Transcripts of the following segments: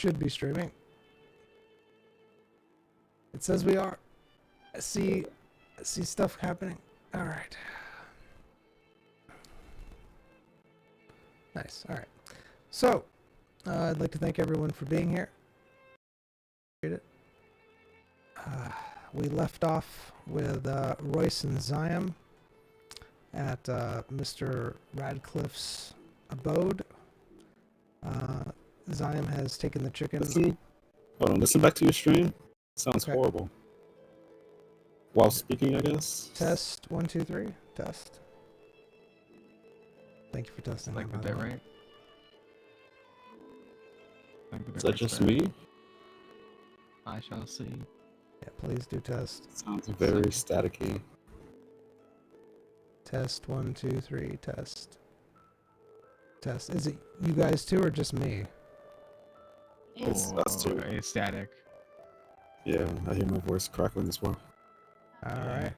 should be streaming. It says we are. I see stuff happening. All right. Nice. All right. So, I'd like to thank everyone for being here. We left off with Royce and Zion at Mr. Radcliffe's abode. Zion has taken the chicken. Listen back to your stream. Sounds horrible. While speaking, I guess. Test 1, 2, 3. Test. Thank you for testing. Like the bit right. Is that just me? I shall see. Yeah, please do test. Sounds very staticky. Test 1, 2, 3. Test. Test. Is it you guys too, or just me? It's us too. It's static. Yeah, I hear my voice crackling as well. All right.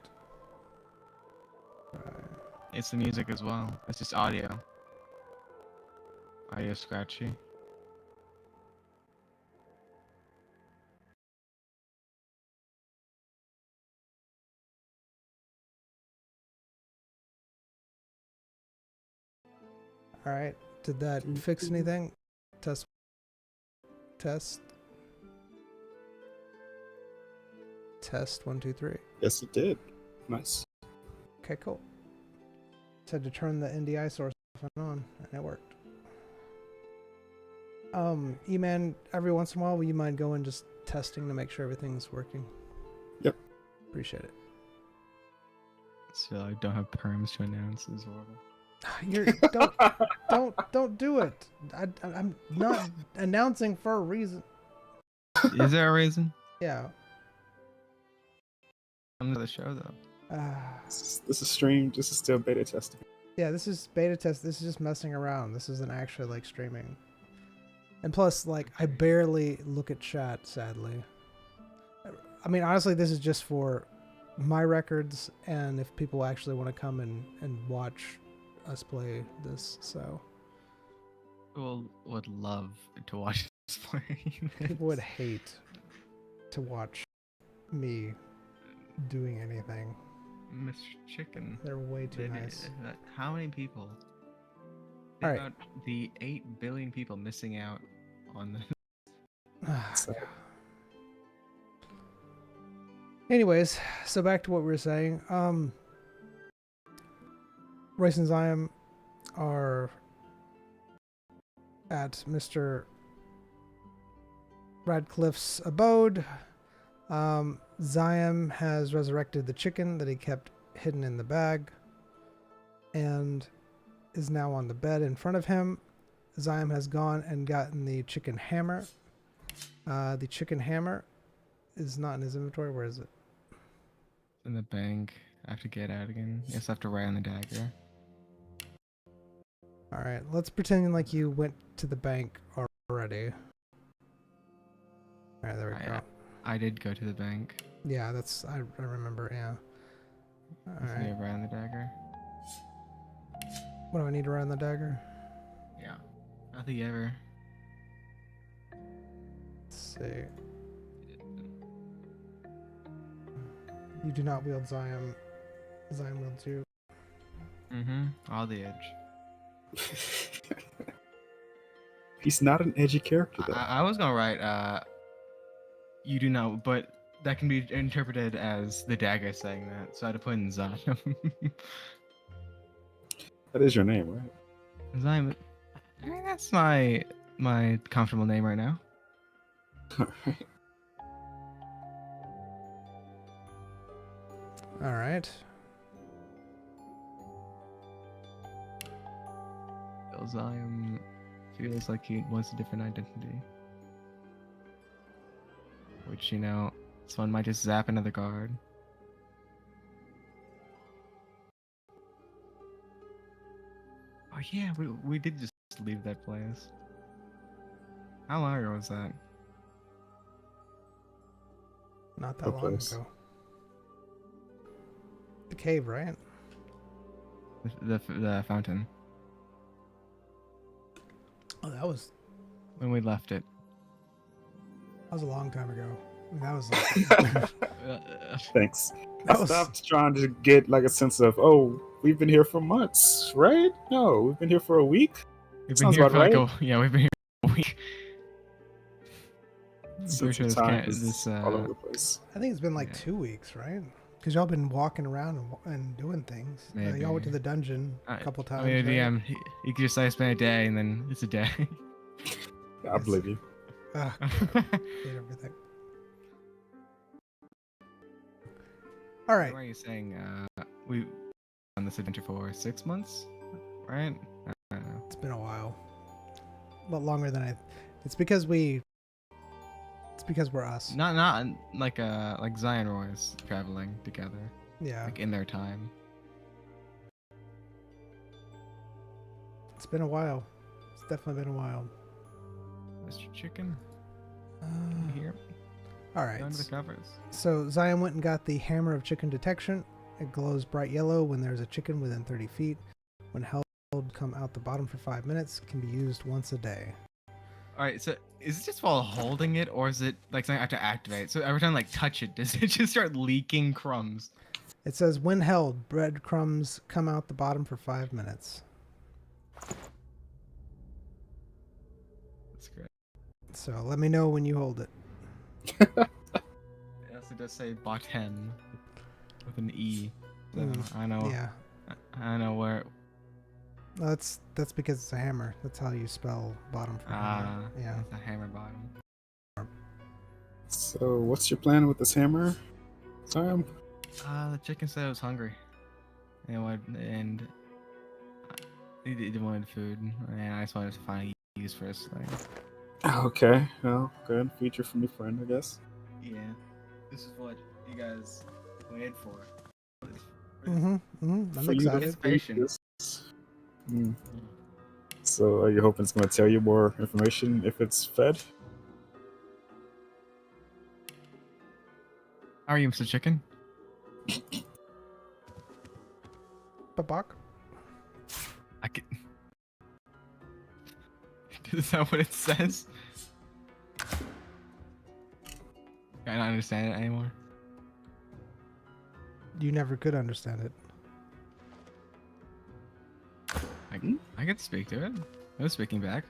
It's the music as well. It's just audio. Audio scratchy. All right. Did that fix anything? Test. Test. Test 1, 2, 3. Yes, it did. Nice. Okay, cool. Just had to turn the NDI source off and on, and it worked. E-Man, every once in a while, will you mind going just testing to make sure everything's working? Yep. Appreciate it. So I don't have perms to announce as well. Don't do it. I'm not announcing for a reason. Is there a reason? Yeah. I'm to the show though. This is stream. This is still beta testing. Yeah, this is beta test. This is just messing around. This isn't actually like streaming. And plus, like, I barely look at chat, sadly. I mean, honestly, this is just for my records and if people actually want to come and watch us play this, so. People would love to watch us play. People would hate to watch me doing anything. Mr. Chicken. They're way too nice. How many people? All right. About the 8 billion people missing out on this. Anyways, so back to what we were saying. Royce and Zion are at Mr. Radcliffe's abode. Zion has resurrected the chicken that he kept hidden in the bag and is now on the bed in front of him. Zion has gone and gotten the chicken hammer. The chicken hammer is not in his inventory. Where is it? In the bank. I have to get out again. You just have to write on the dagger. Alright, let's pretend like you went to the bank already. Alright, there we go. I did go to the bank. Yeah, that's... I remember, yeah. Alright. You write on the dagger? What do I need to write on the dagger? Yeah. Nothing ever. Let's see. You do not wield Zion. Zion wields you. All the edge. He's not an edgy character, though. I was gonna write, you do not, but that can be interpreted as the dagger saying that, so I had to put in Zion. That is your name, right? Zion. That's my comfortable name right now. Alright. Alright. Zion feels like he wants a different identity. Which, you know, someone might just zap another guard. Oh yeah, we did just leave that place. How long ago was that? Not that long ago. The cave, right? The fountain. Oh, that was... When we left it. was a long time ago. I mean, that was like Thanks. That I was- stopped trying to get like a sense of, oh, we've been here for months, right? No, we've been here for a week. We've been Sounds here about for like right. we've been here for a week. I'm Sense pretty of sure this time can't. is This all over the place. I think it's been like Yeah. 2 weeks, right? Because y'all been walking around and doing things. Y'all went to Maybe. the dungeon a couple times. I mean, right? DM, you could just say I spent a day, and then it's a day. I believe you. Ugh, hate everything. All right. Why are you saying we on this adventure for 6 months, right? I don't know. It's been a while. A lot longer than I. It's because we. It's because we're us. Not like Zion Roy's traveling together, Yeah. like in their time. It's been a while. It's definitely been a while. Mr. Chicken, Uh, here, all right. under the covers. So Zion went and got the hammer of chicken detection. It glows bright yellow when there's a chicken within 30 feet. When held, come out the bottom for 5 minutes. Can be used once a day. All right, so is it just while holding it, or is it like something I have to activate? So every time I, like touch it, does it just start leaking crumbs? It says when held, breadcrumbs come out the bottom for 5 minutes. That's great. So let me know when you hold it. It also does say Boten with an E. So I know. Yeah. I know where. Well, that's because it's a hammer. That's how you spell bottom for hammer. Yeah. It's a hammer bottom. So, what's your plan with this hammer, Sam? The chicken said it was hungry, and it wanted food, and I just wanted to find a use for this thing. Okay, well, good. Feature from your friend, I guess. Yeah, this is what you guys waited for. Mm-hmm. I'm For you to excited. Anticipation. feed this. Hmm. So, are you hoping it's going to tell you more information if it's fed? How are you, Mr. Chicken? Babak? I can. Is that what it says? I don't understand it anymore. You never could understand it. I could speak to it. I was speaking back.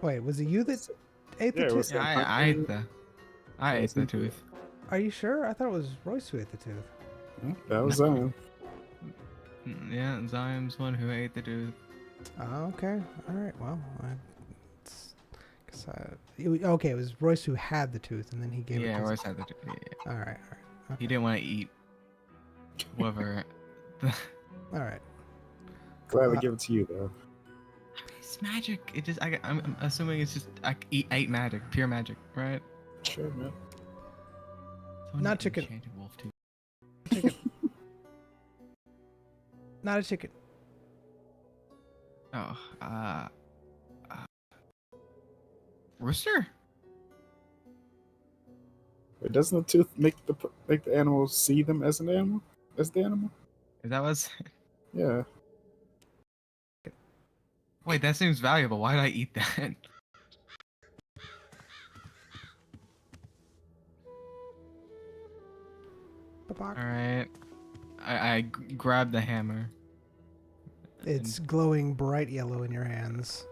Wait, was it you that ate the Yeah, it tooth? was- Yeah, I ate the tooth. Are you sure? I thought it was Royce who ate the tooth. Yeah, that was Zion. Yeah, Zion's one who ate the tooth. Oh, okay. All right. Well, okay, it was Royce who had the tooth, and then he gave it. Yeah, to Royce had the tooth. Yeah. All right. Okay. He didn't want to eat whatever. All right. Glad to give it to you, though. It's magic. It just. I'm assuming it's just ate magic, pure magic, right? Sure, man. Someone Not ate chicken. enchanted wolf tooth. Chicken. Not a chicken. Oh, rooster? Wait, doesn't the tooth make the animal see them as an animal? As the animal? Is that what's? Yeah. Wait, that seems valuable. Why did I eat that? Babak. All right. I grabbed the hammer. It's glowing bright yellow in your hands.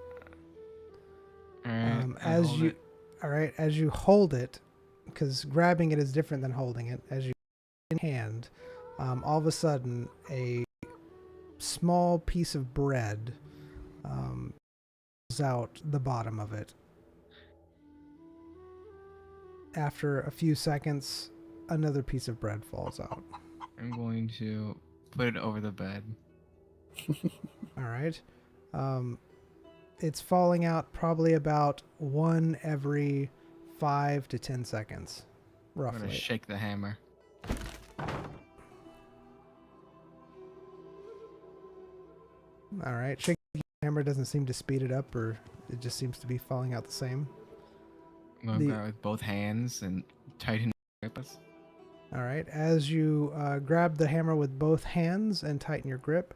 All right. I As hold you, it. all right, as you hold it, because grabbing it is different than holding it. As you in hand, all of a sudden a small piece of bread falls out the bottom of it. After a few seconds, another piece of bread falls out. I'm going to put it over the bed. All right. It's falling out probably about one every 5 to 10 seconds, I'm roughly. gonna shake the hammer. All right. Shaking the hammer doesn't seem to speed it up, or it just seems to be falling out the same. I'm gonna The- grab it with both hands and tighten the grip. All right. As you grab the hammer with both hands and tighten your grip,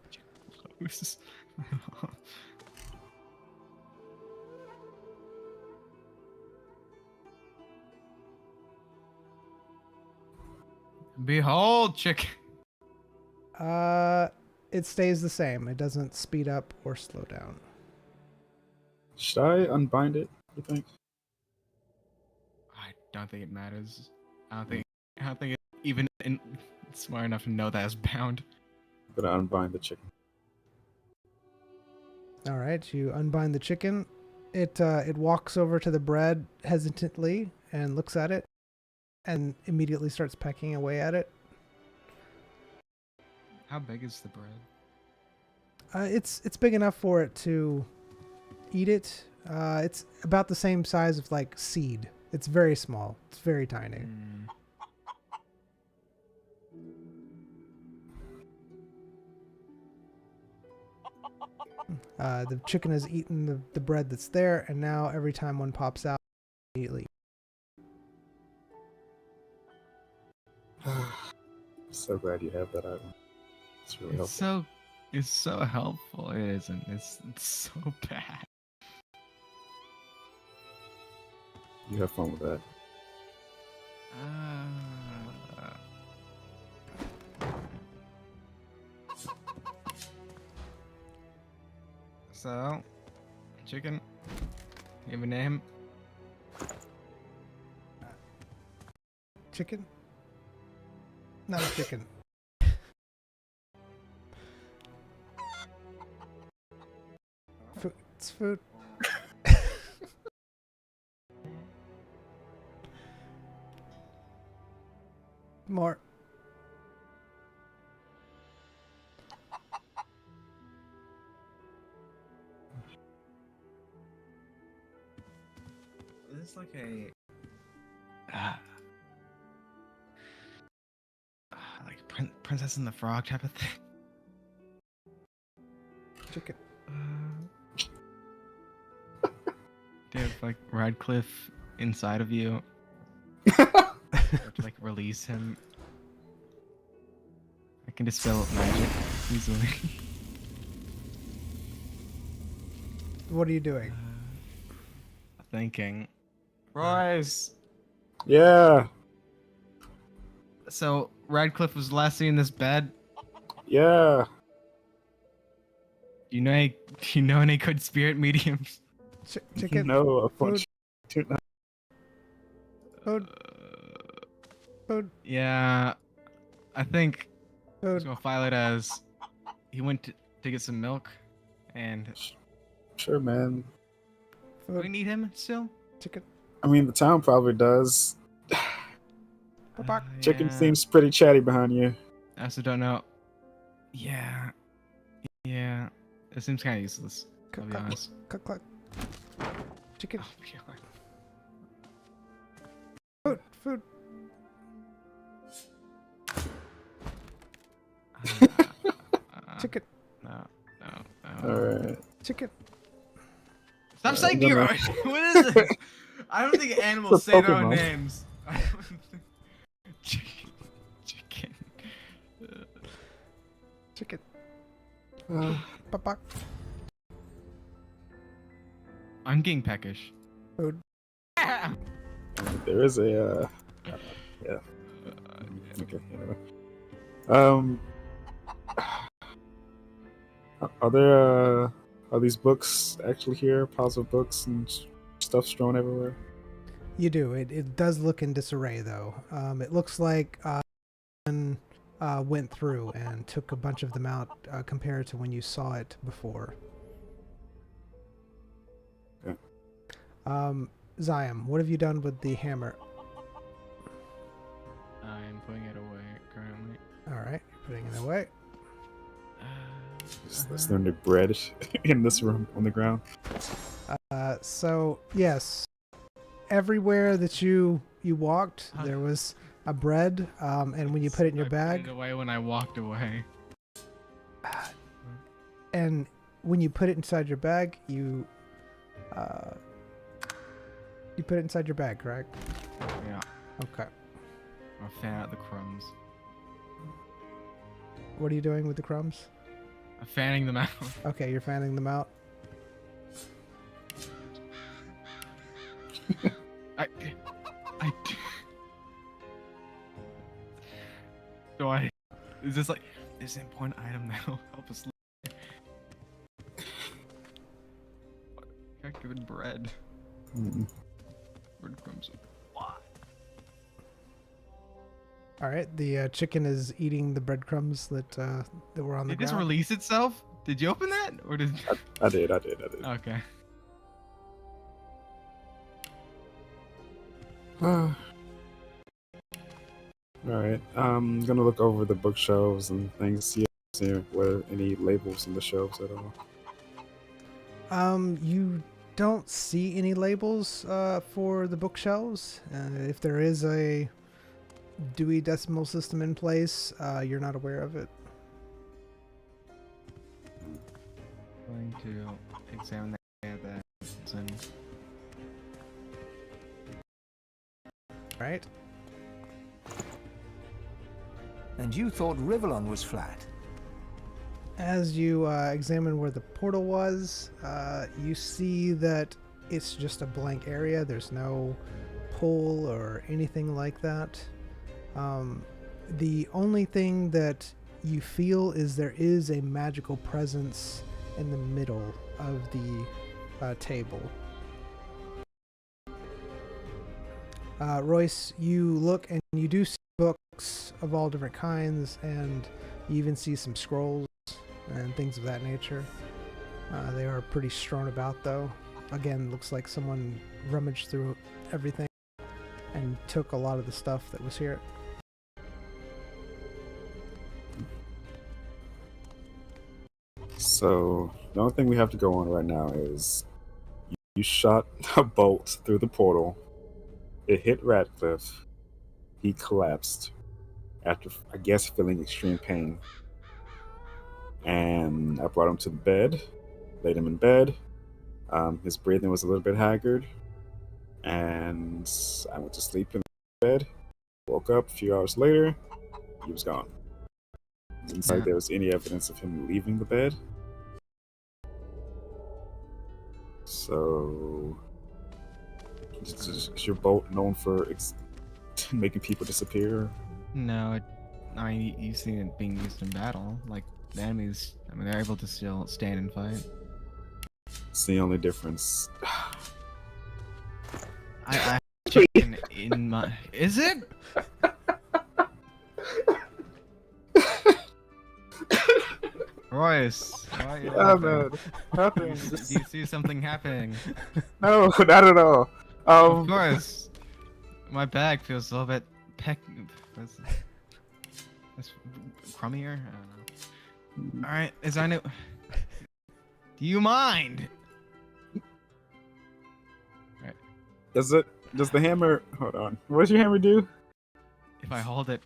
Behold, chicken. It stays the same. It doesn't speed up or slow down. Should I unbind it, you think? I don't think it matters. I don't think it's even smart enough to know that it's bound. I'm gonna unbind the chicken. All right, you unbind the chicken. It walks over to the bread hesitantly and looks at it, and immediately starts pecking away at it. How big is the bread? It's big enough for it to eat it. It's about the same size of like seed. It's very small. It's very tiny. The chicken has eaten the bread that's there, and now every time one pops out, immediately. So glad you have that item. It's really helpful. It's so helpful. It isn't. It's so bad. You have fun with that. So, chicken. You have a name? Chicken? Not a chicken. Food. It's food. More. This is like a like Princess and the Frog type of thing. Chicken. Do you have like Radcliffe inside of you? Or to like release him? I can dispel magic easily. What are you doing? Thinking. Royce! Yeah. So, Radcliffe was last seen in this bed. Yeah. Do you know any good spirit mediums? Chicken. No, a Food. bunch. Food. Food. Yeah, I think I was Food. gonna file it as he went to get some milk, and Sure, man. do we Food. need him still? Chicken. I mean, the town probably does. Babak. Chicken Yeah. seems pretty chatty behind you. I also don't know. Yeah, it seems kind of useless. I'll be honest. Cluck cluck. Chicken. I'll be honest. Food. Food. Chicken. No. Alright. Chicken. Stop saying I'm your gonna- own. What is this? I don't think animals It's a say their own Pokemon. names. Chicken. Chicken. Uh, Babak. I'm getting peckish. Food. there is a. Yeah. Okay. Anyway. Are there are these books actually here? Piles of books and stuff strewn everywhere. You do. It does look in disarray, though. It looks like one went through and took a bunch of them out compared to when you saw it before. Okay. Ziam, what have you done with the hammer? I'm putting it away currently. All right, you're putting it away. Is there new bread in this room on the ground? So yes, everywhere that you walked, there was a bread, and when you put it in your I bag, put it away when I walked away. and when you put it inside your bag, you put it inside your bag, correct? Yeah, Okay. I'll fan out the crumbs. What are you doing with the crumbs? I'm fanning them out. Okay, you're fanning them out. I Is this like this important item that will help us? Got given bread. Breadcrumbs. What? All right, the chicken is eating the breadcrumbs that were on the Did this ground. release itself? Did you open that, or did? I did. Okay. All right. I'm gonna look over the bookshelves and things, see if there are any labels in the shelves at all. You don't see any labels for the bookshelves. If there is a Dewey Decimal System in place, you're not aware of it. Going to examine that. And Right? And you thought Rivellon was flat? As you examine where the portal was, you see that it's just a blank area. There's no pull or anything like that. The only thing that you feel is there is a magical presence in the middle of the table. Royce, you look and you do see books of all different kinds, and you even see some scrolls and things of that nature. They are pretty strewn about, though. Again, looks like someone rummaged through everything and took a lot of the stuff that was here. So the only thing we have to go on right now is you shot a bolt through the portal. It hit Radcliffe. He collapsed after, I guess, feeling extreme pain. And I brought him to the bed, laid him in bed. His breathing was a little bit haggard. And I went to sleep in bed. Woke up a few hours later. He was gone. Didn't say there was any evidence of him leaving the bed. So, is your boat known for making people disappear? no, I mean you've seen it being used in battle. Like the enemies, I mean they're able to still stand and fight. It's the only difference. I chicken in my. Is it? Royce, why are you laughing? Nothing. Do you see something happening? No, not at all. Of course. My bag feels a little bit that's crummier. I don't know. All right, as I know. Do you mind? Does the hammer? Hold on. What does your hammer do? If I hold it,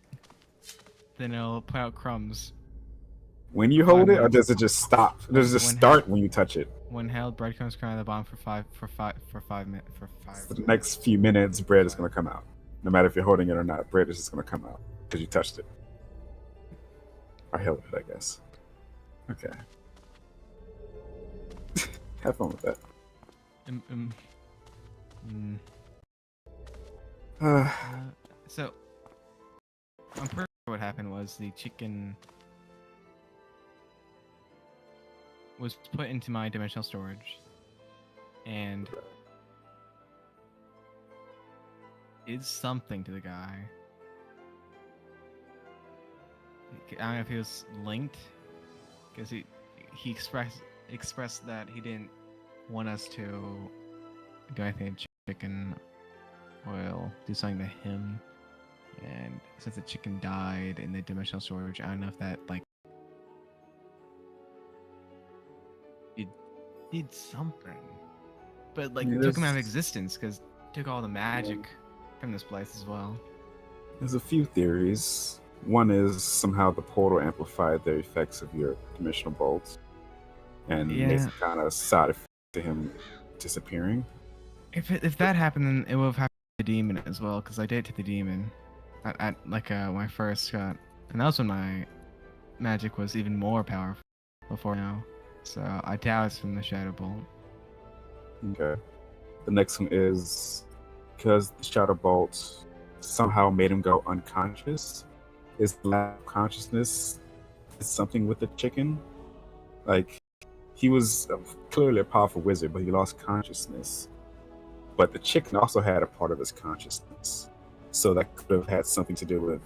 then it'll put out crumbs. When you hold it, or does it just stop? Does it just When start when you touch it? When held, breadcrumbs cry at the bottom for 5 minutes. For the next few minutes, bread is gonna come out. No matter if you're holding it or not, bread is just gonna come out because you touched it. Or held it, I guess. Okay. Have fun with that. So, I'm pretty sure what happened was the chicken was put into my dimensional storage and did something to the guy. I don't know if he was linked, because he expressed that he didn't want us to do anything to chicken oil, do something to him. And since the chicken died in the dimensional storage, I don't know if that like it did something, but like took him out of existence because took all the magic from this place as well. There's a few theories. One is somehow the portal amplified the effects of your dimensional bolts, and made some kind of side effect to him disappearing. If that happened, then it would have happened to the demon as well, because I did it to the demon at when I first got, and that was when my magic was even more powerful before now. So I doubt it's from the Shadow Bolt. Okay. The next one is because the Shadow Bolt somehow made him go unconscious. his lack of consciousness is something with the chicken. Like, he was clearly a powerful wizard, but he lost consciousness. But the chicken also had a part of his consciousness. So that could have had something to do with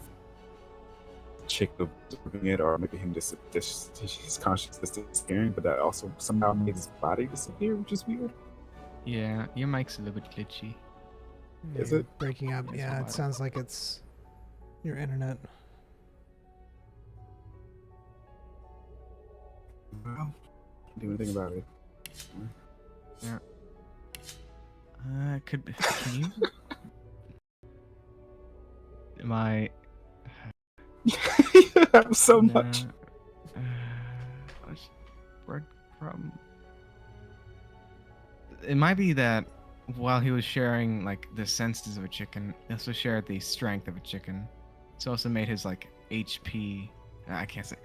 the chicken absorbing it, or maybe him his consciousness disappearing, but that also somehow made his body disappear, which is weird. Yeah, your mic's a little bit glitchy. Is You're it? breaking up? It's Yeah, a it lot. sounds like it's your internet. Well, can't do anything about it. Can you? Am I? You have so much. What's breadcrumb? It might be that while he was sharing like the senses of a chicken, he also shared the strength of a chicken. It's also made his like HP. I can't say.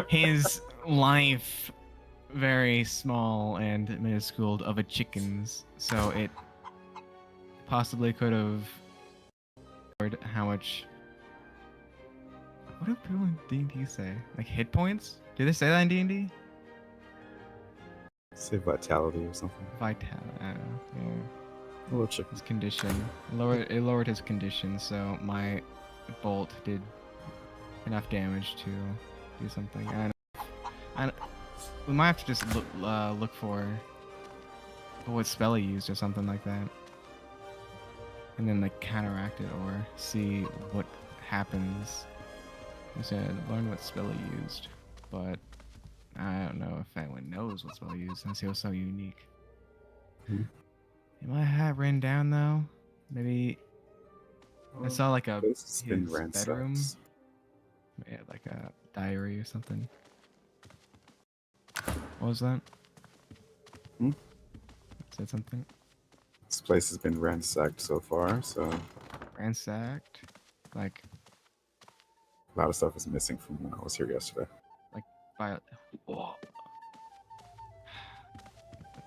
His life very small and minuscule of a chicken's, so it possibly could have how much. What do people in D&D say? Like hit points? Do they say that in D&D? Say vitality or something. Vitality. I don't know. Yeah. A little chicken. His condition. It lowered his condition, so my bolt did enough damage to do something. We might have to just look for what spell he used or something like that, and then like counteract it or see what happens. I said learn what spell he used, but I don't know if anyone knows what spell he used since he was so unique. Hmm. You might have written down though. Maybe I saw like a This has been his bedroom. ransacked. Yeah, like a diary or something. What was that? Hmm? Said something. This place has been ransacked so far, so Ransacked. Like a lot of stuff is missing from when I was here yesterday. by. Whoa.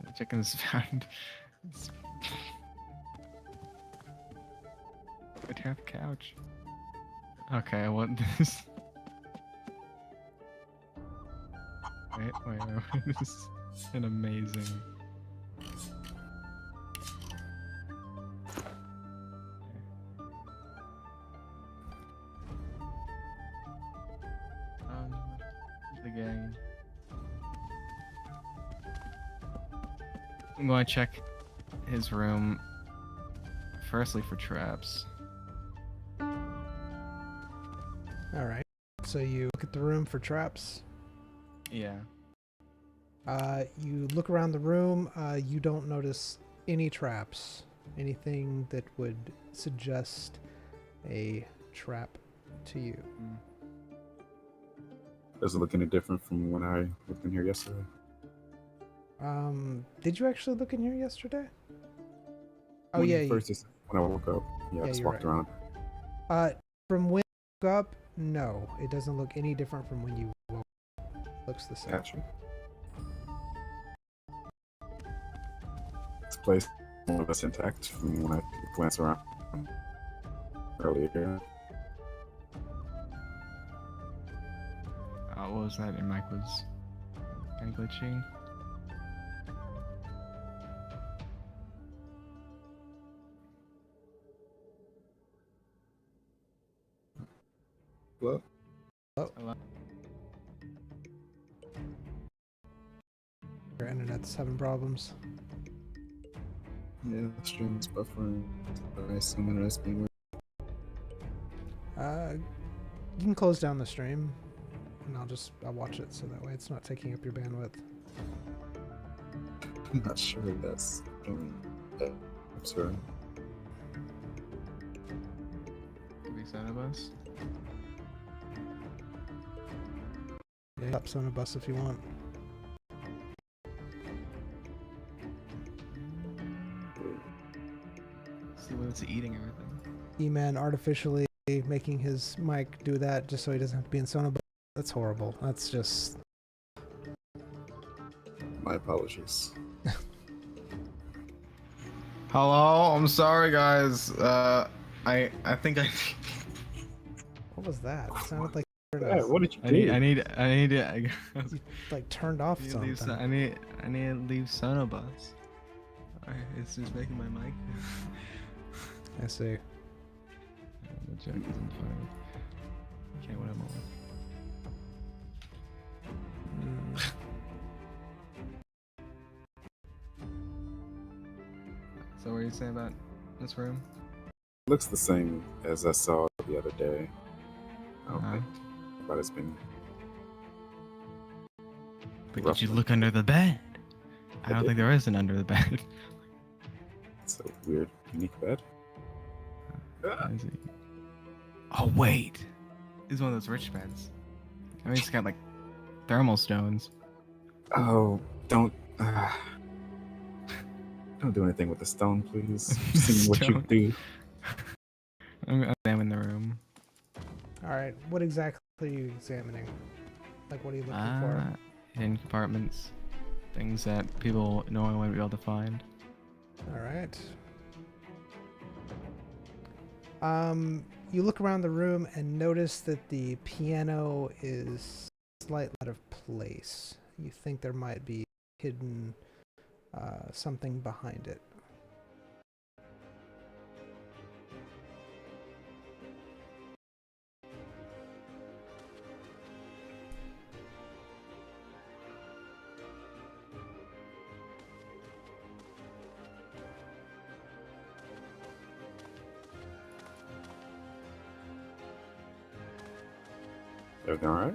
The chicken's found. I have a couch. Okay, I want this. Wait. This is an amazing. The gang. I'm going to check his room. Firstly, for traps. All right. So you look at the room for traps. Yeah. You look around the room. You don't notice any traps. Anything that would suggest a trap to you. Does it look any different from when I looked in here yesterday? Did you actually look in here yesterday? Oh When yeah. you first just when I woke up. Yeah, I just you're walked around. From when you woke up, no, it doesn't look any different from when you woke up. Looks the same. Gotcha. This place more or less intact from when I glanced around earlier. What was that? Your mic was kind of glitching. Hello? Hello? Your internet's having problems. Yeah, the stream's buffering. I assume internet's being weird. You can close down the stream, and I'll watch it so that way it's not taking up your bandwidth. I'm not sure if that's I'm sorry. Could be sent of us. Yeah, stop on a bus if you want. See what it's eating everything. E-Man artificially making his mic do that just so he doesn't have to be in Sonobus. That's horrible. That's just... My apologies. Hello, I'm sorry guys. I think What was that? It sounded like Yeah, what did you I do? need to. you like turned off I need to something. leave. I need to leave Sonobus. It's just making my mic. I see. The joke isn't funny. Okay, what am I? Mm. So what are you saying about this room? Looks the same as I saw the other day. I don't Uh-huh. think, but it's been. But rough did you one. look under the bed? I don't did. think there is an under the bed. It's a weird, unique bed. Is it? Oh wait, this is one of those rich beds. I mean, it's got like thermal stones. Oh, don't don't do anything with the stone, please. I've seen what you Stone. do. I'm examining the room. All right. What exactly are you examining? Like, what are you looking for? Hidden compartments, things that people normally wouldn't be able to find. All right. You look around the room and notice that the piano is slightly out of place. You think there might be hidden something behind it. Everything all right?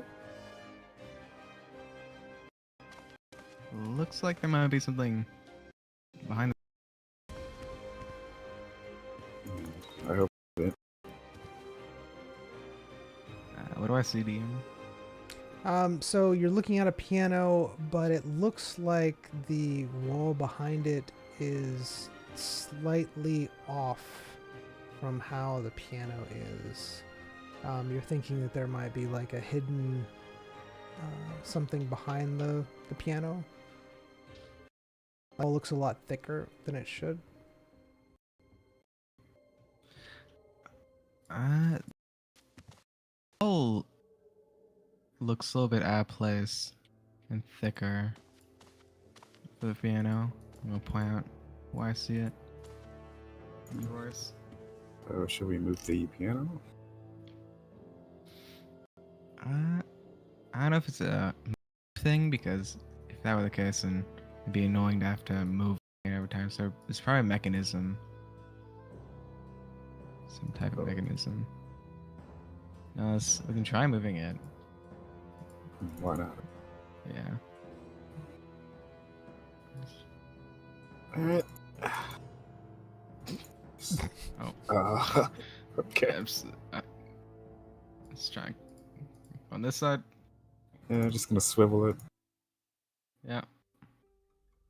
Looks like there might be something behind. I hope. What do I see, DM? So you're looking at a piano, but it looks like the wall behind it is slightly off from how the piano is. You're thinking that there might be like a hidden something behind the piano. It all looks a lot thicker than it should. Oh, looks a little bit out of place and thicker for the piano. I'm gonna point out why I see it. Yours. Should we move the piano? I don't know if it's a thing, because if that were the case, then it'd be annoying to have to move it every time. So it's probably a mechanism. Some type of mechanism. No, we can try moving it. Why not? Yeah. Alright. Oh. Okay. Let's try on this side. Yeah, just gonna swivel it. Yeah.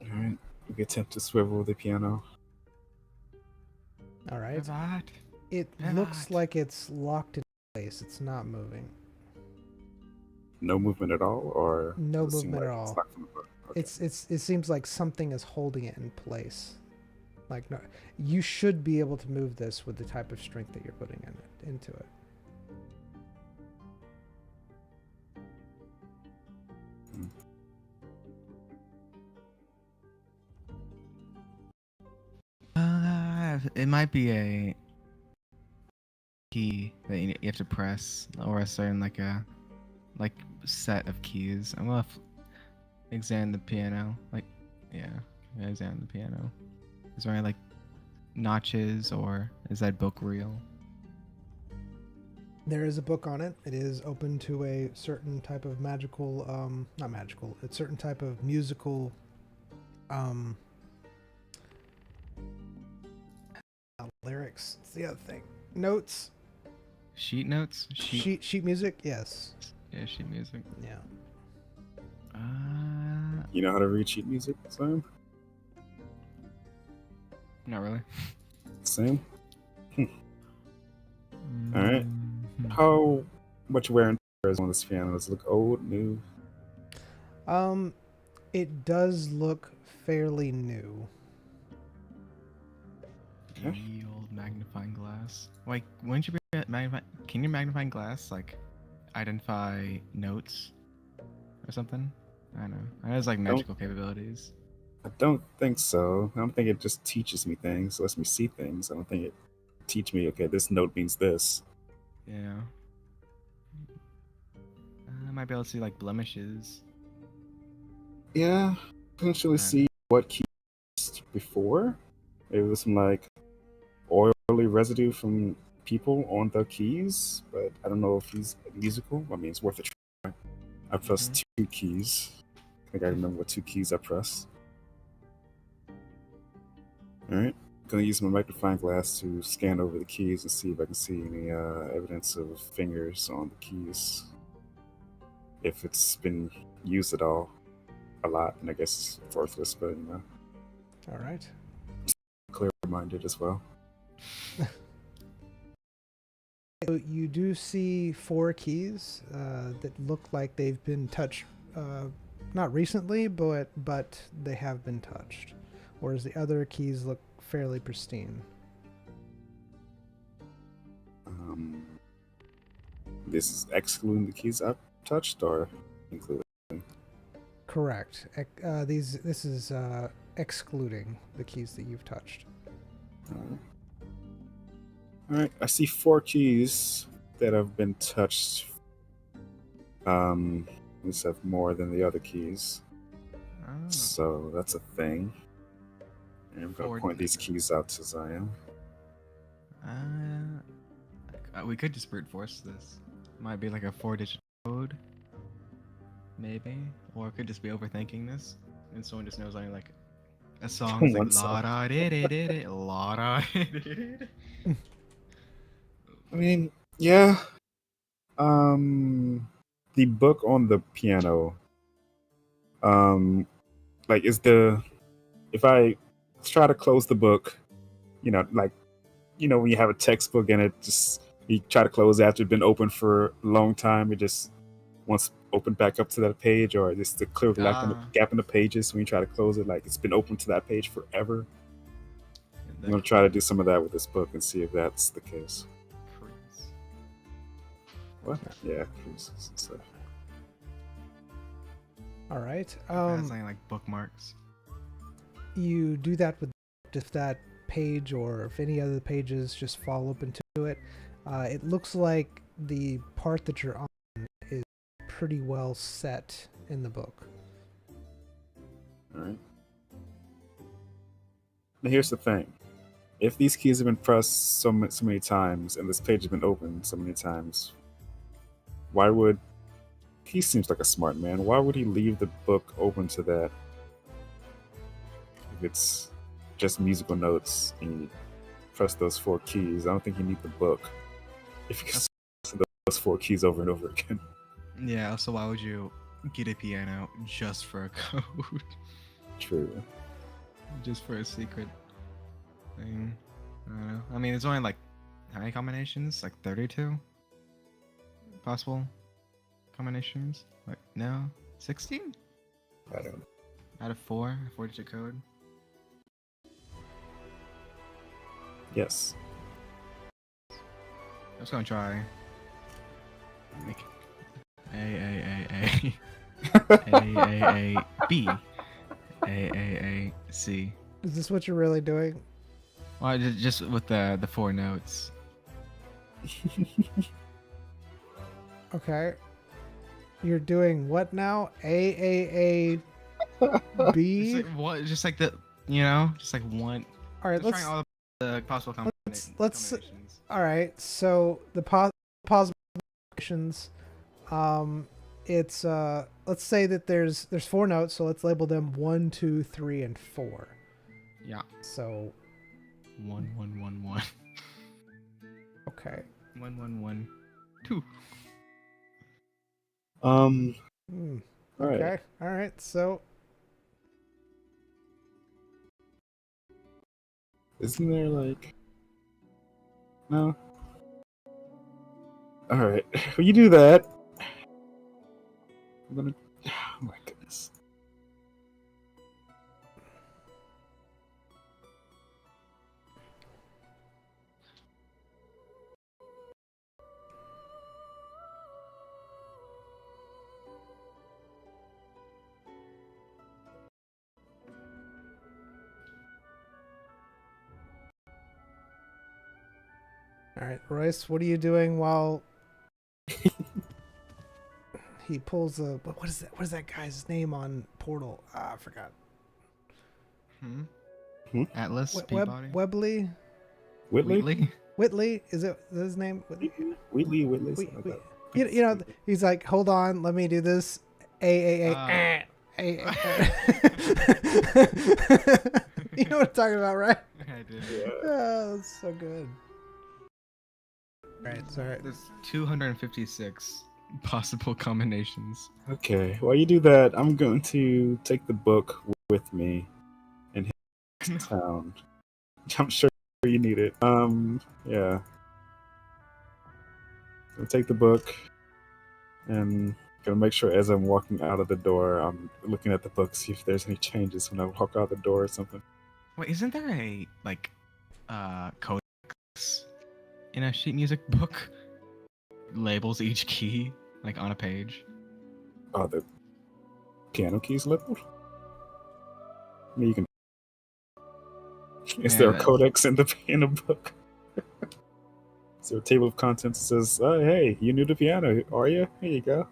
Alright. We can attempt to swivel the piano. All right. Pivot. It looks like it's locked in place. It's not moving. No movement at all, or No does it seem movement at like it's all. locked from the book? Okay. It seems like something is holding it in place. Like, no, you should be able to move this with the type of strength that you're putting into it. It might be a key that you have to press, or a certain like set of keys. I'm gonna examine the piano. Examine the piano. Is there any like notches, or is that book real? There is a book on it. It is open to a certain type of magical, not magical, a certain type of musical, lyrics. It's the other thing. Notes. Sheet notes? Sheet music. Yes. Yeah, sheet music. Yeah. You know how to read sheet music, Sam? Not really. Same? Alright. How much wear and tear is on this piano? Does it look old, new? It does look fairly new. The old Magnifying glass. Like, wouldn't you be magnifying? Can your magnifying glass like identify notes or something? I don't know. It has like magical capabilities. I don't think so. I don't think it just teaches me things, lets me see things. I don't think it teach me, okay, this note means this. Yeah. I might be able to see like blemishes. Yeah, potentially see what keys before. Maybe there's some like oily residue from people on the keys, but I don't know if he's musical. I mean, it's worth a try. I pressed 2 keys. I think I remember what 2 keys I pressed. Alright, gonna use my magnifying glass to scan over the keys and see if I can see any evidence of fingers on the keys. If it's been used at all, a lot, then I guess it's worthless, but you know. Alright. Clear-minded as well. So you do see 4 keys that look like they've been touched, not recently, but they have been touched. Whereas the other keys look fairly pristine. This is excluding the keys I've touched, or including? Correct. This is excluding the keys that you've touched. Alright, I see 4 keys that have been touched. These have more than the other keys. Oh. So that's a thing. And I'm going to point these keys out to Zion. We could just brute force this. Might be like a 4-digit code. Maybe. Or it could just be overthinking this. And someone just knows only like a song. It's like la da di di di di la da di di di. I mean, yeah. The book on the piano. Like, if I try to close the book, you know, like, you know, when you have a textbook and you try to close it after it's been open for a long time, it just once opened back up to that page, or just the clear gap in the pages when you try to close it, like it's been open to that page forever. I'm gonna try to do some of that with this book and see if that's the case. What? Yeah, cruises and stuff. All right. Something like bookmarks. You do that with if that page or if any other pages just fall open to it. It looks like the part that you're on is pretty well set in the book. All right. Now here's the thing. If these keys have been pressed so many times and this page has been opened so many times, why would he seems like a smart man? Why would he leave the book open to that? If it's just musical notes and you press those 4 keys, I don't think you need the book. If you can press those 4 keys over and over again. Yeah. So why would you get a piano just for a code? True. Just for a secret thing. I don't know. I mean, it's only like how many combinations? Like 32 possible combinations? Like no, 16? I don't know. Out of 4-digit code. Yes. I'm just gonna try. Make A B A C. Is this what you're really doing? Well, just with the 4 notes. Okay. You're doing what now? A B. Just like the, you know, just like one. All right, Just trying all the possible let's. combinations. All right. So the possible combinations. It's let's say that there's 4 notes, so let's label them 1, 2, 3, and 4. Yeah. So 1 1 1 1. okay. 1 1 1 2. All Okay. right. All right. So Isn't there like no? All right. When you do that, I'm gonna. Oh my goodness. All right, Royce, what are you doing while he pulls the what is that? What is that guy's name on Portal? Ah, I forgot. Atlas, Web Peabody, Webley, Whitley? Wheatley. Whitley. Is his name? Whitley? Whitley, We, something we, like that. you know, he's like, hold on, let me do this. A. You know what I'm talking about, right? I did. Yeah. Oh, that's so good. Right, sorry. There's 256 possible combinations. Okay, while you do that, I'm going to take the book with me and hit town. I'm sure you need it. Yeah. I'll take the book and gonna make sure as I'm walking out of the door, I'm looking at the book, see if there's any changes when I walk out the door or something. Wait, isn't there a codex in a sheet music book? Labels each key like on a page. Oh, the piano keys labeled? I mean, you can. Is Yeah, there a that- codex in the piano book? Is there a table of contents that says, "Oh, hey, you knew the piano, are you? Here you go."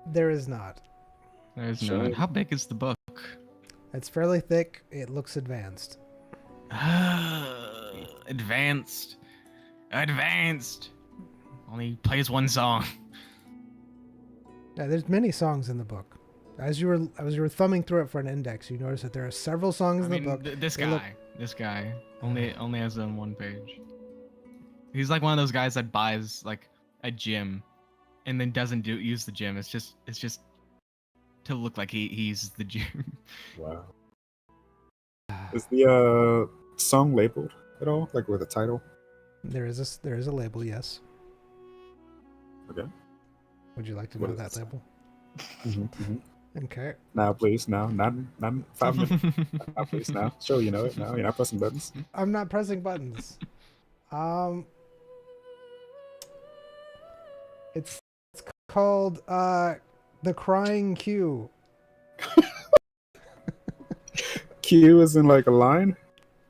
There is not. There's Sure. none. How big is the book? It's fairly thick. It looks advanced. Advanced. Advanced. Only plays one song. Yeah, there's many songs in the book. As you were thumbing through it for an index, you notice that there are several songs I in the mean, book. this They look- guy only has it on one page. He's like one of those guys that buys like a gym and then doesn't use the gym. It's just to look like he uses the gym. Wow. Is the song labeled at all, like with a title? There is a label, yes. Okay. Would you like to What know is that it? label? Mm-hmm. Okay. Now, please, now, not in 5 minutes. Now, please, now. Sure, you know it. Now, you're not pressing buttons. I'm not pressing buttons. It's called The Crying Q. Q is in like a line.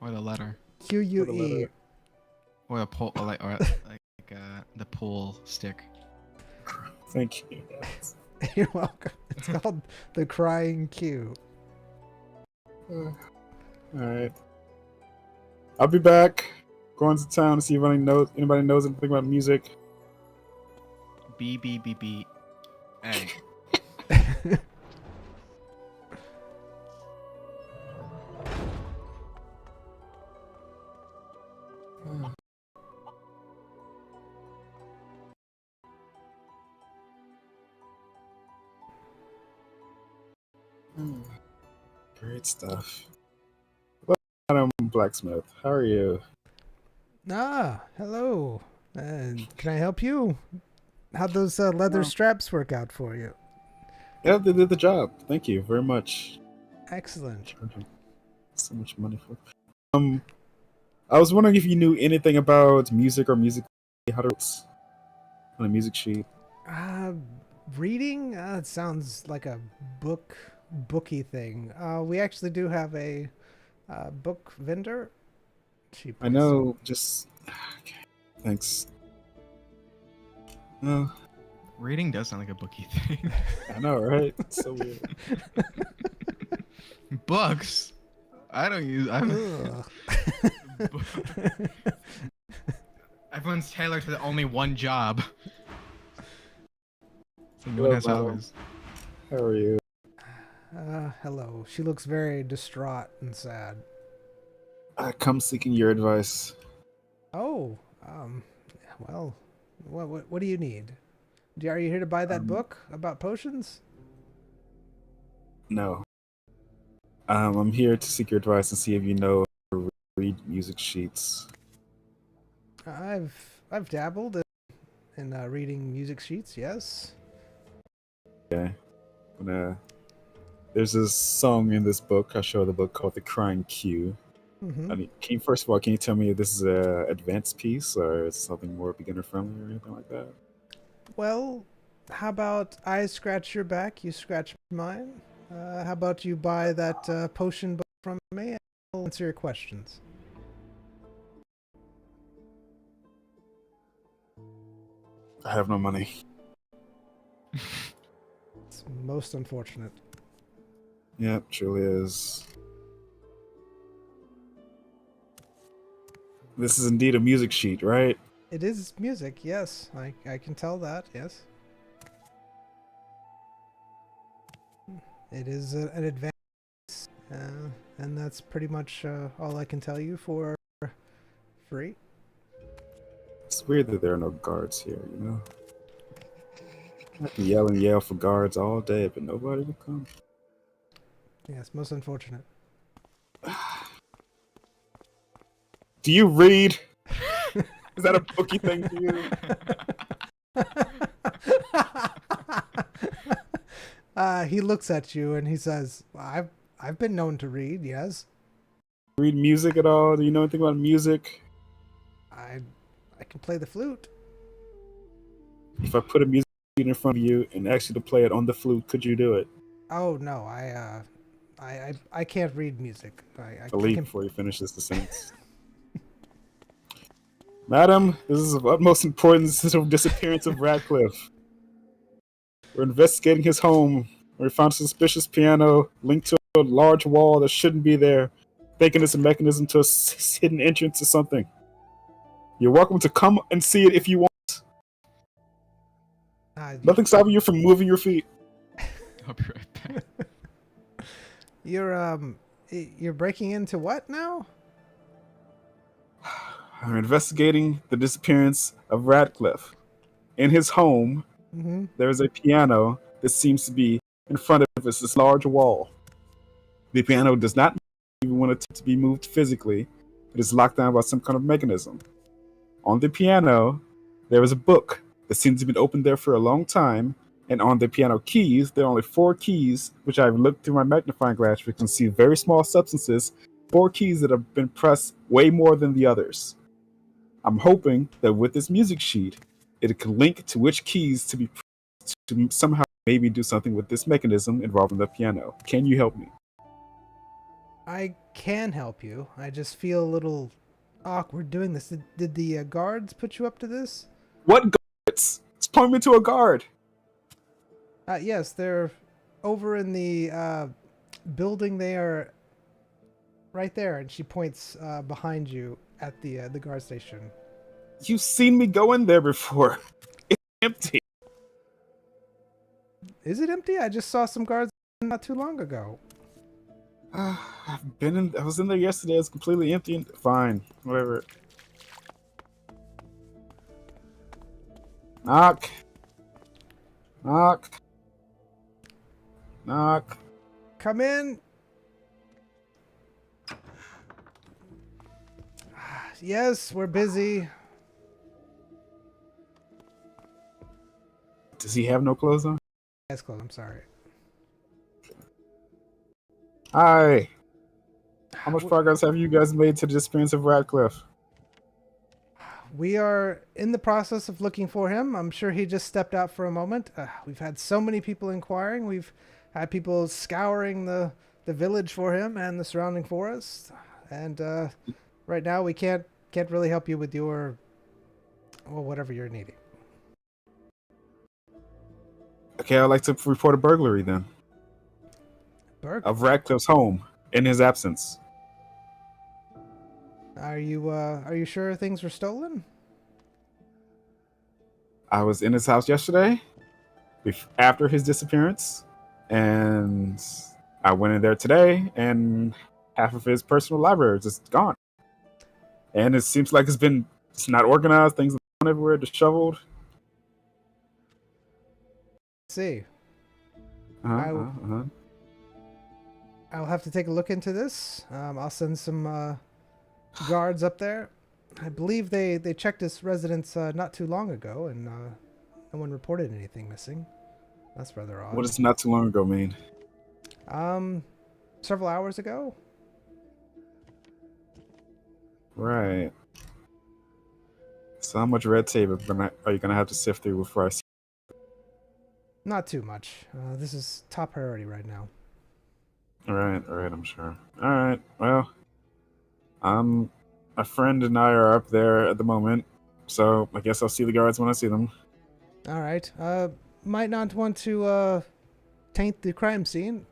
Or the letter. QUE. Or the pull, or like the pull stick. Thank you. You're welcome. It's called The Crying Q. All right. I'll be back. Going to town to see if anybody knows anything about music. B B B B. A. Great stuff. Hello, Adam Blacksmith. How are you? Hello. Can I help you? How'd those leather No. straps work out for you? Yeah, they did the job. Thank you very much. Excellent. Charging so much money for. I was wondering if you knew anything about music or music, how to on a music sheet. Reading? It sounds like a booky thing. We actually do have a book vendor. She I know. Just okay. Thanks. No, Reading does sound like a bookie thing. I know, right? It's so weird. Books. I don't use. Ugh. Everyone's tailored to only one job. So no Hello, one has madam. others. How are you? Hello. She looks very distraught and sad. I come seeking your advice. Oh, well, what do you need? Are you here to buy that book about potions? No. I'm here to seek your advice and see if you know how to read music sheets. I've dabbled in reading music sheets. Yes. Okay. There's this song in this book. I show the book called "The Crying Q." Mm-hmm. I mean, first of all, can you tell me if this is a advanced piece or is it something more beginner friendly or anything like that? Well, how about I scratch your back, you scratch mine? How about you buy that potion book from me, and I'll answer your questions. I have no money. It's most unfortunate. Yep, truly is. This is indeed a music sheet, right? It is music, yes. I can tell that, yes. It is an advance, and that's pretty much all I can tell you for free. It's weird that there are no guards here, you know? I can yell and yell for guards all day, but nobody will come. Yes, most unfortunate. Do you read? Is that a bookie thing for you? He looks at you and he says, I've been known to read, yes. Read music at all? Do you know anything about music? I can play the flute. If I put a music sheet in front of you and ask you to play it on the flute, could you do it? Oh no, I can't read music. A leap before you finishes the sentence. Madam, this is of utmost importance, this disappearance of Radcliffe. We're investigating his home. We found a suspicious piano linked to a large wall that shouldn't be there, thinking it's a mechanism to a hidden entrance to something. You're welcome to come and see it if you want. Nothing stopping you from moving your feet. I'll be right back. You're breaking into what now? I'm investigating the disappearance of Radcliffe. In his home, there is a piano that seems to be in front of us, this large wall. The piano does not even want it to be moved physically. It is locked down by some kind of mechanism. On the piano, there is a book that seems to have been opened there for a long time, and on the piano keys, there are only 4 keys, which I've looked through my magnifying glass, which can see very small substances, 4 keys that have been pressed way more than the others. I'm hoping that with this music sheet, it can link to which keys to be pressed to somehow maybe do something with this mechanism involving the piano. Can you help me? I can help you. I just feel a little awkward doing this. Did the guards put you up to this? What guards? It's pointing me to a guard. Yes, they're over in the building. They are right there, and she points behind you at the guard station. You've seen me go in there before. It's empty. Is it empty? I just saw some guards not too long ago. I was in there yesterday. It's completely empty. Fine, whatever. Knock. Knock. Knock. Come in. Yes, we're busy. Does he have no clothes on? Eyes closed. I'm sorry. Hi. How much progress have you guys made to the disappearance of Radcliffe? We are in the process of looking for him. I'm sure he just stepped out for a moment. We've had so many people inquiring. We've had people scouring the village for him and the surrounding forest. And right now we can't really help you with your, well, whatever you're needing. Okay, I'd like to report a burglary then. Of Radcliffe's home in his absence. Are you sure things were stolen? I was in his house yesterday, after his disappearance, and I went in there today, and half of his personal library is just gone. And it seems like it's not organized. Things are everywhere, disheveled. Let's see. Uh-huh. I'll have to take a look into this. I'll send some guards up there. I believe they checked his residence not too long ago, and no one reported anything missing. That's rather odd. What does not too long ago mean? Several hours ago. Right. So how much red tape are you gonna have to sift through before I see? Not too much. This is top priority right now. All right, I'm sure. All right, well, a friend and I are up there at the moment, so I guess I'll see the guards when I see them. All right. Might not want to taint the crime scene.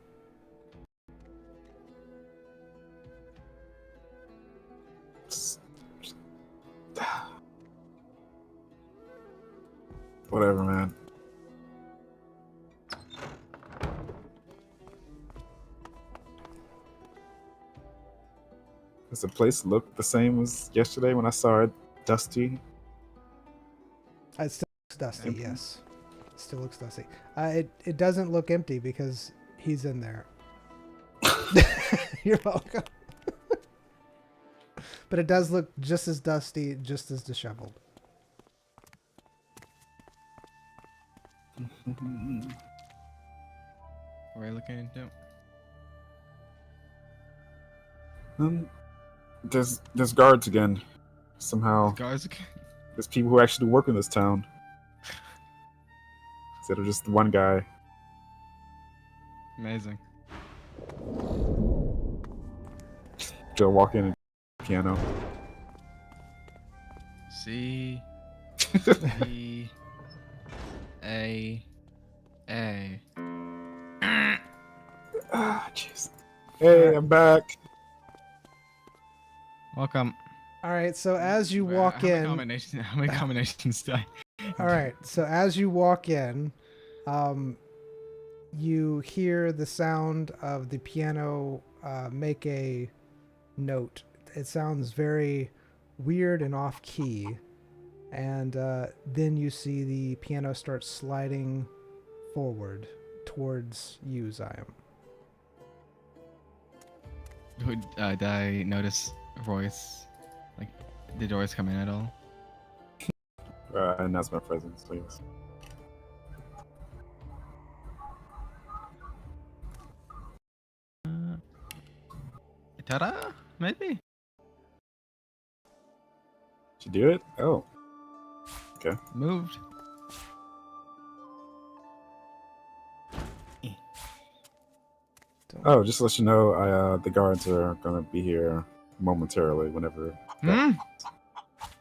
Whatever, man. Does the place look the same as yesterday when I saw it dusty? It still looks dusty. Empty? Yes, it still looks dusty. It doesn't look empty because he's in there. You're welcome. But it does look just as dusty, just as disheveled. What are you looking into? There's guards again. Somehow, Guys, there's people who actually work in this town. Instead of just the one guy. amazing. Joe walk in and piano. C E A A. Ah, jeez. Hey, I'm back. Welcome. All right. So as you walk How many in, how many combinations do I? all right. So as you walk in, you hear the sound of the piano make a note. It sounds very weird and off key, and then you see the piano start sliding forward towards you, Zion. Did I notice Royce? Like, did Royce come in at all? And that's my presence, please. Ta-da! Maybe. Did you do it? Oh. Okay. Moved. Oh, just to let you know, the guards are gonna be here momentarily. Whenever. Hmm?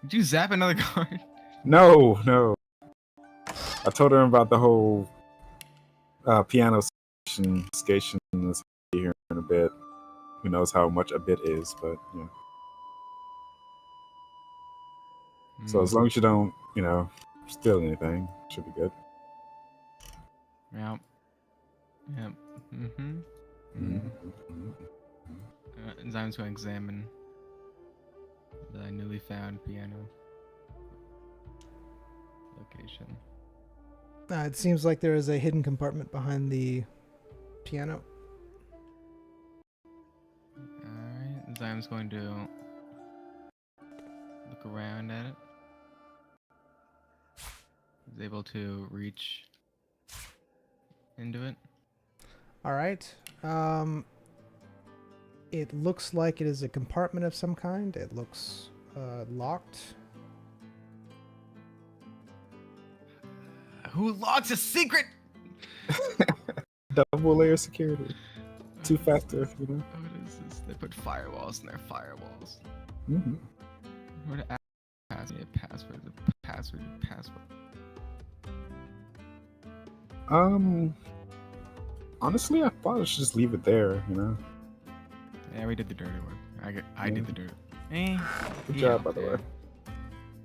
Did you zap another guard? No. I told her about the whole piano station is here in a bit. Who knows how much a bit is, but yeah. So as long as you don't, steal anything, should be good. Yep. Yep. Mm-hmm. Zion's going to examine the newly found piano location. It seems like there is a hidden compartment behind the piano. Alright, Zion's going to look around at it. He's able to reach into it. All right. It looks like it is a compartment of some kind. It looks locked. Who locks a secret? Double layer security. Two-factor, What is this? They put firewalls in their firewalls. Mm-hmm. Where to pass me a password? The password. Honestly, I thought I should just leave it there, Yeah, we did the dirty work. I did the dirt. Good job, by the way.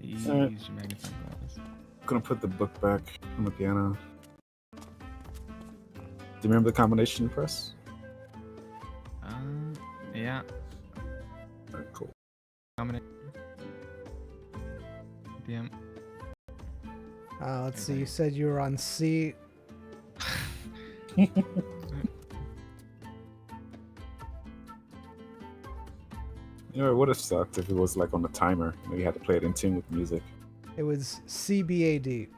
Use Alright. your magnifying glass. I'm gonna put the book back on the piano. Do you remember the combination you press? Yeah. Alright, cool. Dominant. DM. Let's see. You said you were on C. It would have sucked if it was like on a timer. You had to play it in tune with music. It was CBAD.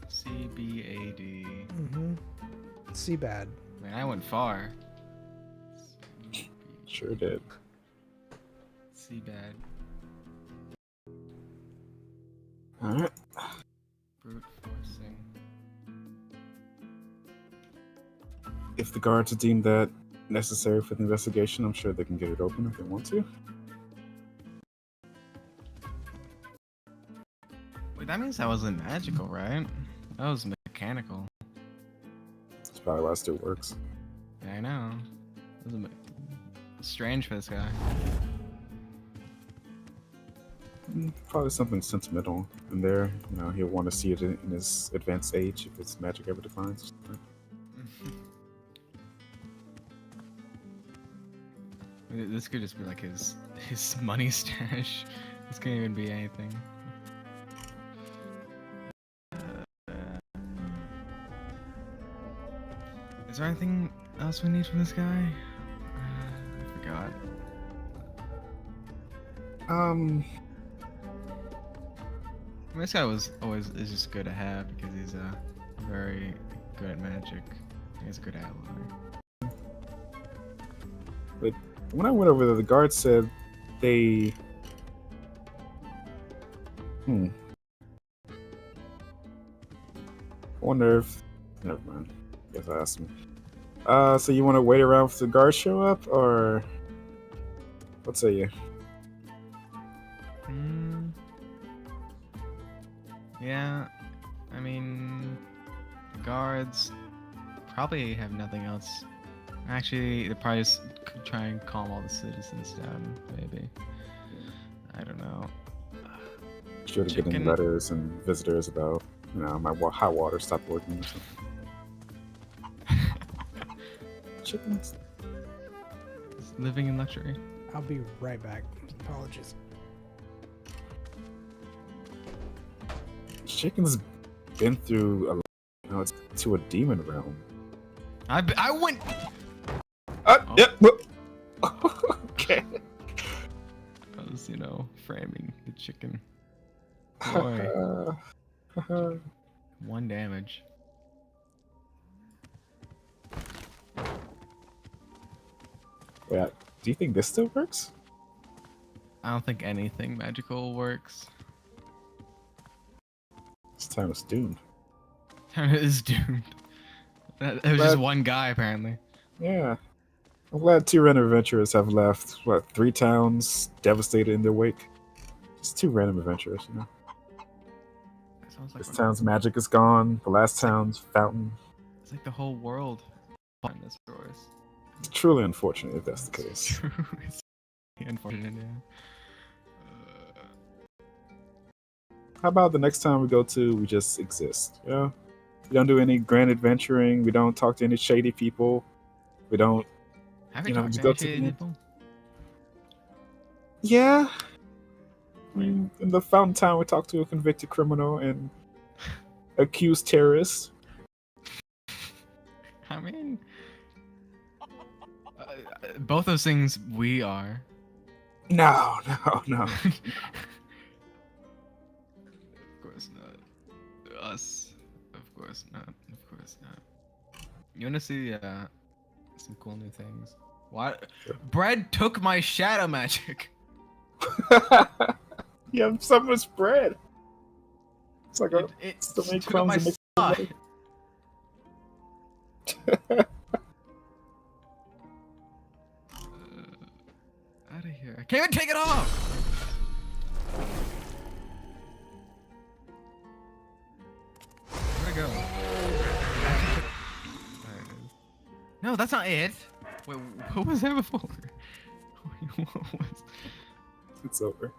CBAD. Mm-hmm. C-bad. Man, I went far. Sure did. C-bad. Alright. Brute forcing. If the guards deem that necessary for the investigation, I'm sure they can get it open if they want to. Wait, That means that wasn't magical, right? That was mechanical. That's probably why it still works. Yeah, I know. It was strange for this guy. Probably something sentimental in there. You know, he'll want to see it in his advanced age if his magic ever declines. This could just be like his money stash. This can't even be anything. Is there anything else we need from this guy? I forgot. This guy is just good to have because he's very good at magic. He's a good ally. But when I went over there, the guard said they. I wonder if. Never mind. Guess I asked him. So you want to wait around for the guards show up, or what say you? Yeah, I mean, the guards probably have nothing else. Actually, they probably just try and calm all the citizens down, maybe. I don't know. Sure to get in letters and visitors about, you know, my hot water stopped working or something. Chickens. Living in luxury. I'll be right back. Apologies. Chicken's been through a, you know, it's to a demon realm. I went. Yep. Okay. I was, you know, framing the chicken. Boy. 1 damage. Yeah. Do you think this still works? I don't think anything magical works. This time it's doomed. It is doomed. It was just one guy, apparently. Yeah. I'm glad 2 random adventurers have left, 3 towns devastated in their wake. Just 2 random adventurers, you know. Like this town's magic is gone. The last town's fountain. It's like the whole world behind this forest. It's truly unfortunate if that's the case. It's unfortunate, yeah. How about the next time we go to, we just exist, you know? We don't do any grand adventuring. We don't talk to any shady people. We don't, Have you know, talked just to go any shady people? Yeah. I mean, in the fountain town, we talked to a convicted criminal and accused terrorist. I mean, both those things we are. No. Of course not. Us. Of course not. Of course not. You wanna see some cool new things? What? Sure. Bread took my shadow magic. Yeah, someone's bread. It's like It so many took up my crumbs spot. Out of here. I can't even take it off! Where'd it go? There it is. No, that's not it! Wait, what was there before? What was... It's over.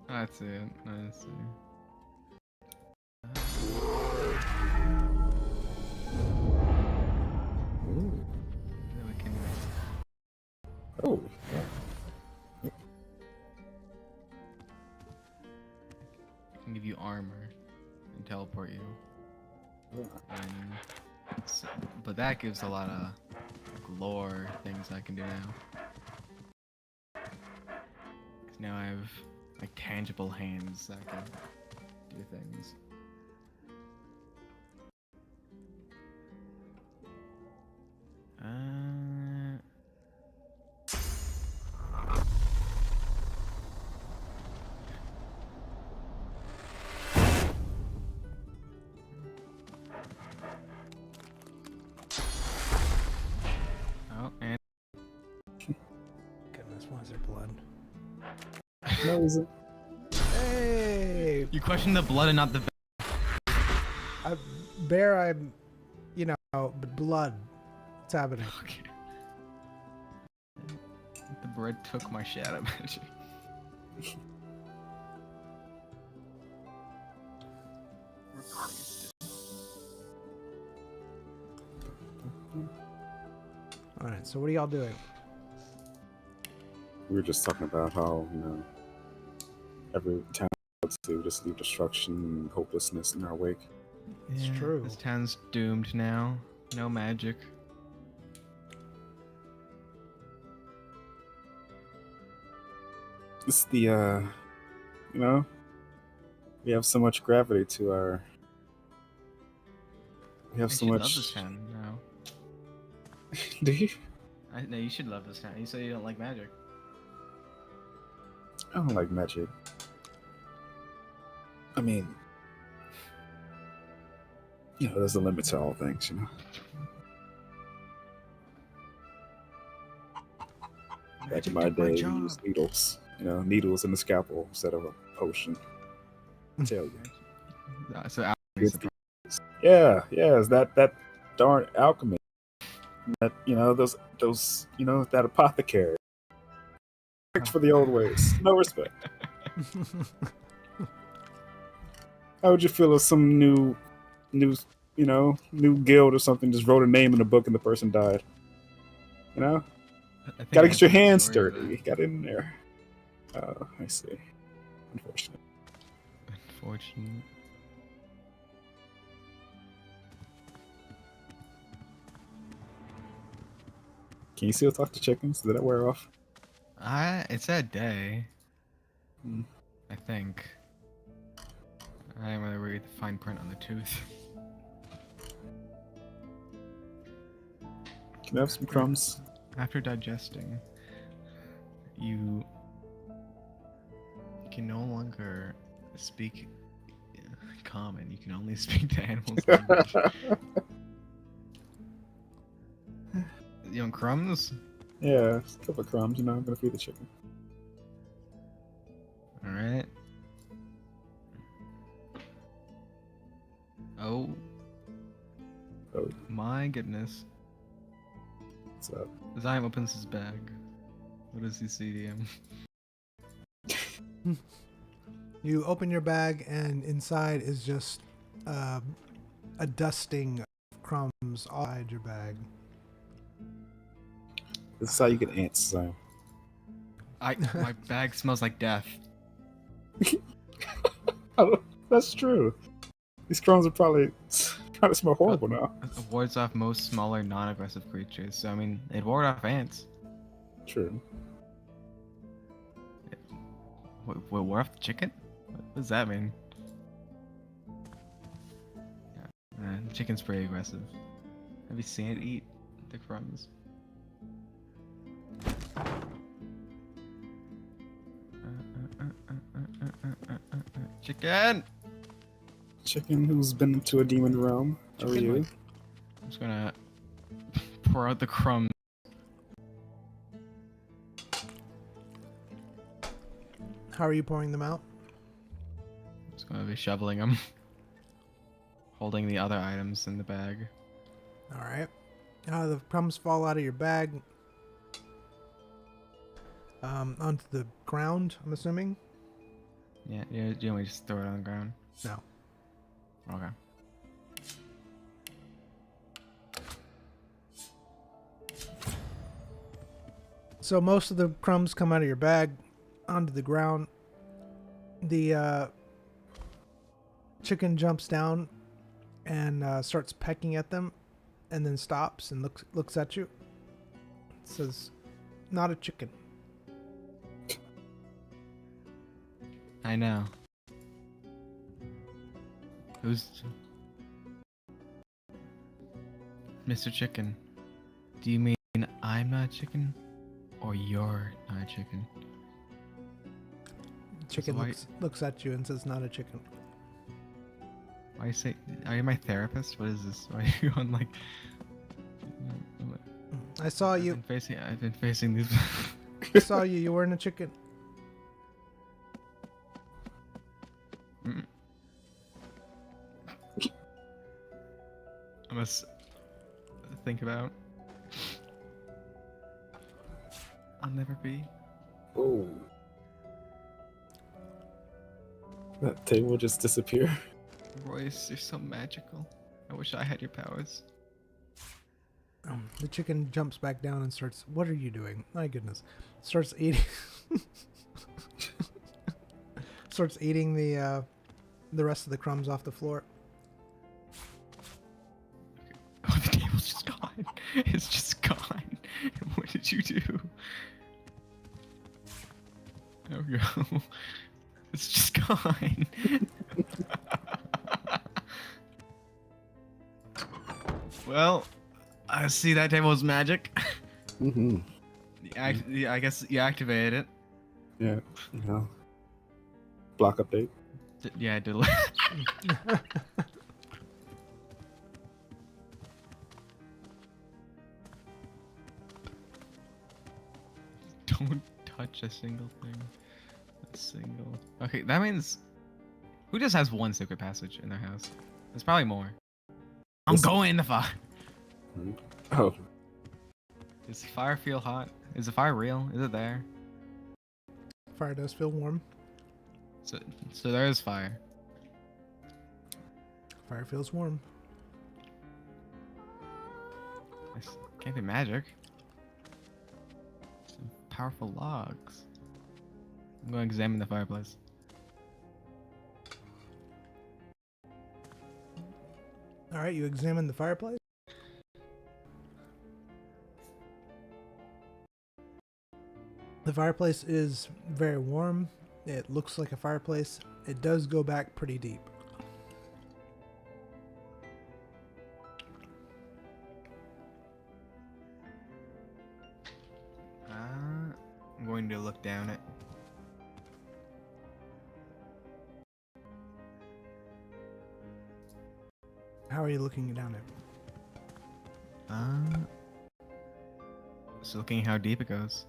That's it. I see. Ooh. Then we can... Oh. I can give you armor and teleport you. Yeah. But that gives a lot of lore things I can do now. 'Cause now I have like tangible hands that can do things. Oh, and Goodness, why is there blood? No, is it? Hey! you question the blood and not the Bear, I'm, you know, blood. What's happening? Okay. The bread took my shadow magic. Replaced it. All right. So what are y'all doing? We were just talking about how, every town goes to just leave destruction and hopelessness in our wake. It's Yeah, true. This town's doomed now. No magic. It's the, we have so much gravity to our. We have I so should much. love this town now. Do you? No, you should love this town. You say you don't like magic. I don't like magic. I mean, there's a limit to all things, Back in my took my day, we job. used needles. Needles in the scalpel instead of a potion. I tell you. So alchemy Good is the Yeah, it's that darn alchemy. That that apothecary. Respect for the old ways. No respect. How would you feel if some new guild or something just wrote a name in a book and the person died? I think Gotta I get your have a hands story of dirty. Got in there. Oh, I see. Unfortunate. that. Unfortunate. Can you still talk to chickens? Did that wear off? It's that day. Hmm. I think. I didn't really read the fine print on the tooth. Can I have some crumbs? After digesting, you can no longer speak common. You can only speak to animals' language. You want crumbs? Yeah, just a couple of crumbs. I'm gonna feed the chicken. All right. Oh Oh, my goodness! what's up? Zion opens his bag. What does he see, DM? You open your bag, and inside is just a dusting of crumbs all inside your bag. This is how you get ants, Zion. My bag smells like death. That's true. These crumbs are probably smell horrible now. It wards off most smaller, non-aggressive creatures. So I mean, it ward off ants. True. What ward off the chicken? What does that mean? Yeah, the chicken's pretty aggressive. Have you seen it eat the crumbs? Chicken! Chicken who's been into a demon realm. How are Chicken, you? I'm just gonna pour out the crumbs. How are you pouring them out? I'm just gonna be shoveling them. Holding the other items in the bag. All right. The crumbs fall out of your bag onto the ground, I'm assuming. Yeah, do you want me to just throw it on the ground? No. Okay. So most of the crumbs come out of your bag onto the ground. The chicken jumps down and starts pecking at them, and then stops and looks at you. It says, "Not a chicken." I know. Who's... Mr. Chicken, do you mean I'm not a chicken? Or you're not a chicken? Chicken why- looks at you and says, "Not a chicken." Why you say... Are you my therapist? What is this? Why are you on like... I saw you. I've been facing these... I saw you. You weren't a chicken. Mm. must think about. I'll never be. Oh. That table just disappeared. Royce, you're so magical. I wish I had your powers. The chicken jumps back down and starts. What are you doing? My goodness. Starts eating. Starts eating the rest of the crumbs off the floor. Oh, the table's just gone. It's just gone. What did you do? Oh no. It's just gone. Well, I see that table's magic. Mm-hmm. I guess you activated it. Yeah. You know. Block update. Yeah, I did. Don't touch a single thing. A single. Okay, that means who just has one secret passage in their house? There's probably more. I'm Listen. going in the fire. Oh. Does the fire feel hot? Is the fire real? Is it there? Fire does feel warm. So there is fire. Fire feels warm. This can't be magic. Some powerful logs. I'm going to examine the fireplace. All right, you examine the fireplace. The fireplace is very warm. It looks like a fireplace. It does go back pretty deep. I'm going to look down it. How are you looking down it? Just looking how deep it goes.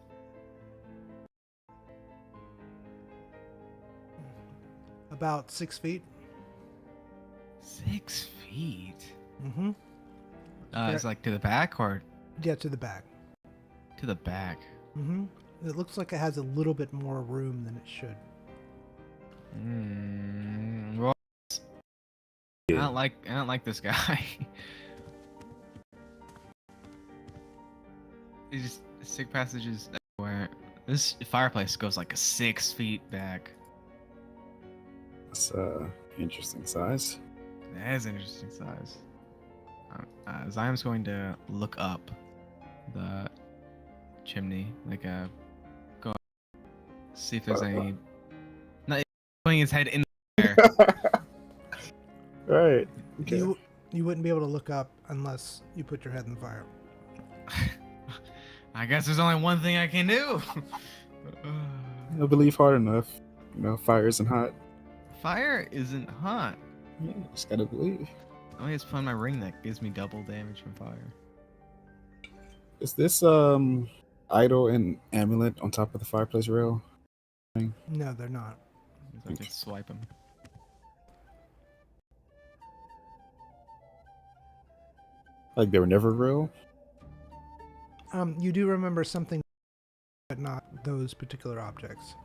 About 6 feet. 6 feet? Mm-hmm. It's like to the back or Yeah, to the back. to the back? Mm-hmm. It looks like it has a little bit more room than it should. Well, I don't like this guy. These sick passages everywhere. This fireplace goes like 6 feet back. That's interesting size. That is an interesting size. Ziam's going to look up the chimney, like go see if there's any. Not putting his head in there. Right. Okay. You wouldn't be able to look up unless you put your head in the fire. I guess there's only one thing I can do. I believe hard enough. You know, fire isn't hot. Fire isn't hot. Yeah, just gotta believe. I just find my ring that gives me double damage from fire. Is this idol and amulet on top of the fireplace rail? No, they're not. I can swipe him. Like they were never real? You do remember something, but not those particular objects.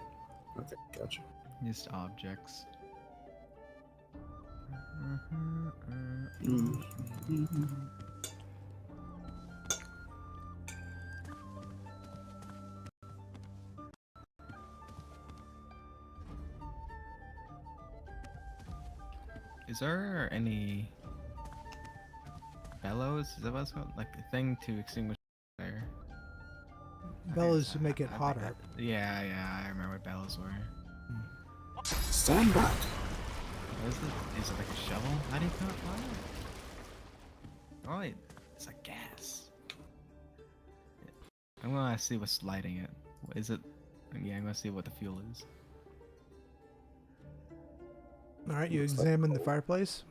Okay, gotcha. Just objects. Is there any bellows? Is that what it's called? Like the thing to extinguish fire? Bellows to make it I think hotter. that- yeah, I remember what bellows were. Stand back. What is it? Is it like a shovel? How do you put out fire? Oh, wait, it's like gas. I'm gonna see what's lighting it. What is it? Yeah, I'm gonna see what the fuel is. All right, you Looks like examine the coal. fireplace.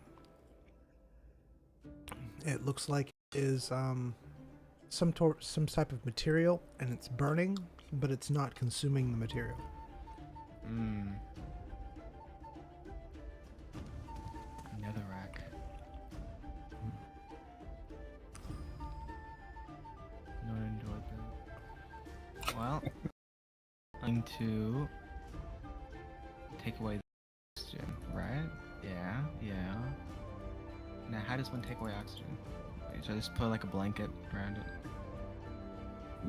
It looks like it is some type of material, and it's burning, but it's not consuming the material. Netherrack. to take away the oxygen, right? Yeah, yeah. Now, how does one take away oxygen? Wait, should I just put like a blanket around it?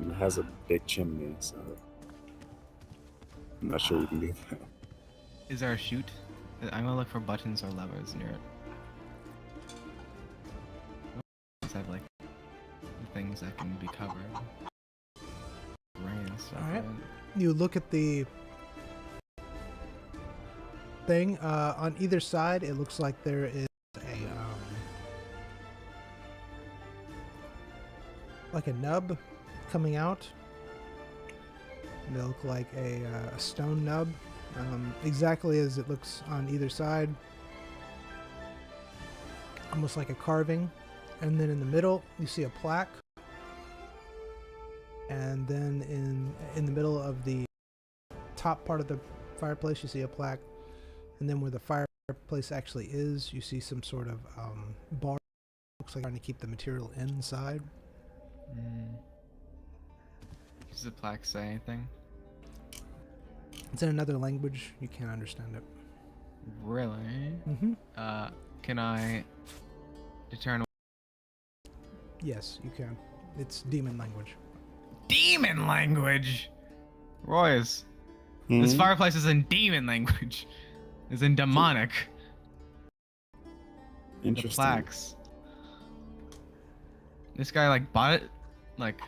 It has a big chimney, so I'm not sure you can do that. Is there a chute? I'm gonna look for buttons or levers near it. These have like things that can be covered. Rain and stuff. Alright. Right? You look at the thing on either side. It looks like there is a nub coming out. They look like a stone nub, exactly as it looks on either side, almost like a carving. And then in the middle you see a plaque, and then in the middle of the top part of the fireplace you see a plaque, and then where the fireplace actually is you see some sort of bar. Looks like trying to keep the material inside. Does the plaque say anything? It's in another language. You can't understand it. Really? Mm-hmm. Can I determine? Yes, you can. It's demon language. Demon language. Royce, this fireplace is in demon language. Is in demonic. The Interesting. plaques. This guy like bought it, like.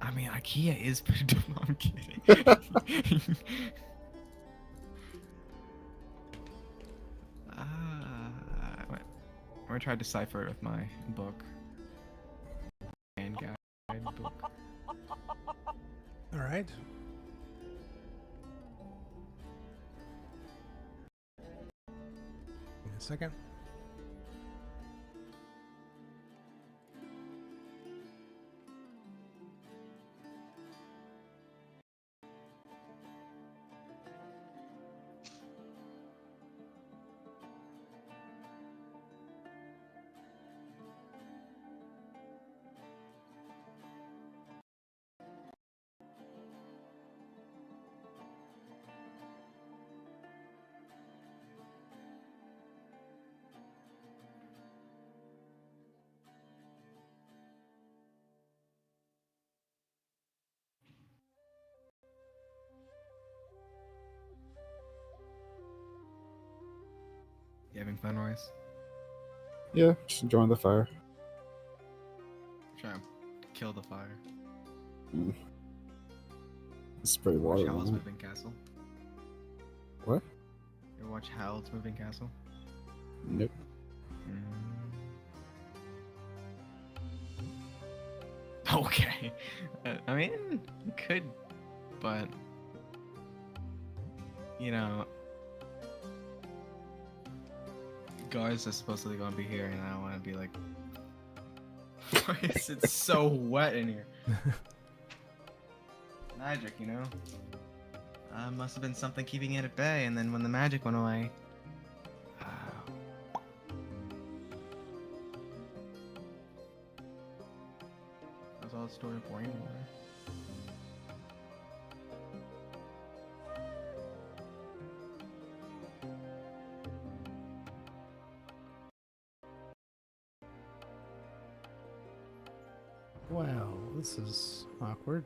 I mean, IKEA is pretty dumb. I'm kidding. I'm gonna try to decipher it with my book. And guide book. All right. Give me a second. You having fun, Royce? Yeah, just enjoying the fire. Try to kill the fire. It's pretty Watch water. Howl's Huh? Moving Castle. What? You ever watch Howl's Moving Castle? Nope. Okay. I mean, you could, but you know, guards are supposedly gonna be here, and I don't want to be like, why is it so wet in here? Magic, you know. Must have been something keeping it at bay, and then when the magic went away. That's all the story of Brain. Well, this is awkward.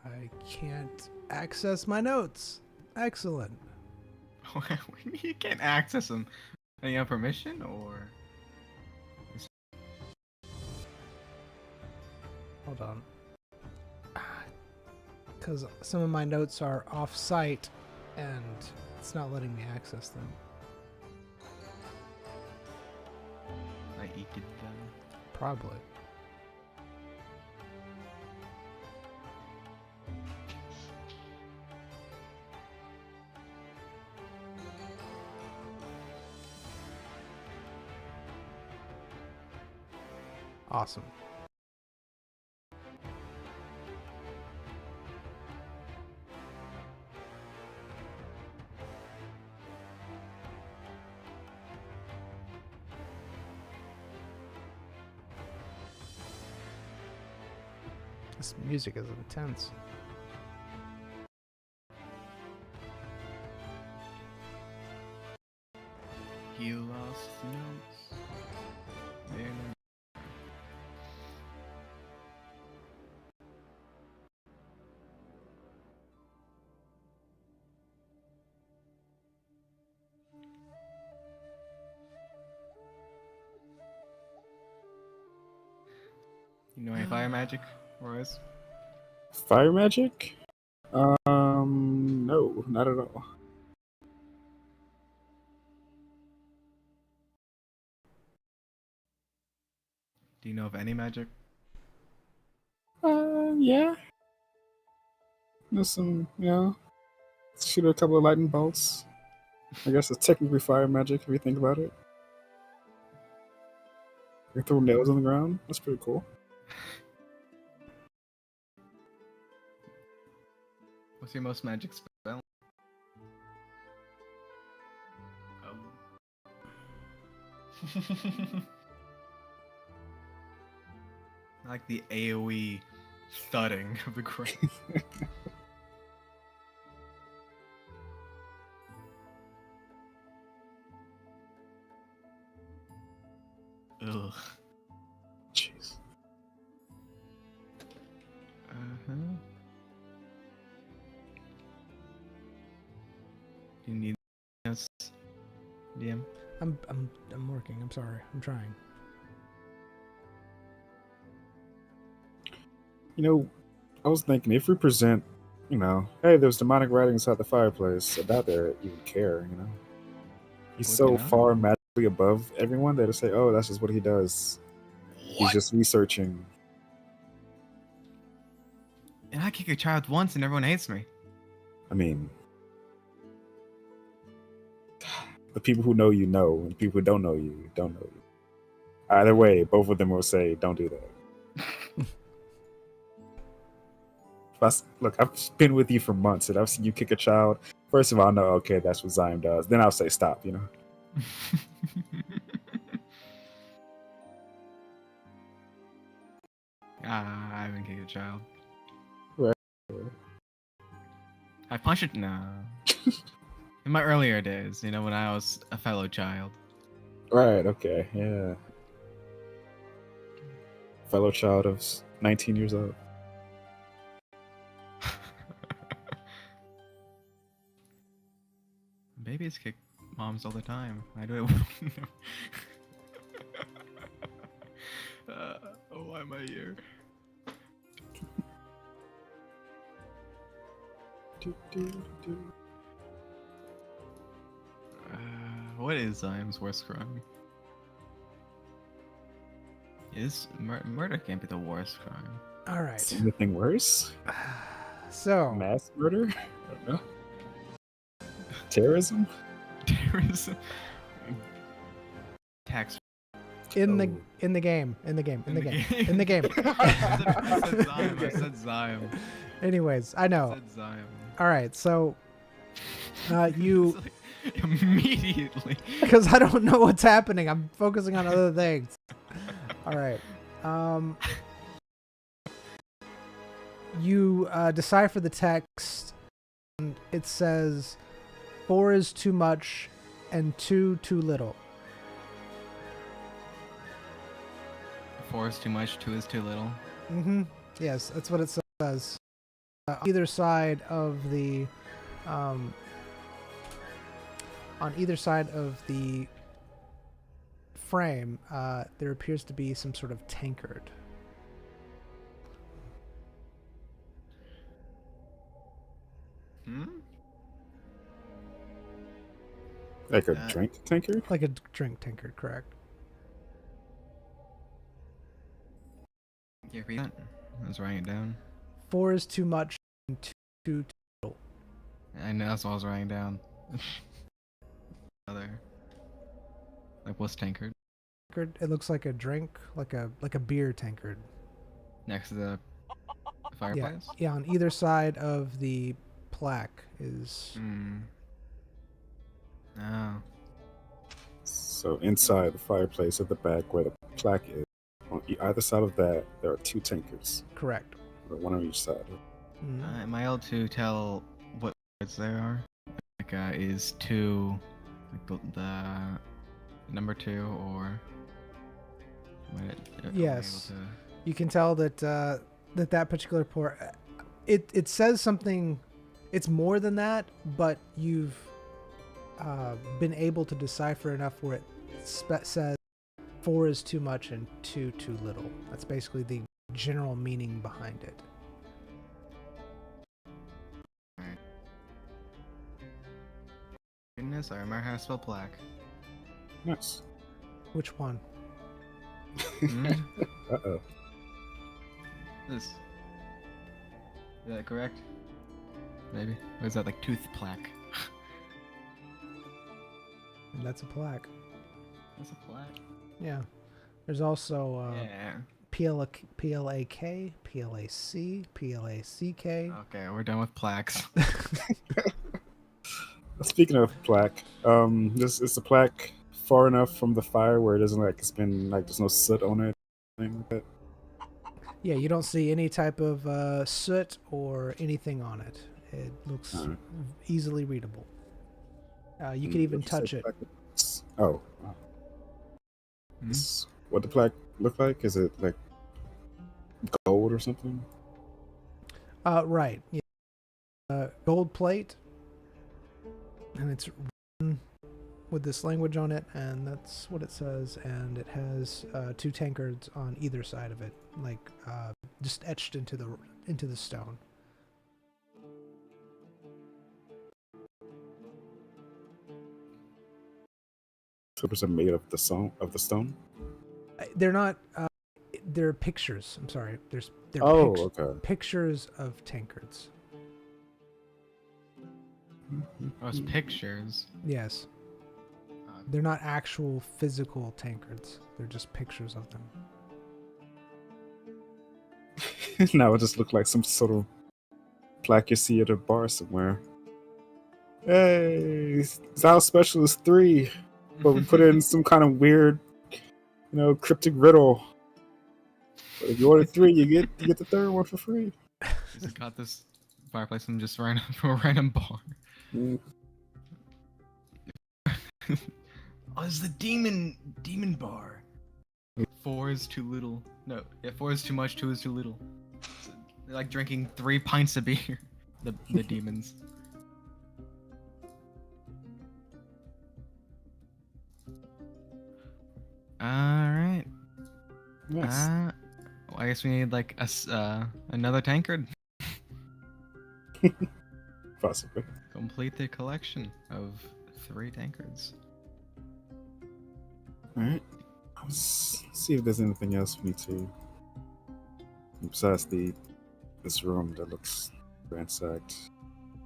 I can't access my notes. Excellent. You can't access them. You have permission, or? Hold on. Because some of my notes are off-site, and it's not letting me access them. I eked them. Probably. Awesome. This music is intense. He lost notes. Then you know any fire magic, Royce? Fire magic? No, not at all. Do you know of any magic? Yeah. There's some, shoot a couple of lightning bolts. I guess it's technically fire magic if you think about it. You throw nails on the ground. That's pretty cool. What's your most magic spell? I like the AoE thudding of the ground. Ugh. Jeez. Uh-huh. Do you need us, DM? I'm working. I'm sorry. I'm trying. I was thinking if we present, hey, there's demonic writing inside the fireplace, I doubt they even care, He's Would so they not? far magically above everyone that they say, oh, that's just what he does. He's just researching. And I kick a child once and everyone hates me. I mean, the people who know, and the people who don't know you, don't know you. Either way, both of them will say, don't do that. Look, I've been with you for months, and I've seen you kick a child. First of all, I know, okay, that's what Zyme does. Then I'll say stop, I haven't kicked a child. Right. I punched it? No. In my earlier days, when I was a fellow child. Right, okay, yeah. Fellow child of 19 years old. Babies kick moms all the time. I do it. Why am I here? What is Zyme's worst crime? Murder can't be the worst crime. All right. Is anything worse? So Mass murder? I don't know. Terrorism? Terrorism. Tax. in the Oh. in the game. In the game. I said Zyme. Anyways, I know. I said Zyme. All right. So you It's like, immediately. because I don't know what's happening. I'm focusing on other things. All right. You decipher the text, and it says 4 is too much and 2 too little. 4 is too much, 2 is too little. Mm-hmm. Yes, that's what it says. Either side of the on either side of the frame, there appears to be some sort of tankard. Like a drink tanker? Like a drink tankard, correct? You read that? I was writing it down. 4 is too much and 2 too little. I know that's what I was writing down. Other. Like what's tankard? Tankard, it looks like a drink, like a beer tankard. Next to the fireplace? Yeah, on either side of the plaque is Oh. So inside the fireplace at the back where the plaque is, on either side of that, there are 2 tankers. correct. one on each side. Mhm. Am I able to tell what words there are? Like, is 2 like the number 2 or? Am I Yes. able to... You can tell that that particular port, it says something. It's more than that, but you've been able to decipher enough where it says 4 is too much and 2 too little. That's basically the general meaning behind it. Goodness, I remember how to spell plaque. Nice. Which one? Mm, Uh-oh. this. Is that correct? Maybe. Or is that like tooth plaque? And that's a plaque. That's a plaque. Yeah. There's also Yeah. PLAK, PLAC, PLACK. Okay, we're done with plaques. Speaking of plaque, this is the plaque far enough from the fire where it doesn't like it's been like there's no soot on it, anything like that. Yeah, you don't see any type of soot or anything on it. It looks Alright. easily readable. You could even What'd you say touch it. plaque is? Oh, wow. Hmm? This- what the plaque look like? Is it like gold or something? Right. Yeah. Gold plate, and it's written with this language on it, and that's what it says. And it has 2 tankards on either side of it, like just etched into the stone. Slippers are made of the stone. They're not. They're pictures. I'm sorry. They're Oh, okay. pictures of tankards. Those pictures. Yes. They're not actual physical tankards. They're just pictures of them. Now it just looked like some sort of plaque you see at a bar somewhere. Hey, Zal Specialist 3, but we put in some kind of weird, cryptic riddle. But if you order 3, you get the third one for free. Just got this fireplace from just from a random bar. Mm. Oh, it's the demon bar. 4 is too little. No, yeah, 4 is too much. 2 is too little. They're like drinking 3 pints of beer. The demons. All right. Nice. Well, I guess we need like another tankard. Possibly. Complete the collection of 3 tankards. Alright. Let's see if there's anything else for me to. Besides this room that looks ransacked.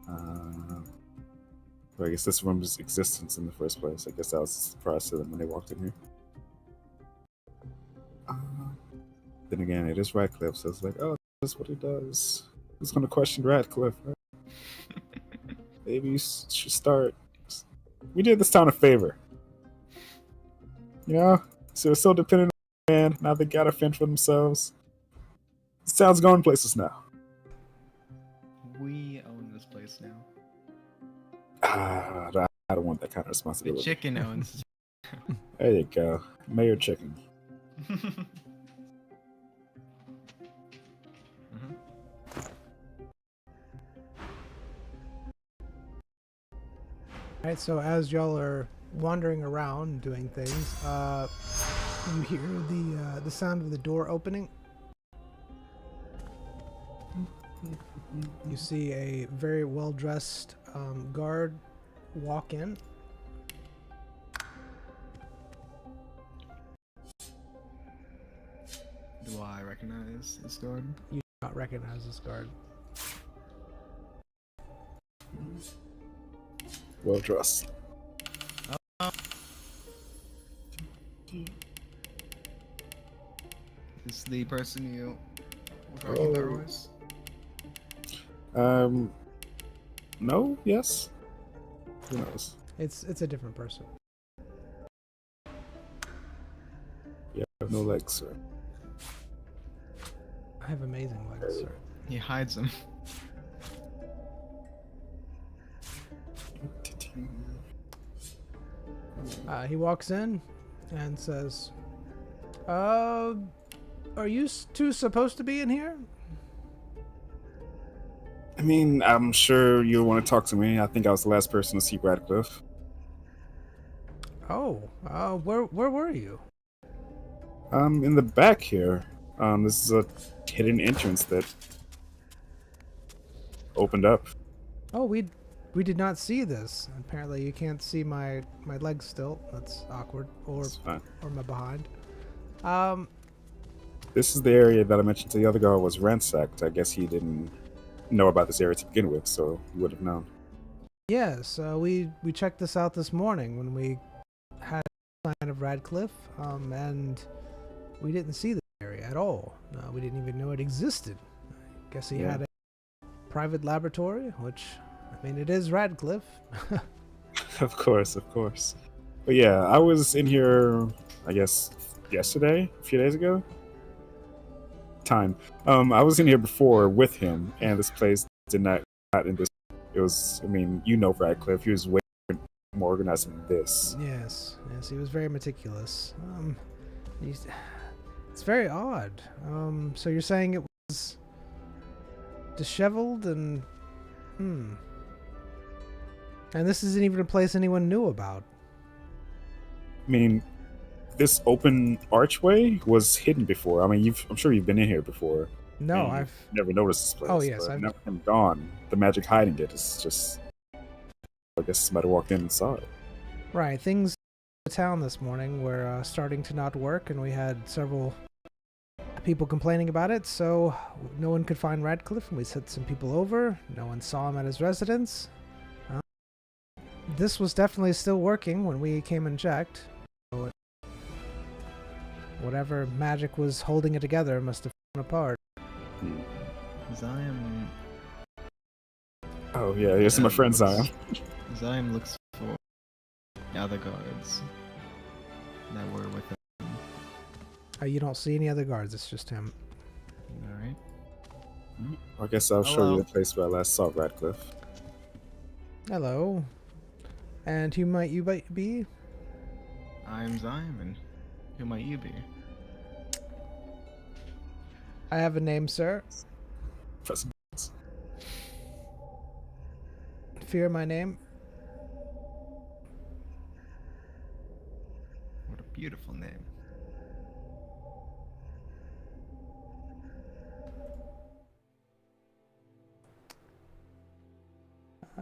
But I guess this room's existence in the first place. I guess that was a surprise to them when they walked in here. Then again, it is Radcliffe, so it's like, oh, that's what he does. Who's gonna question Radcliffe? Right? Maybe you should start. We did this town a favor. So they're so dependent on man. Now they gotta fend for themselves. This town's going places now. We own this place now. I don't want that kind of The responsibility. chicken owns. There you go, Mayor Chicken. Mhm. Alright, so as y'all are wandering around doing things, you hear the sound of the door opening. You see a very well-dressed guard walk in. Do I recognize this guard? You do not recognize this guard. Well dressed. Is the person you were talking about, Oh. Royce? No, yes. Who knows? It's a different person. Yeah, I have no legs, sir. I have amazing legs, sir. He hides them. He walks in and says, are you two supposed to be in here? I mean, I'm sure you'll want to talk to me. I think I was the last person to see Radcliffe. Oh, where were you? In the back here. This is a hidden entrance that opened up. Oh, we did not see this. Apparently, you can't see my legs still. That's awkward. Or It's fine. my behind. This is the area that I mentioned to the other guy was ransacked. I guess he didn't know about this area to begin with, so he would have known. Yes, we checked this out this morning when we had a sign of Radcliffe, and we didn't see the area at all. We didn't even know it existed. I guess he had a private laboratory, which, I mean, it is Radcliffe. Of course, of course. But yeah, I was in here, I guess, yesterday, a few days ago. I was in here before with him, and this place did not in this. It was, I mean, you know Radcliffe. He was way more organized than this. Yes, he was very meticulous. It's very odd. So you're saying it was disheveled and and this isn't even a place anyone knew about. I mean, this open archway was hidden before. I mean, I'm sure you've been in here before. No, and I've never noticed this place. Oh, yes, but I've- now with him gone, the magic hiding it is just. I guess somebody walked in and saw it. right. Things in the town this morning were starting to not work, and we had several people complaining about it. So no one could find Radcliffe, and we sent some people over. No one saw him at his residence. This was definitely still working when we came and checked. So whatever magic was holding it together must have fallen apart. Zion. Oh yeah, here's my friend Zion. Zion looks for the other guards that were with him. You don't see any other guards. It's just him. Alright. I guess I'll show Hello. you the place where I last saw Radcliffe. Hello. And who might you be? I'm Zion. Who might you be? I have a name, sir. Press- Fear my name. What a beautiful name.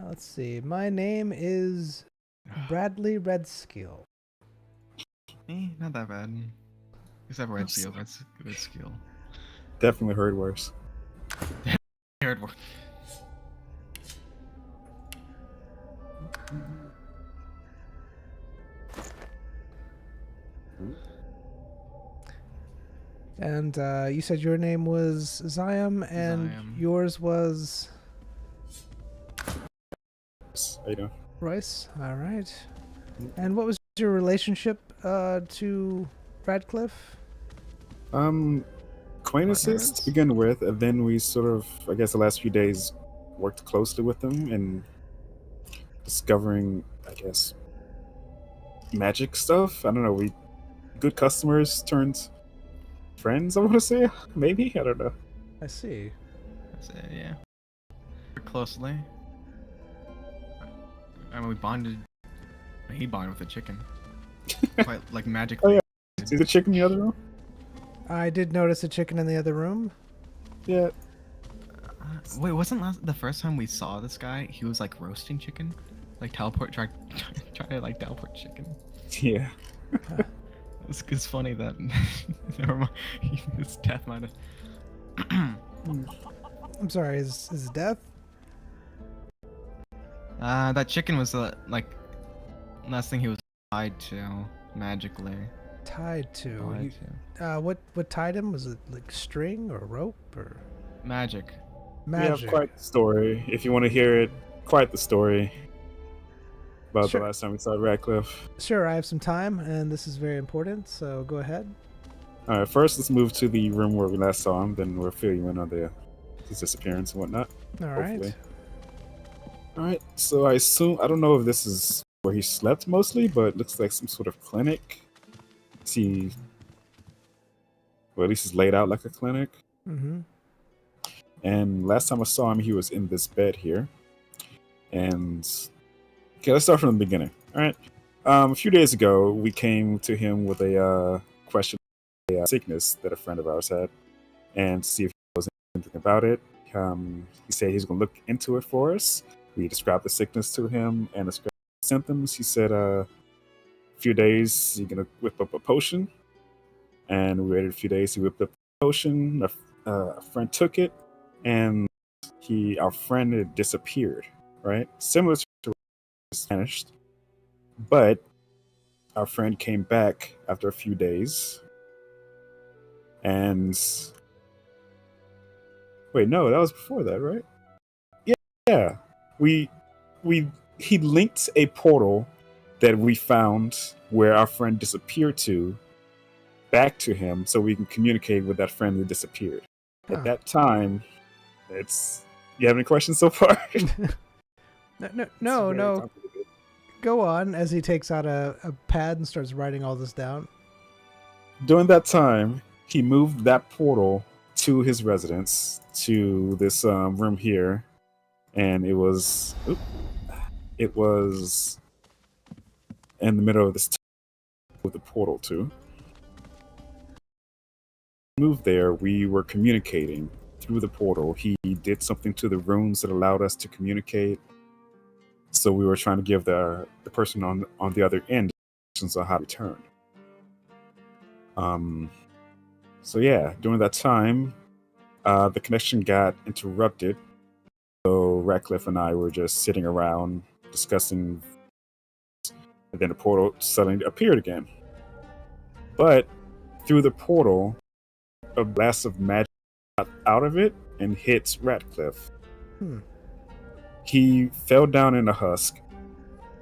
Let's see. My name is Bradley Redskill. Not that bad. Except Red Seal, that's a good skill. Definitely heard worse. Heard one. And you said your name was Zion, and Zion. yours was How you doing? Royce. All right. And what was your relationship to Radcliffe? Acquaintances Partners? to begin with, and then we sort of, I guess, the last few days worked closely with them and discovering, I guess, magic stuff. I don't know. We good customers turned friends. I want to say, maybe. I don't know. I see. That's it, yeah. Work closely. I mean, we bonded. He bonded with the chicken. Quite like magically. Oh, yeah. See the chicken in the other room? I did notice a chicken in the other room. Yeah. Wait, wasn't the first time we saw this guy? He was like roasting chicken, like teleport, try to like teleport chicken. Yeah. It's funny that never mind. His death might have. I'm sorry. Is it death? That chicken was the last thing he was tied to magically. Tied to. Tied to. What tied him? Was it like string or rope or Magic. magic? We have quite the story. If you want to hear it, quite the story about Sure. the last time we saw Radcliffe. Sure, I have some time, and this is very important. So go ahead. All right, first let's move to the room where we last saw him. Then we'll fill you in on the his disappearance and whatnot. All Hopefully. right. All right. So I assume I don't know if this is where he slept mostly, but it looks like some sort of clinic. See, well, at least it's laid out like a clinic. Mm-hmm. And last time I saw him, he was in this bed here. And okay, let's start from the beginning. All right. A few days ago, we came to him with a question, a sickness that a friend of ours had, and to see if he was anything about it. He said he's going to look into it for us. We described the sickness to him and described the symptoms. He said a few days he's going to whip up a potion. And we waited a few days. He whipped up a potion. A friend took it, and our friend had disappeared. Right, similar to vanished, but our friend came back after a few days. And wait, no, that was before that, right? Yeah. He linked a portal that we found where our friend disappeared to back to him so we can communicate with that friend who disappeared. Huh. At that time, you have any questions so far? No. Go on, as he takes out a pad and starts writing all this down. During that time, he moved that portal to his residence, to this room here, and it was in the middle of this with the portal to. Moved there, we were communicating through the portal. He did something to the runes that allowed us to communicate. So we were trying to give the person on the other end instructions on how to return. So yeah, during that time, the connection got interrupted. So Ratcliffe and I were just sitting around discussing, and then the portal suddenly appeared again. But through the portal, a blast of magic got out of it and hit Ratcliffe. He fell down in a husk,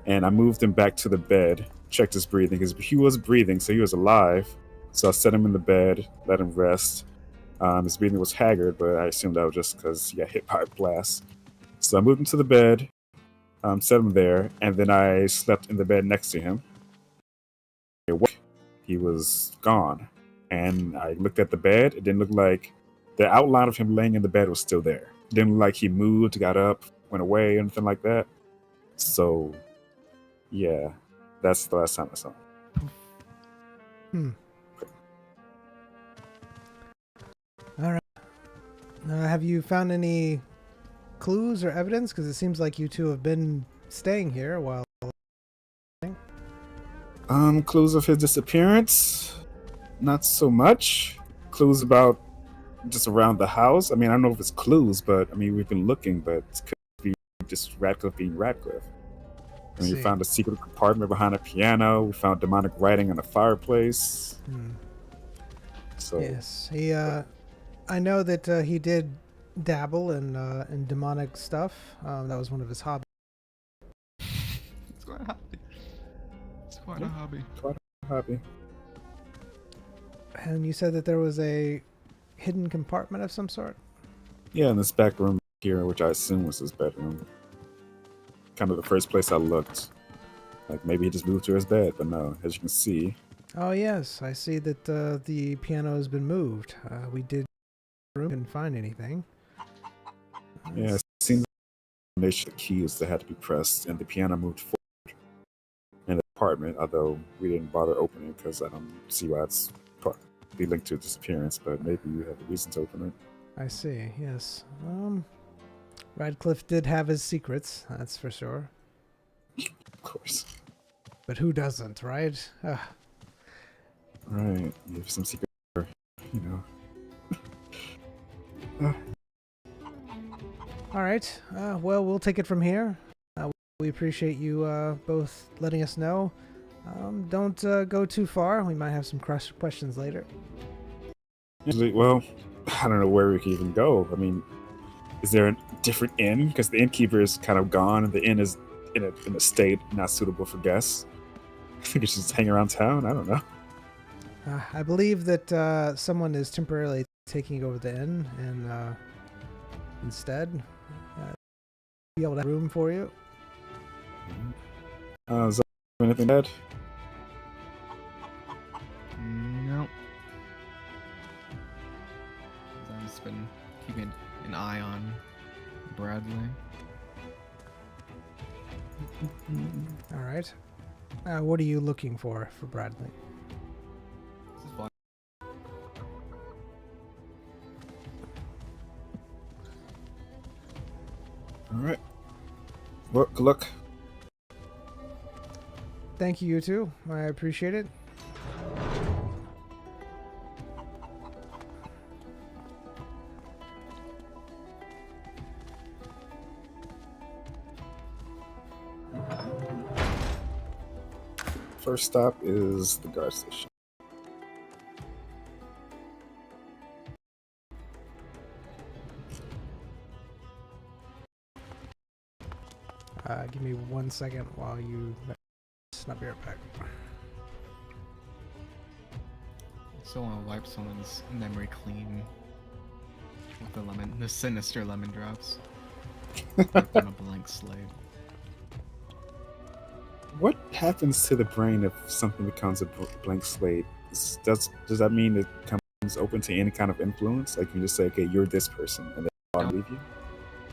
and I moved him back to the bed, checked his breathing, because he was breathing, so he was alive. So I set him in the bed, let him rest. His breathing was haggard, but I assumed that was just because he got hit by a blast. So I moved him to the bed, set him there, and then I slept in the bed next to him. He was gone, and I looked at the bed. It didn't look like the outline of him laying in the bed was still there. It didn't look like he moved, got up, went away, anything like that. So, yeah, that's the last time I saw him. All right. Have you found any clues or evidence? Because it seems like you two have been staying here while. Clues of his disappearance? Not so much. Clues about just around the house? I mean, I don't know if it's clues, but I mean, we've been looking, but it could be just Radcliffe being Radcliffe. I mean, we found a secret compartment behind a piano. We found demonic writing on a fireplace. So yes, he. I know that he did dabble in demonic stuff. That was one of his hobbies. It's quite a hobby. It's quite a hobby. Quite a hobby. And you said that there was a hidden compartment of some sort? Yeah, in this back room here, which I assume was his bedroom. Kind of the first place I looked. Like maybe he just moved to his bed, but no, as you can see. Oh yes, I see that the piano has been moved. We did didn't find anything. Yeah, it seems the keys that had to be pressed, and the piano moved forward in the apartment, although we didn't bother opening because I don't see why it's be linked to a disappearance, but maybe you have a reason to open it. I see, yes. Radcliffe did have his secrets, that's for sure. Of course. But who doesn't, right? Right, you have some secret, you know. All right. Well, we'll take it from here. We appreciate you both letting us know. Don't go too far. We might have some questions later. Well, I don't know where we can even go. I mean, is there a different inn? Because the innkeeper is kind of gone, and the inn is in a state not suitable for guests. I think it's just hang around town. I don't know. I believe that someone is temporarily taking over the inn, and instead. Be able to have room for you. Is there anything bad? No. I've just been keeping an eye on Bradley. All right. What are you looking for Bradley? This is fun. All right. Well, good luck. Thank you, you too. I appreciate it. First stop is the guard station. Give me 1 second while you snap your back. Still want to wipe someone's memory clean with the sinister lemon drops. Give them a blank slate. What happens to the brain if something becomes a blank slate? Does that mean it becomes open to any kind of influence? Like you just say, okay, you're this person, and then I'll leave you?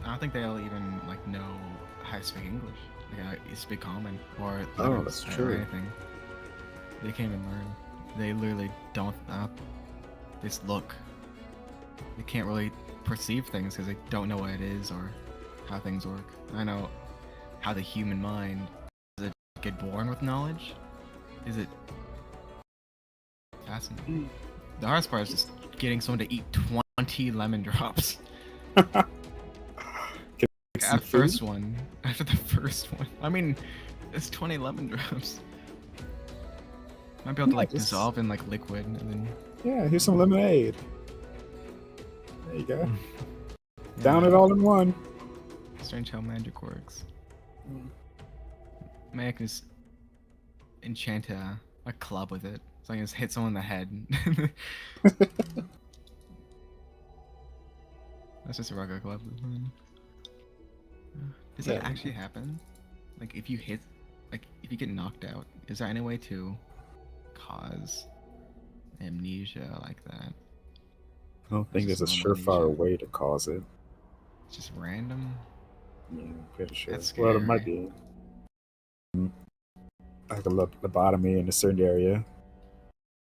I don't think they'll even like know how to speak English. Like, speak common or Oh, letters that's or true. anything. They can't even learn. They literally don't. They just look. They can't really perceive things because they don't know what it is or how things work. I know how the human mind does it get born with knowledge. Is it fascinating? The hardest part is just getting someone to eat 20 lemon drops. Some After the first one. I mean, it's 20 lemon drops. Might be able to Yeah, like just- dissolve in like liquid and then Yeah, here's some lemonade. There you go. yeah, Down it all in one. Strange how magic works. Mm. Maybe I can just enchant a club with it. So I can just hit someone in the head. That's just a regular club. Does that Yeah. actually happen? Like if you hit, like if you get knocked out, is there any way to cause amnesia like that? I don't think It's there's a just normal surefire amnesia. way to cause it. It's just random. Yeah, I'm pretty sure. That's Well, it might scary. be like a lobotomy in a certain area.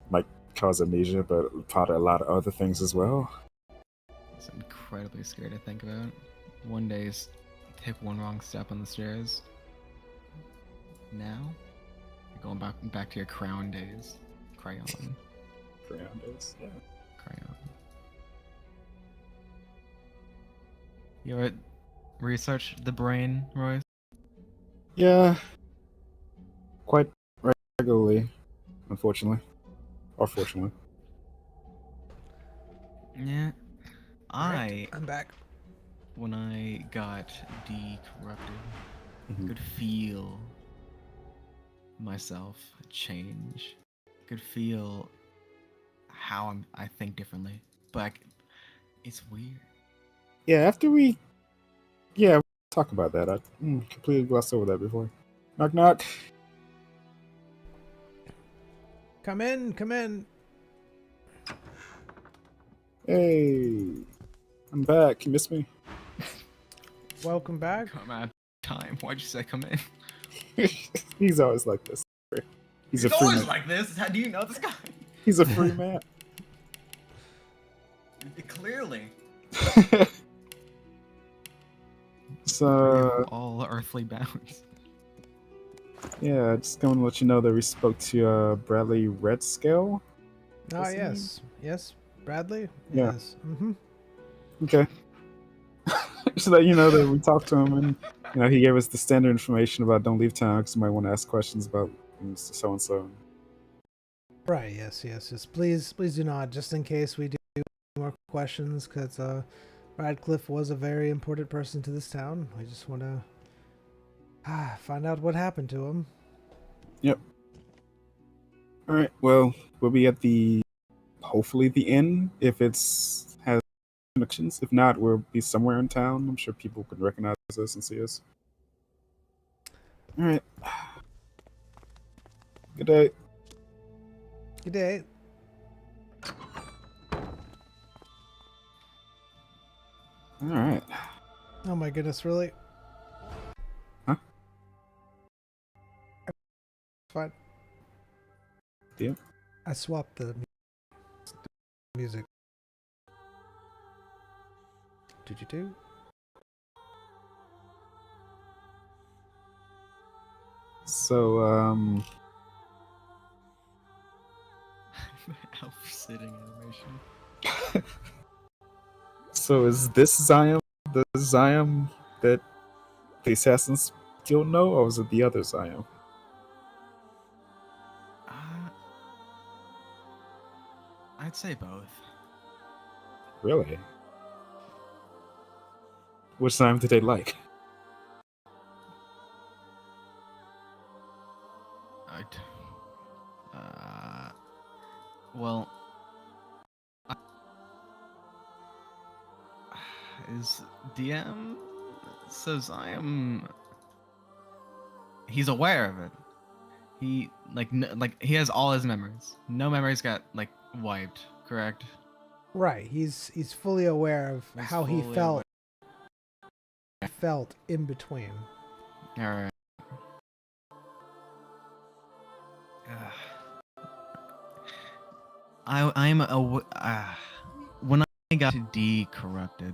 Might cause amnesia, but probably a lot of other things as well. It's incredibly scary to think about. One day, take one wrong step on the stairs. Now, you're going back to your crayon days. Crayon. Grounders, yeah. Crayon. You ever research the brain, Royce? Yeah, quite regularly, unfortunately. Or fortunately. Yeah. Alright, I'm back. When I got decorrupted, Mhm. could feel myself change. Could feel how I think differently. But it's weird. Yeah, after we talk about that. I completely glossed over that before. Knock knock. Come in, come in. Hey, I'm back. You missed me? Welcome back. Come out of time. Why'd you say come in? He's always like this. He's a free man. like this. How do you know this guy? He's a free man. Clearly. So All earthly bounds. yeah, just going to let you know that we spoke to Bradley Redscale. Ah, What's his yes. Yes, Bradley? Yeah. Yes. Mm-hmm. Okay. Just let you know that we talked to him, and he gave us the standard information about don't leave town because you might want to ask questions about so and so. Right, yes. Please do not, just in case we do more questions, because Radcliffe was a very important person to this town. We just want to find out what happened to him. Yep. All right. Well, we'll be at hopefully the inn if it's has connections. If not, we'll be somewhere in town. I'm sure people can recognize us and see us. All right. Good day. Good day. All right. Oh my goodness, really? Huh? Fine. Yeah. I swapped the music. Did you do? So, Elf sitting animation. so is this Zion the Zion that the Assassins Guild know, or was it the other Zion? I'd say both. Really? Which Zion did they like? Well, is DM says I am. He's aware of it. He he has all his memories. No memories got like wiped. Correct. Right. He's fully aware of He's how he fully felt in between. All right. I'm when I got decorrupted,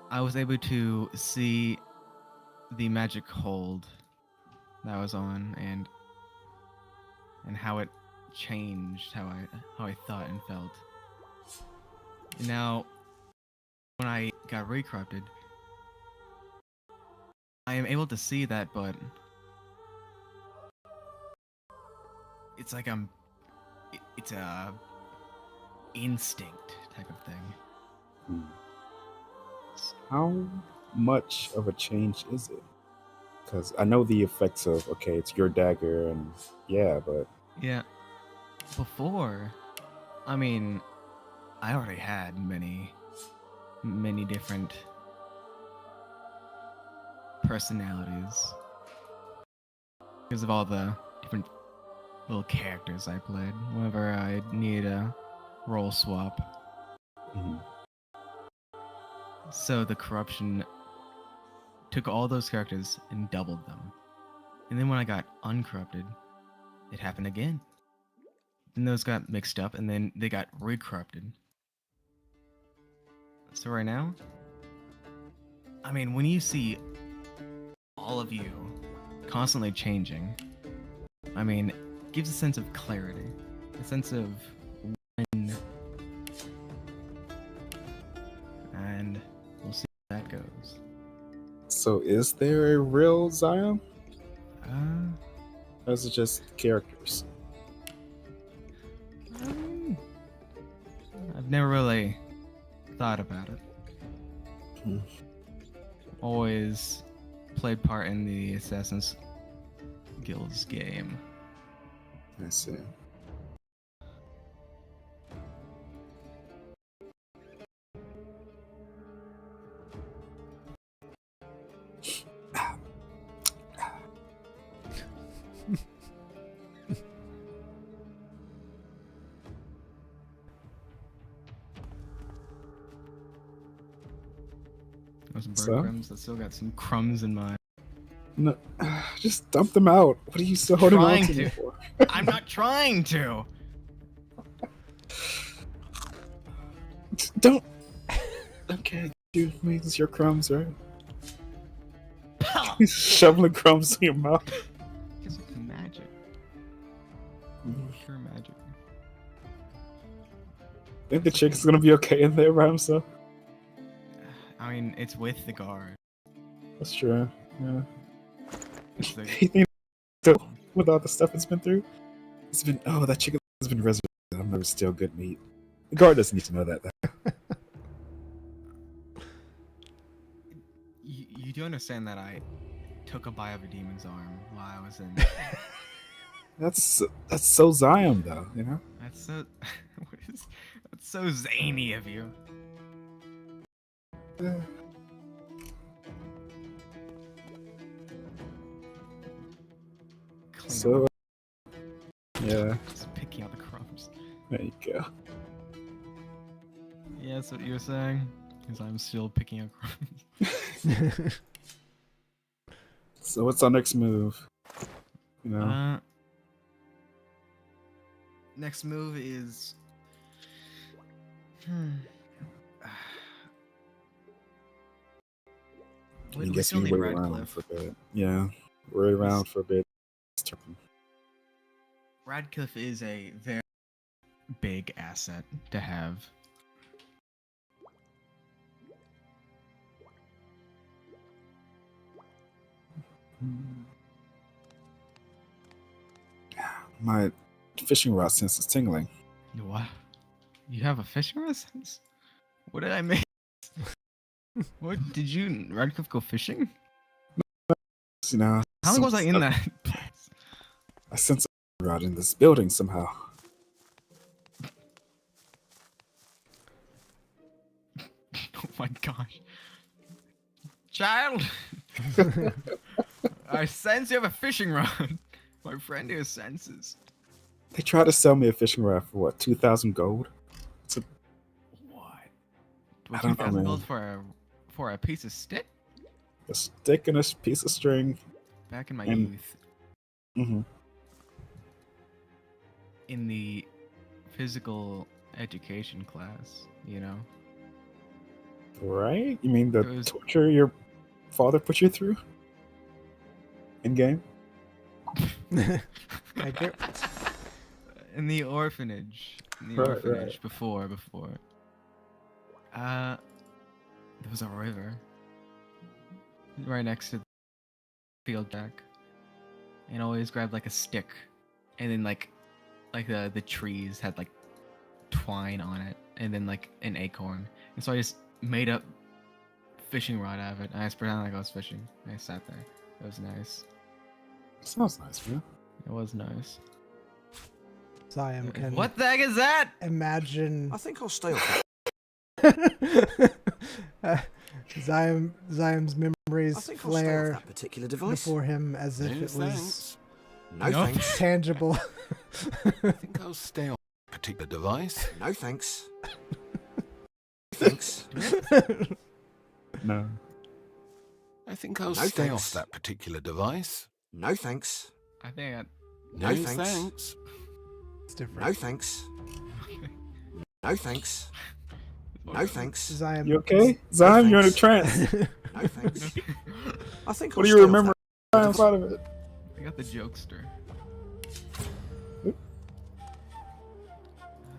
I was able to see the magic hold that I was on and how it changed how I thought and felt. Now, when I got recorrupted, I am able to see that, but it's like it's a instinct type of thing. How much of a change is it? Because I know the effects of, okay, it's your dagger, and yeah, but... Yeah. Before, I mean, I already had many different personalities because of all the different little characters I played whenever I needed a role swap. Mm-hmm. So the corruption took all those characters and doubled them. And then when I got uncorrupted, it happened again. Then those got mixed up and then they got recorrupted. So right now, I mean, when you see all of you constantly changing, I mean, it gives a sense of clarity, a sense of when, and we'll see how that goes. So is there a real Zion? Uh, Or is it just characters? I've never really thought about it. Always played part in the Assassin's Guild's game. I see. Those bird So? crumbs. I still got some crumbs in my. No, just dump them out. What are you still holding on Trying to to. them for? I'm not trying to. Don't. Okay, you means your crumbs, right? Shoveling crumbs in your mouth. Because it's magic. Pure magic. Think the chick's gonna be okay in there by himself? I mean, it's with the guard. That's true. Yeah. It's the- You think still, with all the stuff it's been through, it's been that chicken has been resurrected. I'm never still good meat. The guard doesn't need to know that. You do understand that I took a bite of a demon's arm while I was in. That's so Zion though, you know. That's so. That's so zany of you. Clean So, up, yeah, just picking out the crumbs. there you go. Yeah, that's what you were saying. Because I'm still picking out crumbs. So what's our next move? You know, Next move is. Hmm. I We guess still we need wait around Radcliffe. for a bit. Yeah, wait around for a bit. Radcliffe is a very big asset to have. My fishing rod sense is tingling. What? You have a fishing license? What did I miss? What did you, Radcliffe, go fishing? You know, How long was I in that place? I sense a rod in this building somehow. Oh my gosh. Child! I sense you have a fishing rod. My friend here senses. They tried to sell me a fishing rod for what, 2,000 gold? What? I don't know, 2,000 man. gold for a piece of stick? A stick and a piece of string. Back in my And- youth, Mm-hmm. in the physical education class, you know? Right? You mean the It was- torture your father put you through? In game? Thank you. In the orphanage. Right. Before. There was a river right next to the field deck, and always grabbed like a stick, and then like the trees had like twine on it, and then like an acorn, and so I just made up fishing rod out of it. And I just pretended like I was fishing. And I sat there. It was nice. Sounds nice, man. It was nice. Zion can What the heck is that? imagine I think I'll stay off. Zion's memories I think I'll stay off flare that particular device. before him as if No it was thanks. No Nope. thanks. tangible. I think I'll stay on a particular device. No thanks. Thanks. No. I think I'll No stay thanks. off that particular device. No thanks. I think I got. No, No thanks. thanks. It's different. No thanks. No thanks. No thanks. Zion, You okay? Zion, you're in a thanks. trance. No thanks. I think What I'll do you stay off remember that outside of it? I got the jokester.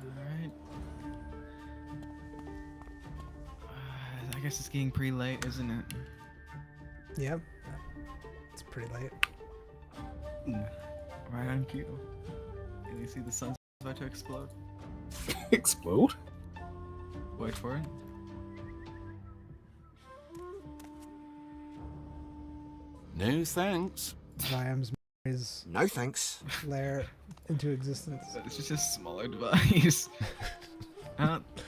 Alright. I guess it's getting pretty late, isn't it? Yep. It's pretty late. Right on cue. And you see the sun's about to explode. Explode? Wait for it. No thanks. Zion's memories No thanks. flare into existence. It's just a smaller device.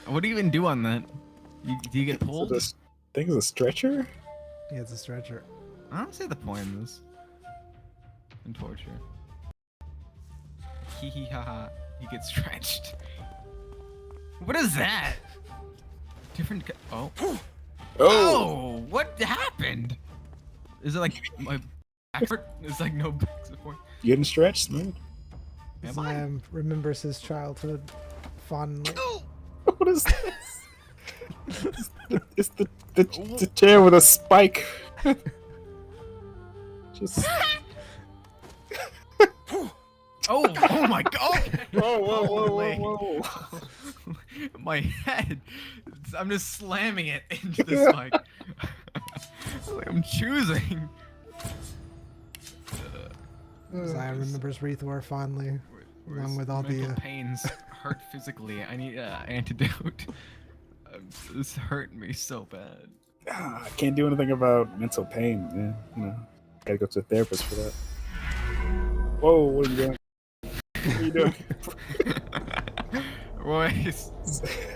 What do you even do on that? Do you get So pulled? this thing is a stretcher? Yeah, it's a stretcher. I don't see the point in this. In torture. Hee hee ha ha. You get stretched. What is that? Different. Oh. Oh! What happened? Is it like my effort? It's like no back support. You getting stretched, man? Am I? Zion remembers his childhood fondly. What is this? It's the chair with a spike. Just Oh my god! whoa, whoa. My head. I'm just slamming it into the mic. Like I'm choosing. Zion remembers Rethor fondly, along with all the. mental pains hurt physically. I need an antidote. This hurt me so bad. I can't do anything about mental pain, man. You know, gotta go to a therapist for that. Whoa, what are you doing? What are you doing? Royce.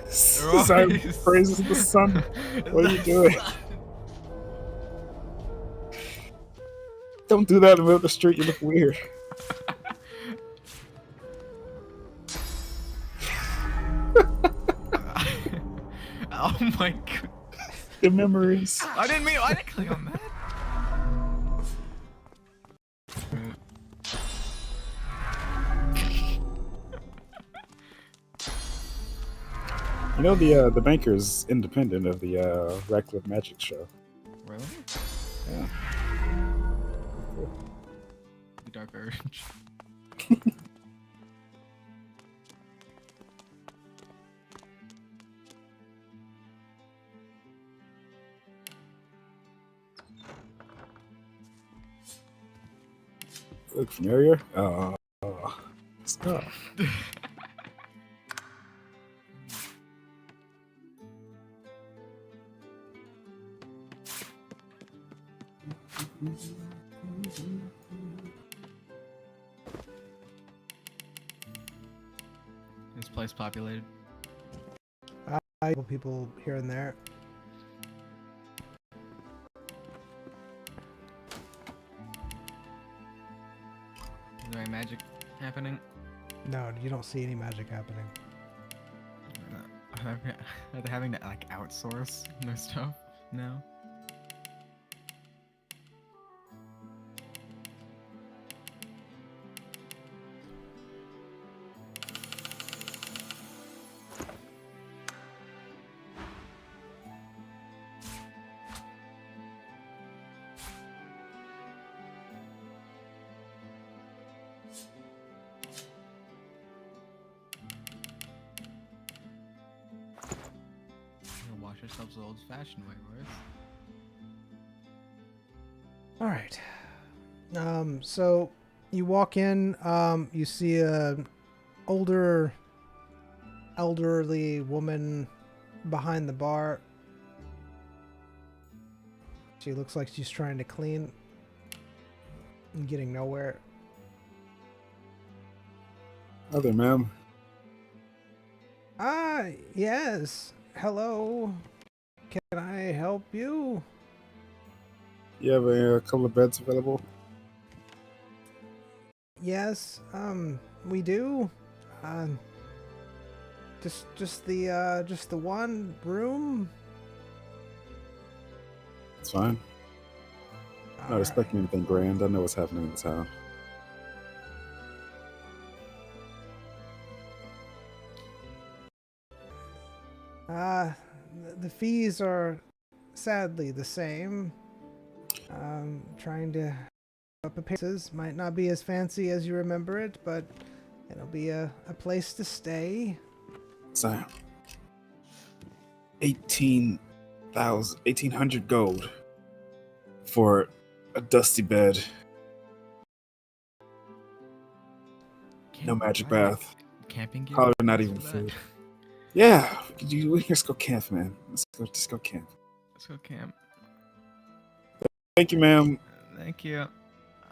Simon praises the sun. What are you doing? Don't do that in the middle of the street. You look weird. Oh my god. Good memories. I didn't click on that. You know the banker is independent of the Radcliffe Magic Show. Really? Yeah. The Dark Urge. Look familiar? Stop. This place populated. People here and there. Is there any magic happening? No, you don't see any magic happening. Are they having to like outsource their stuff now? Wash yourselves the old-fashioned way, Royce. All right. So you walk in. You see a elderly woman behind the bar. She looks like she's trying to clean and getting nowhere. Hi there, ma'am. Ah, yes. Hello. Can I help you? You have a couple of beds available? Yes. We do. Just the one room. It's fine. I'm not expecting anything grand. I know what's happening in town. The fees are sadly the same. Trying to up appearances might not be as fancy as you remember it, but it'll be a place to stay. So, 1800 gold for a dusty bed. No magic bath. Camping gear? Probably not even food. Yeah, we can just go camp, man. Just go camp. Let's go camp. Thank you, ma'am. Thank you.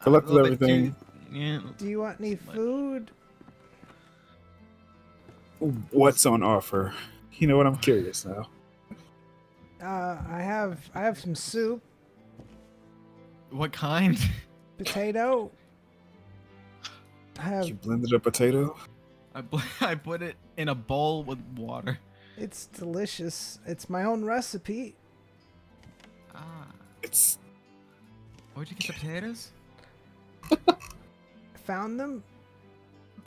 Good luck A with little bit everything. Yeah. Do you want any food? What's on offer? You know what? I'm curious now. I have some soup, What kind? potato. I have. You blended a potato? I put it in a bowl with water. It's delicious. It's my own recipe. Ah. It's Where'd you get the potatoes? I found them.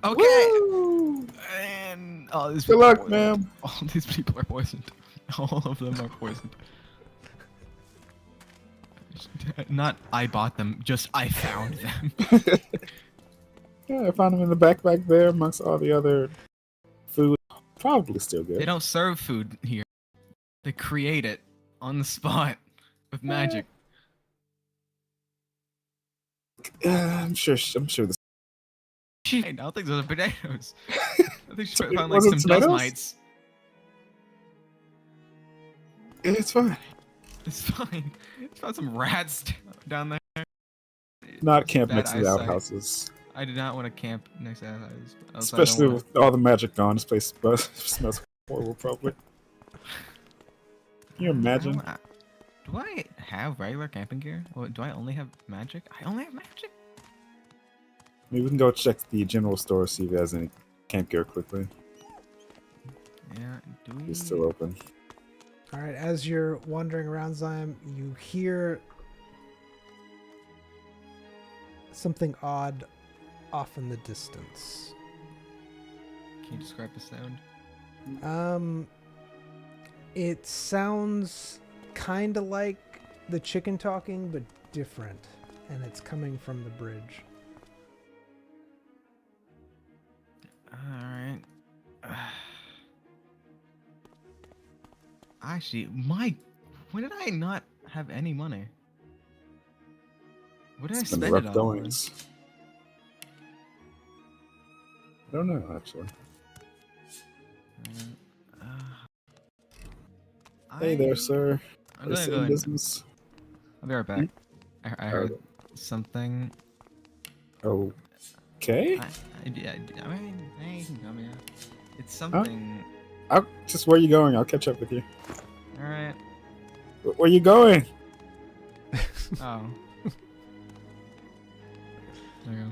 Okay. Woo! And all these Good people are luck, poisoned. ma'am. All these people are poisoned. All of them are poisoned. Not I bought them, just I found them. Yeah, I found them in the backpack there amongst all the other food. Probably still good. They don't serve food here. They create it on the spot with magic. I'm sure this. I don't think those are potatoes. I think she It found like wasn't some tomatoes? dust mites. It's fine. It's fine. It's found some rats down there. Not camp Bad next to the eyesight. outhouses. I did not want to camp next to outside. Especially with all the magic gone, this place smells horrible, probably. Can you imagine? Do I have regular camping gear? Or do I only have magic? I only have magic? Maybe we can go check the general store, see if it has any camp gear quickly. Yeah, do we? It's still open. All right, as you're wandering around, Zyme, you hear something odd off in the distance. Can you describe the sound? It sounds kind of like the chicken talking, but different, and it's coming from the bridge. Alright. Actually, when did I not have any money? What did It's I been spend rough it on? goings. I don't know, actually. Hey there, sir. I'm Is gonna it go in in. business? I'll be right back. I heard something. Okay. I mean, hey, you can come here. It's something. Just where you going? I'll catch up with you. Alright. Where you going? Oh. There you go.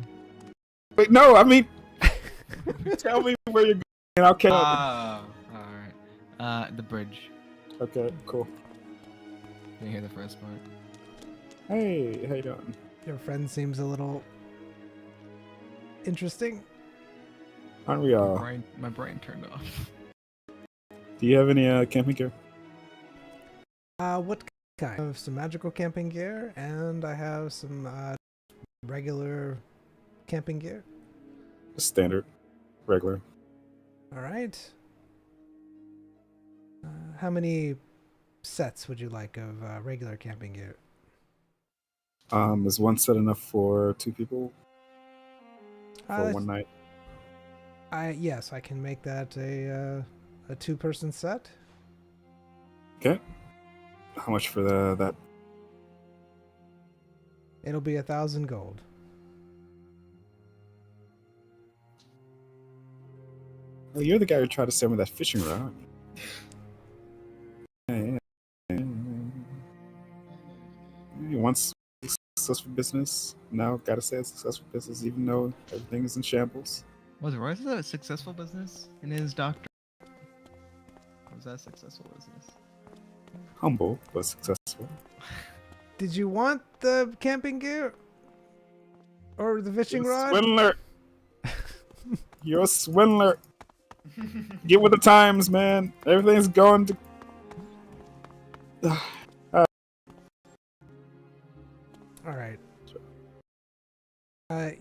Wait, no, I mean, tell me where you're going and I'll catch up. Oh, alright. The bridge. Okay, cool. Didn't hear the first part. Hey, how you doing? Your friend seems a little interesting. Aren't we My brain turned off. Do you have any camping gear? What kind? I have some magical camping gear, and I have some regular camping gear. Standard. Regular. All right. How many sets would you like of regular camping gear? Is one set enough for 2 people? For That's- one night? Yes, I can make that a 2-person set. Okay. How much for that? It'll be 1,000 gold. Oh, you're the guy who tried to sell me that fishing rod. Yeah. Once successful business, now gotta say it's successful business, even though everything is in shambles. Was Royce a successful business in his doctor? Was that a successful business? Humble, but successful. Did you want the camping gear? Or the fishing You rod? swindler! You're a swindler! Get with the times, man. Everything's going to. Alright.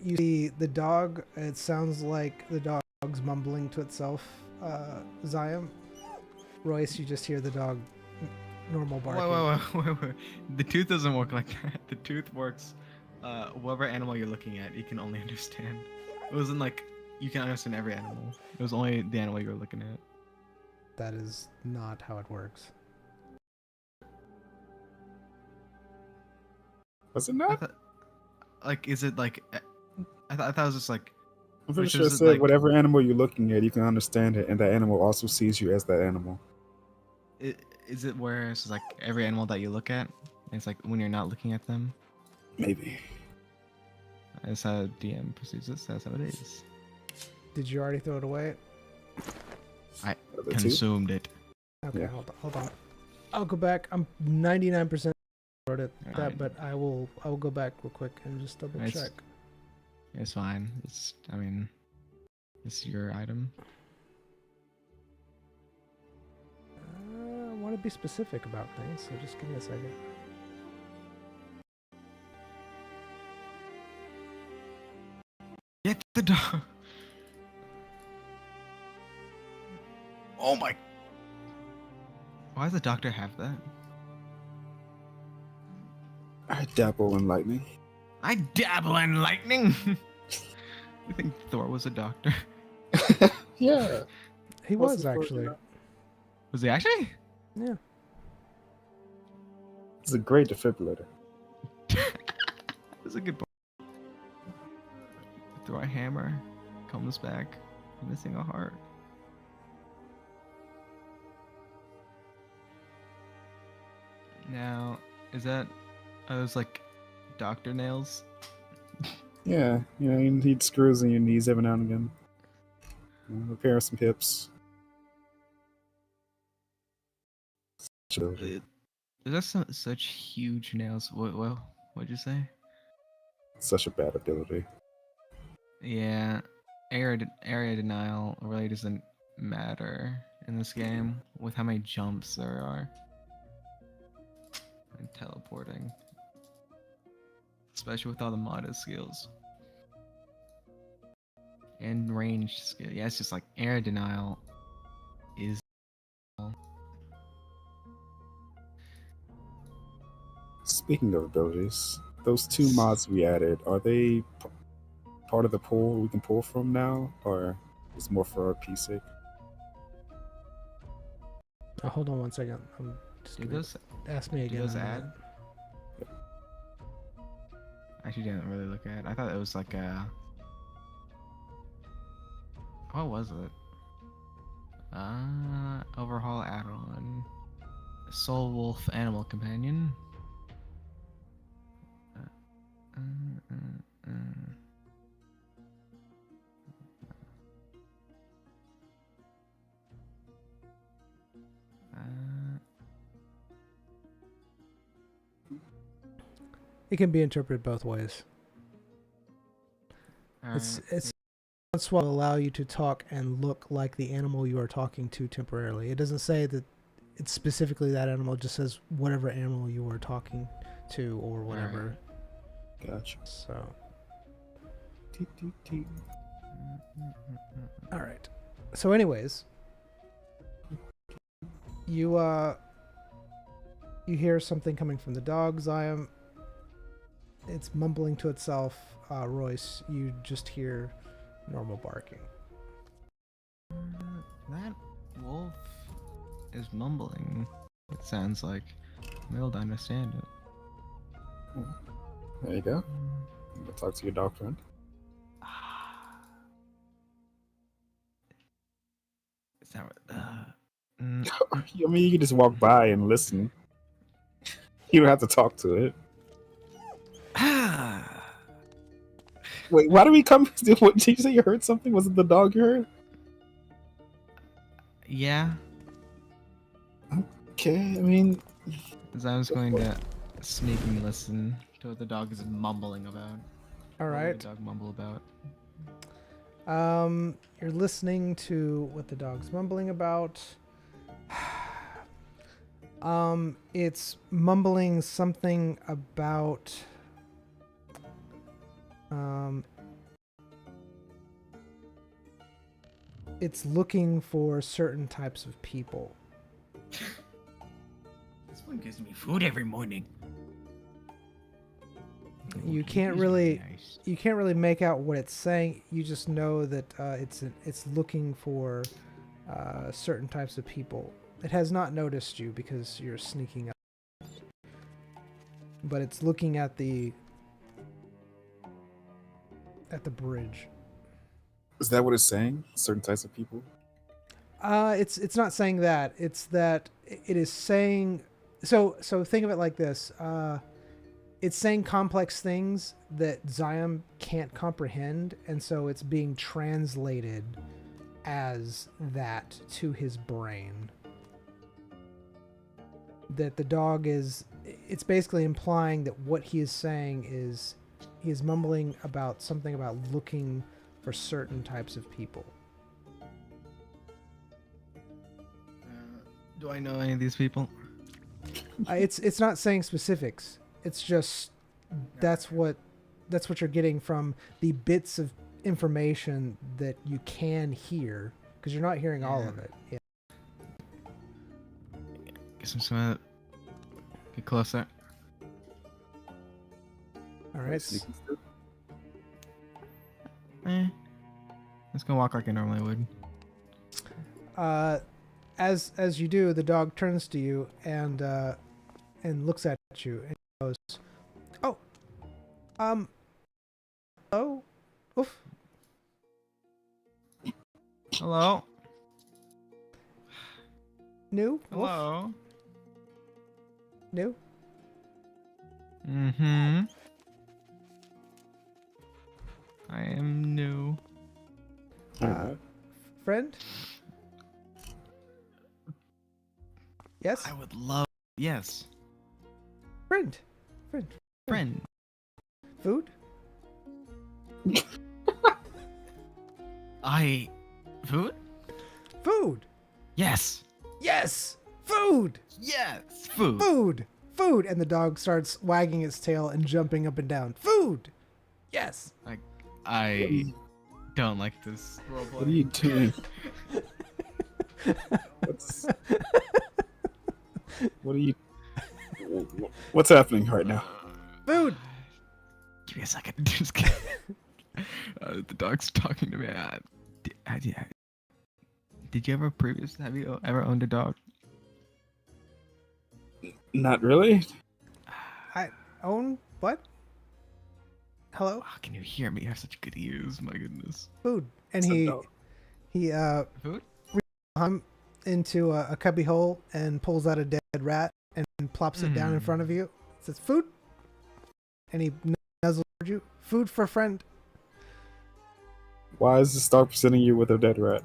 You see the dog. It sounds like the dog's mumbling to itself. Zion. Royce, you just hear the dog normal barking. Wait. The tooth doesn't work like that. The tooth works. Whatever animal you're looking at, you can only understand. It wasn't like you can understand every animal. It was only the animal you were looking at. That is not how it works. Was it I not? thought, like, is it like? I thought it was just like. I'm pretty Which sure it is said like- whatever animal you're looking at, you can understand it, and that animal also sees you as that animal. Is it where it's like every animal that you look at? It's like when you're not looking at them. Maybe. That's how DM perceives it. That's how it is. Did you already throw it away? Are the two? Consumed it. Okay, Yeah. hold on. I'll go back. I'm 99% sure at that, Alright. but I will go back real quick and just double It's- check. It's fine. I mean, it's your item. I want to be specific about things, so just give me a second. Get the dog. Oh my. Why does the doctor have that? I dabble in lightning. I dabble in lightning. You think Thor was a doctor? Yeah. He What's was the first actually. one? Was he actually? Yeah. It's a great defibrillator. That's a good point. throw a hammer, comes back, missing a heart. Now, are those like doctor nails? Yeah, you know, you need screws in your knees every now and again. You know, repair some hips. Those are such huge nails. What'd you say? Such a bad ability. Yeah, area denial really doesn't matter in this game with how many jumps there are and teleporting, especially with all the modded skills and ranged skill. Yeah, it's just like area denial is. Speaking of abilities, those 2 mods we added, are they part of the pool we can pull from now, or is more for our PC? Oh, hold on one second. I'm just Do gonna those ask me again. those in a add? minute. I actually didn't really look at it. I thought it was like a. What was it? Overhaul add-on. Soul Wolf Animal Companion. It can be interpreted both ways. It's will allow you to talk and look like the animal you are talking to temporarily. It doesn't say that it's specifically that animal. It just says whatever animal you are talking to or whatever. Gotcha. So. All right. So, anyways, you hear something coming from the dog, Zion. It's mumbling to itself. Royce, you just hear normal barking. That wolf is mumbling. It sounds like. I'm able to understand it. There you go. Go talk to your dog friend. Is that I mean, you can just walk by and listen. You don't have to talk to it. Wait, why do we come? What, did you say you heard something? Was it the dog you heard? Yeah. Okay, I mean, As I was going to sneak and listen to what the dog is mumbling about. All What right. would the dog mumble about? You're listening to what the dog's mumbling about. It's mumbling something about it's looking for certain types of people. This one gives me food every morning. You can't really make out what it's saying. You just know that it's looking for certain types of people. It has not noticed you because you're sneaking up, but it's looking at the bridge. is that what it's saying? Certain types of people? It's not saying that. It's that it is saying. So think of it like this. It's saying complex things that Zion can't comprehend, and so it's being translated as that to his brain. That the dog is... It's basically implying that what he is saying is... He is mumbling about something about looking for certain types of people. Do I know any of these people? It's not saying specifics. It's just that's what you're getting from the bits of information that you can hear, because you're not hearing all of it. Yeah. Guess I'm just gonna get closer. All right. Let's go walk like I normally would. As you do, the dog turns to you and looks at you and goes, "Oh, hello, oof, Hello? New? Wolf? Hello? New? Mm-hmm. I am new. Alright. Friend? Yes? I would love... Yes. Friend. Friend. Friend. Food? Food? Food! Yes. Yes! Food! Yes. Food. Food! Food! And the dog starts wagging its tail and jumping up and down. Food! Yes! I don't like this roleplay. What are you doing? What's... What are you... What's happening right now? Food! Give me a second. Just kidding. The dog's talking to me. Did you ever have you ever owned a dog? Not really. I own what? Hello? Wow, can you hear me? You have such good ears. My goodness. Food. And It's a he dog. Food? hum into a cubby hole and pulls out a dead rat and plops it down in front of you. Says food. And he nuzzles toward you. Food for friend. Why is this dog presenting you with a dead rat?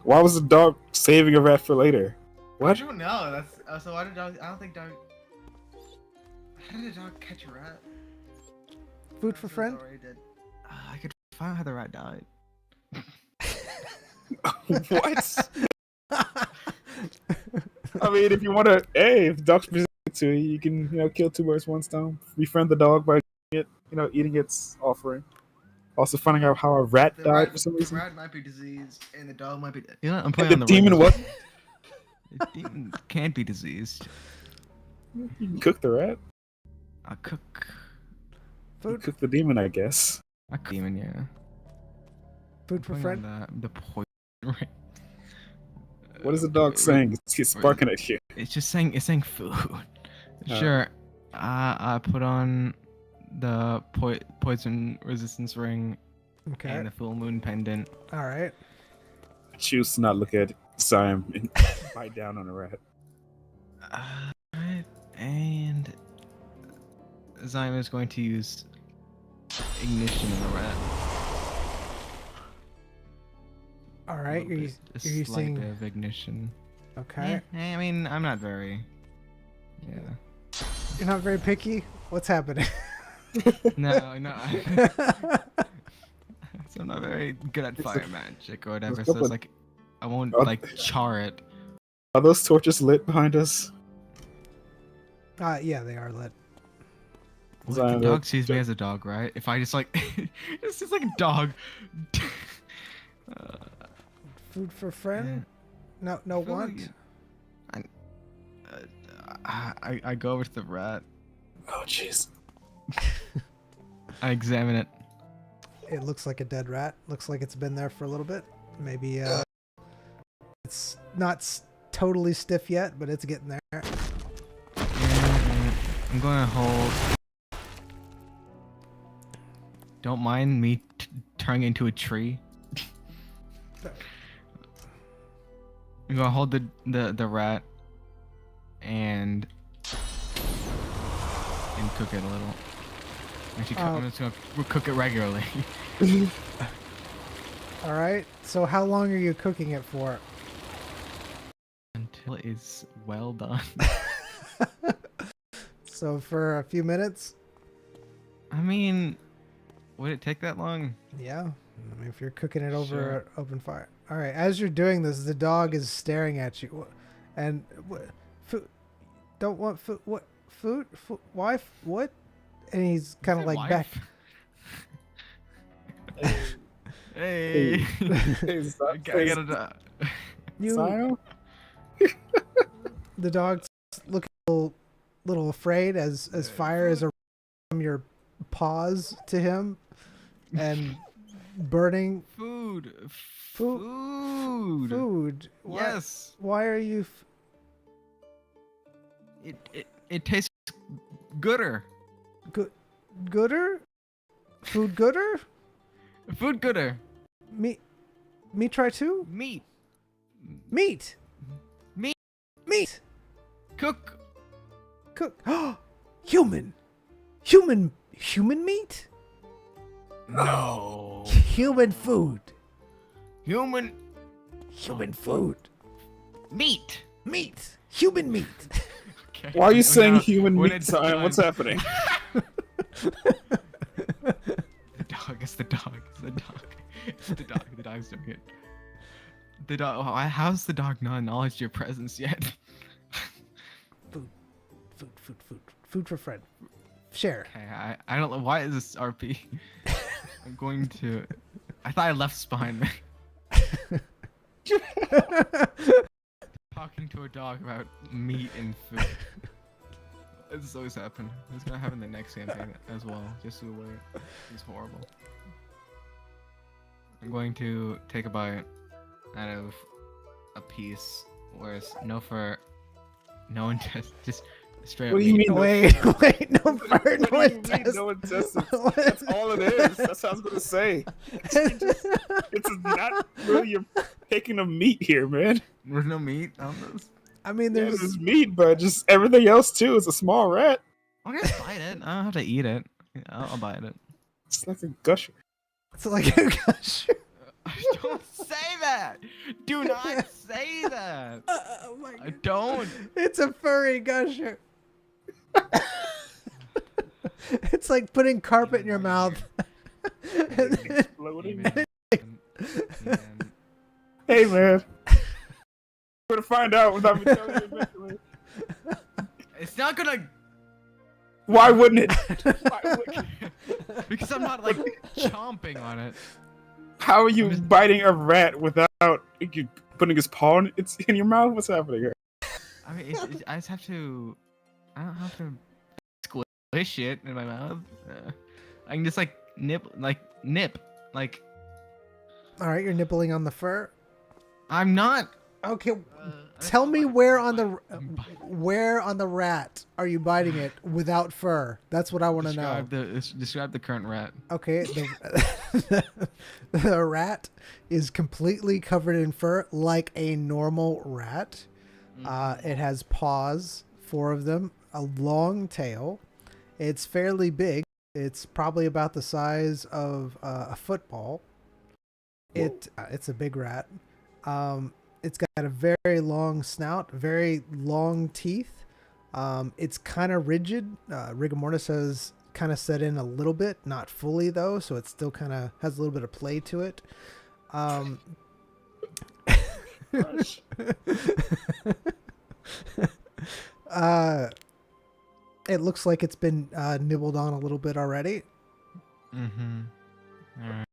Why was the dog saving a rat for later? What? I don't know. That's so. Why did dog? I don't think dog. How did a dog catch a rat? Food for friend. I could find out how the rat died. What? I mean, if you want to, hey, if the dog's presenting it to you, you can, kill two birds with one stone. Befriend the dog by eating its offering. Also finding out how a rat died for some reason. The rat might be diseased, and the dog might be. You know, I'm And playing the on the demon ring. what? The demon can't be diseased. You can cook the rat. I cook. You Food. cook the demon, I guess. I cook demon, yeah. Food for Putting on friend. the poison ring. What is the dog saying? It's barking at you. It's just saying. It's saying food. Sure. I put on the poison resistance ring Okay. and the full moon pendant. All right. Choose to not look at Zyme and bite down on a rat. Alright, and Zyme is going to use ignition on the rat. All right. You're A using. slight bit of ignition. Okay. I mean, I'm not very. Yeah. You're not very picky. What's happening? No, no. So I'm not very good at fire magic or whatever. So it's like, I won't like char it. Are those torches lit behind us? Yeah, they are lit. Well, the dog sees me as a dog, right? If I just like, it's just like a dog. Food for friend. No, no Food. want. I go over to the rat. Oh, jeez. I examine it. It looks like a dead rat. Looks like it's been there for a little bit. Maybe it's not totally stiff yet, but it's getting there. I'm gonna hold. Don't mind me turning into a tree. I'm gonna hold the rat and cook it a little. Actually, I'm just gonna cook it regularly. All right. So how long are you cooking it for? Until it is well done. So for a few minutes. I mean, would it take that long? Yeah. I mean, if you're cooking it over Sure. open fire. All right. As you're doing this, the dog is staring at you, and food. Don't want food. What food? Why? What? And he's kind of like back. Hey. Hey, I gotta. You. Zyme? The dog's looking a little afraid as fire is from your paws to him, and burning Food. Food. Food. food. Why, Yes. Why are you? It tastes gooder. Gooder? Food gooder? Food gooder. Me try too? Meat. Meat! Meat. Meat! Cook. Cook. Human! Human meat? No. Human food. Human Human food. meat. Meat. Human meat. Okay. Why are you saying Now, human when meat, it's Zion? What's done- happening? The dog. It's the dog. It's the dog. It's the dog. The dog's doing it. The dog. How's the dog not acknowledged your presence yet? Food for friend. Share. Okay, I don't know why is this RP. I'm going to. I thought I left spine. Talking to a dog about meat and food. This has always happened. It's gonna happen in the next campaign as well. Just so you're aware, it's horrible. I'm going to take a bite out of a piece, whereas no one just straight up What do you meat. mean? Wait, no fur, What do no you mean, intestines. no intestines? That's all it is. That's what I was gonna say. It's not really you're picking of meat here, man. There's no meat on this. I mean, There's there's meat, but just everything else too. It's a small rat. I'm gonna bite it. I don't have to eat it. I'll bite it. It's like a gusher. it's like a gosh. Don't say that. Do not say that. Oh my I don't. It's a furry gusher. It's like putting carpet in your mouth. And then- Exploding. And Hey, man. We're gonna find out without me telling you eventually. it's not gonna Why wouldn't it? Why wouldn't it? because I'm not like chomping on it. How are you biting a rat without you putting his paw in your mouth? What's happening here? I mean, I just have to. I don't have to squish it in my mouth. I can just like nip. Like All right, you're nibbling on the fur. I'm not. Okay, I tell just me bite- where on the bite- where on the rat are you biting it without fur? That's what I want to know. Describe the current rat. Okay, the rat is completely covered in fur like a normal rat. It has paws, 4 of them, a long tail. It's fairly big. It's probably about the size of a football. It's a big rat. It's got a very long snout, very long teeth. It's kind of rigid. Rigor mortis has kind of set in a little bit, not fully though, so it still kind of has a little bit of play to it. Gosh. It looks like it's been nibbled on a little bit already. Mm-hmm. All right.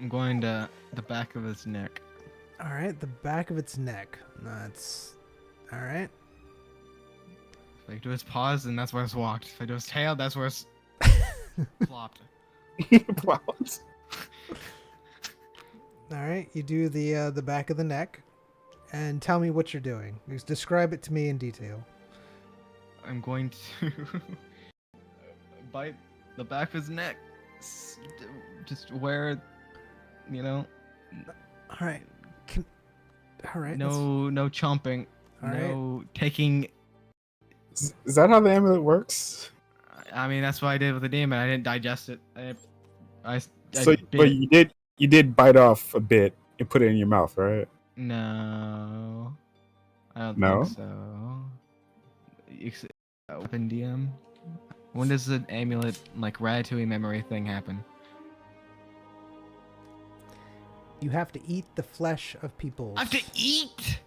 I'm going to the back of his neck. All right, the back of its neck. That's all right. If I do his paws, then that's where it's walked. If I do his tail, that's where it's flopped. Plows. All right, you do the back of the neck, and tell me what you're doing. Just describe it to me in detail. I'm going to bite the back of his neck. Just where, you know, All right, all right. no chomping, All right. no taking. Is that how the amulet works? I mean, that's what I did with the demon. I didn't digest it. I So, bit- but you did bite off a bit and put it in your mouth, right? No, I don't No? think so. Open DM. When does the amulet like Ratatouille memory thing happen? You have to eat the flesh of people. I have to eat.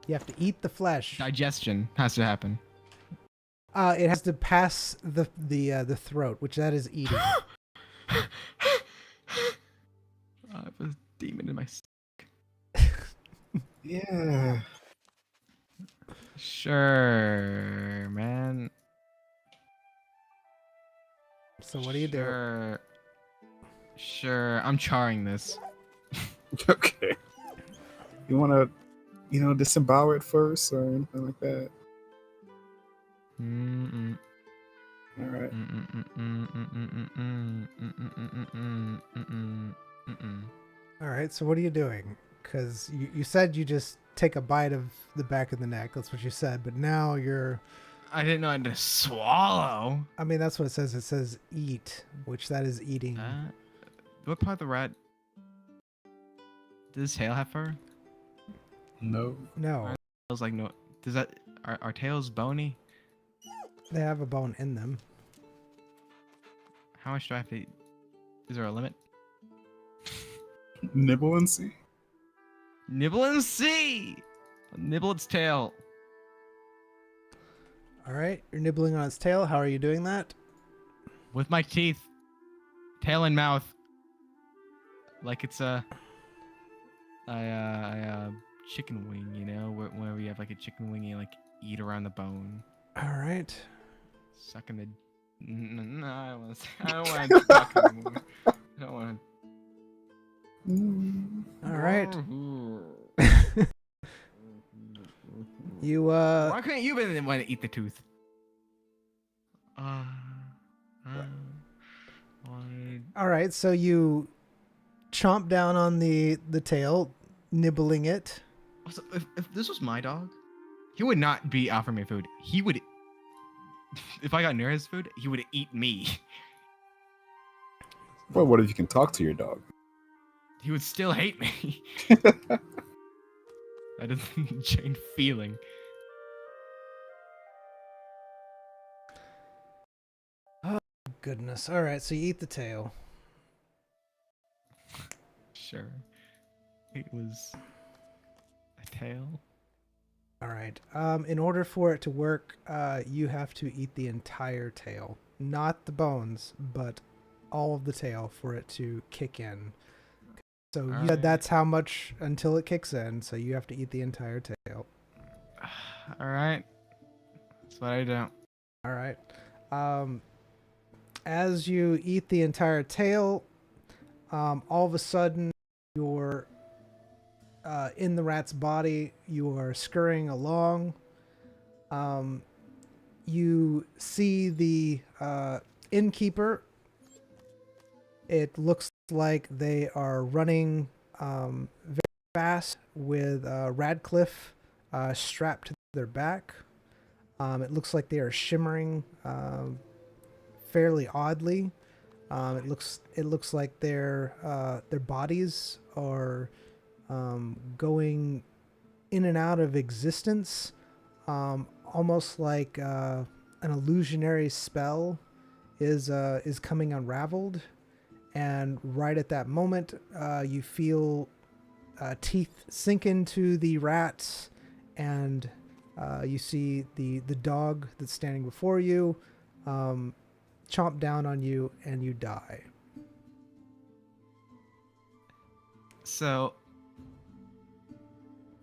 You have to eat the flesh. Digestion has to happen. It has to pass the throat, which that is eating. I have a demon in my. Yeah. Sure, man. So what do you do? Sure, I'm charring this. Okay. You want to, disembowel it first or anything like that? Mm-mm. All right. All right, so what are you doing? Because you said you just take a bite of the back of the neck. That's what you said. But now you're... I didn't know I had to swallow. I mean, that's what it says. It says eat, which that is eating. What part of the rat? Does his tail have fur? No. No, Tails like no. Does that are tails bony? they have a bone in them. How much do I have to eat? Is there a limit? Nibble and see. Nibble and see. Nibble its tail. All right, you're nibbling on its tail. How are you doing that? With my teeth, tail and mouth, like it's a chicken wing, you know, whenever you have like a chicken wing, you like eat around the bone, All right. sucking the. No, I don't want to talk anymore. I don't want All right. to. You Why couldn't you be the one to eat the tooth? Why? all right, so you chomp down on the tail, nibbling it. Also, if this was my dog, he would not be offering me food. He would, if I got near his food, he would eat me. Well, what if you can talk to your dog? He would still hate me. That doesn't change feeling. Goodness. All right, so you eat the tail. Sure. It was a tail. All right. In order for it to work, you have to eat the entire tail, not the bones, but all of the tail for it to kick in. So you Alright. said that's how much until it kicks in. So you have to eat the entire tail. All right. That's what I do. All right. As you eat the entire tail, all of a sudden you're in the rat's body. You are scurrying along. You see the innkeeper. It looks like they are running very fast with Radcliffe strapped to their back. It looks like they are shimmering fairly oddly. It looks like their bodies are going in and out of existence, almost like an illusionary spell is coming unraveled. And right at that moment, you feel teeth sink into the rats, and you see the dog that's standing before you chomp down on you, and you die. So,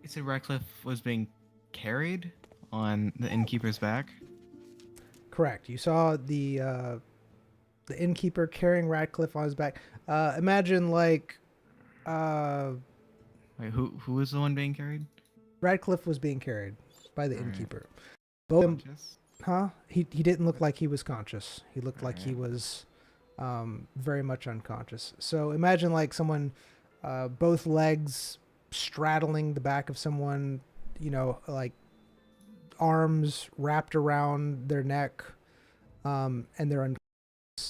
you said Radcliffe was being carried on the innkeeper's back? Correct. You saw the innkeeper carrying Radcliffe on his back. Imagine like Wait, who was the one being carried? Radcliffe was being carried by the Alright. innkeeper. Both, Conscious? huh? He didn't look like he was conscious. He looked like he Alright. was very much unconscious. So imagine like someone, both legs straddling the back of someone, like arms wrapped around their neck, and they're unconscious.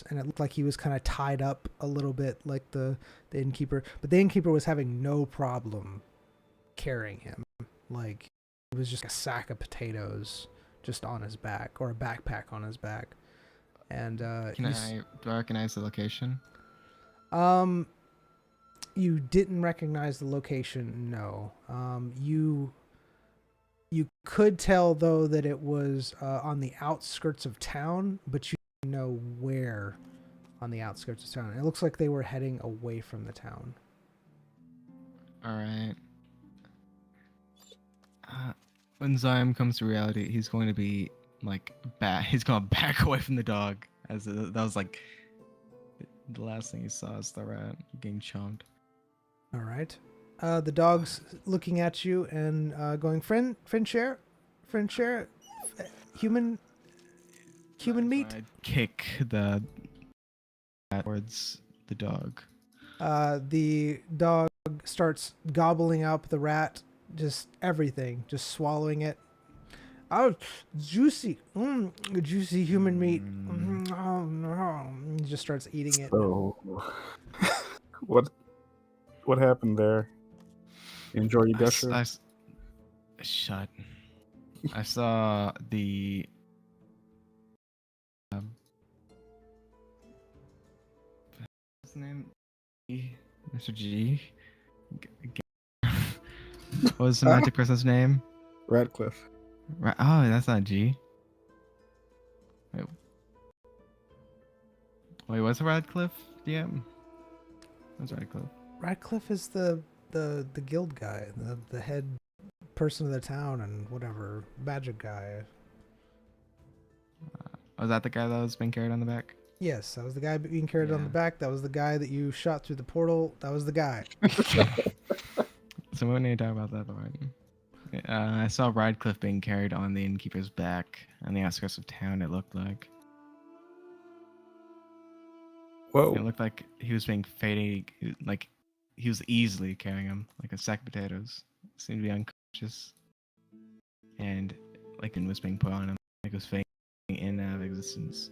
And it looked like he was kind of tied up a little bit like the innkeeper. But the innkeeper was having no problem carrying him. Like, it was just a sack of potatoes just on his back, or a backpack on his back. And Do I recognize the location? you didn't recognize the location, no. You could tell though that it was on the outskirts of town, but you didn't know where on the outskirts of town. It looks like they were heading away from the town. All right. When Zyme comes to reality, he's going to be like he's going to back away from the dog, as that was like the last thing he saw is the rat getting chomped. All right. The dog's looking at you and going, friend share, human human meat. I'd kick the rat towards the dog. The dog starts gobbling up the rat, just everything, just swallowing it. Oh, juicy, juicy human meat. Oh, no. He just starts eating it. So, what happened there? You enjoy your Dusher? Shut. I saw the. What's his name? Mr. G. What was the magic person's name? Radcliffe. Oh, that's not G. Wait, what's Radcliffe? Yeah. What's Radcliffe? Radcliffe is the guild guy, the head person of the town and whatever, magic guy. Was that the guy that was being carried on the back? Yes, that was the guy being carried on Yeah. the back. That was the guy that you shot through the portal. That was the guy. So we need to talk about that part. I saw Radcliffe being carried on the innkeeper's back on the outskirts of town, it looked like. Whoa. It looked like he was being faded, like he was easily carrying him like a sack of potatoes. Seemed to be unconscious. And like it was being put on him, like it was fading in and out of existence.